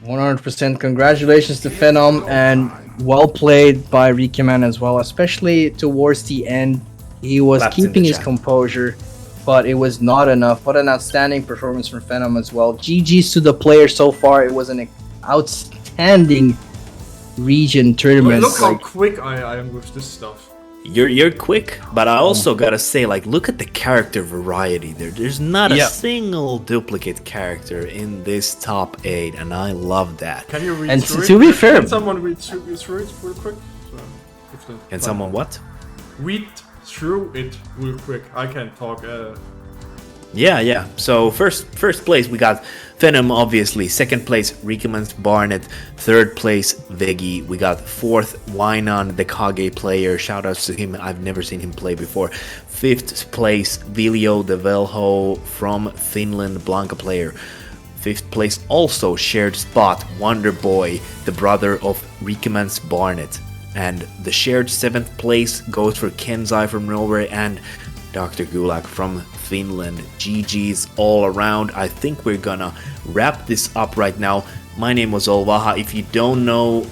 100% congratulations to Venom, and well played by Rikaman as well, especially towards the end. He was keeping his composure, but it was not enough. What an outstanding performance from Venom as well. GG's to the player so far. It was an outstanding region tournament. Look how quick I am with this stuff. You're quick, but I also gotta say, like, look at the character variety there. There's not a single duplicate character in this top 8, and I love that. Can you read and through to it? be fair, Can someone read through it real quick? Can someone what? Read through it real quick. I can't talk. Yeah. So first place we got Venom, obviously. Second place Rikaman's Barnet. Third place Veggie. We got fourth Wynon, the Kage player. Shout outs to him. I've never seen him play before. Fifth place Viljo the Velho from Finland, Blanca player. Fifth place also shared spot Wonder Boy, the brother of Rikaman's Barnet. And the shared 7th place goes for Kenzai from Norway and Dr. Gulak from Finland. GG's all around. I think we're gonna wrap this up right now. My name was Olvaha. If you don't know,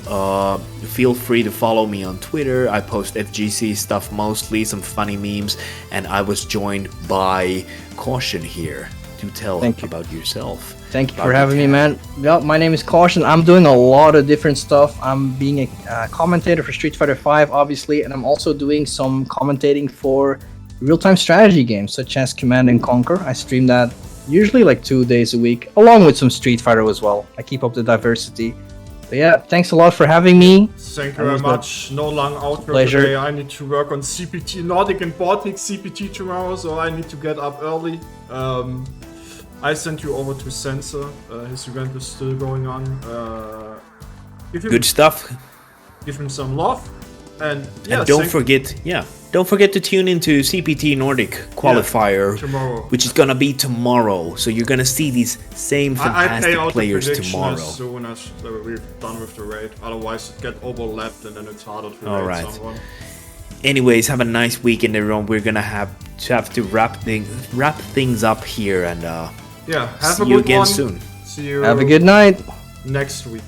feel free to follow me on Twitter. I post FGC stuff mostly, some funny memes, and I was joined by Caution here to tell about yourself. Thank you for having me, man. Yeah, my name is Caution. I'm doing a lot of different stuff. I'm being a commentator for StreetFighter 5, obviously, and I'm also doing some commentating for real-time strategy games such as Command and Conquer. I stream that usually like 2 days a week, along with some Street Fighter as well. I keep up the diversity. But yeah, thanks a lot for having me. Thank you very much. No long outwork Pleasure. today. I need to work on CPT, Nordic and Baltic CPT tomorrow, so I need to get up early. I sent you over to Sensor. His event is still going on. Good stuff. Give him some love. And yeah, And don't forget to tune into CPT Nordic qualifier, tomorrow. which is gonna be tomorrow. So you're gonna see these same I pay fantastic out players the prediction tomorrow. as soon as we're done with the raid. Otherwise, it get overlapped and then it's harder to All raid right. someone. Anyways, have a nice weekend, everyone. We're gonna have to wrap things up here, and Yeah, have see a you good again one. soon. See you Have a good night. next week.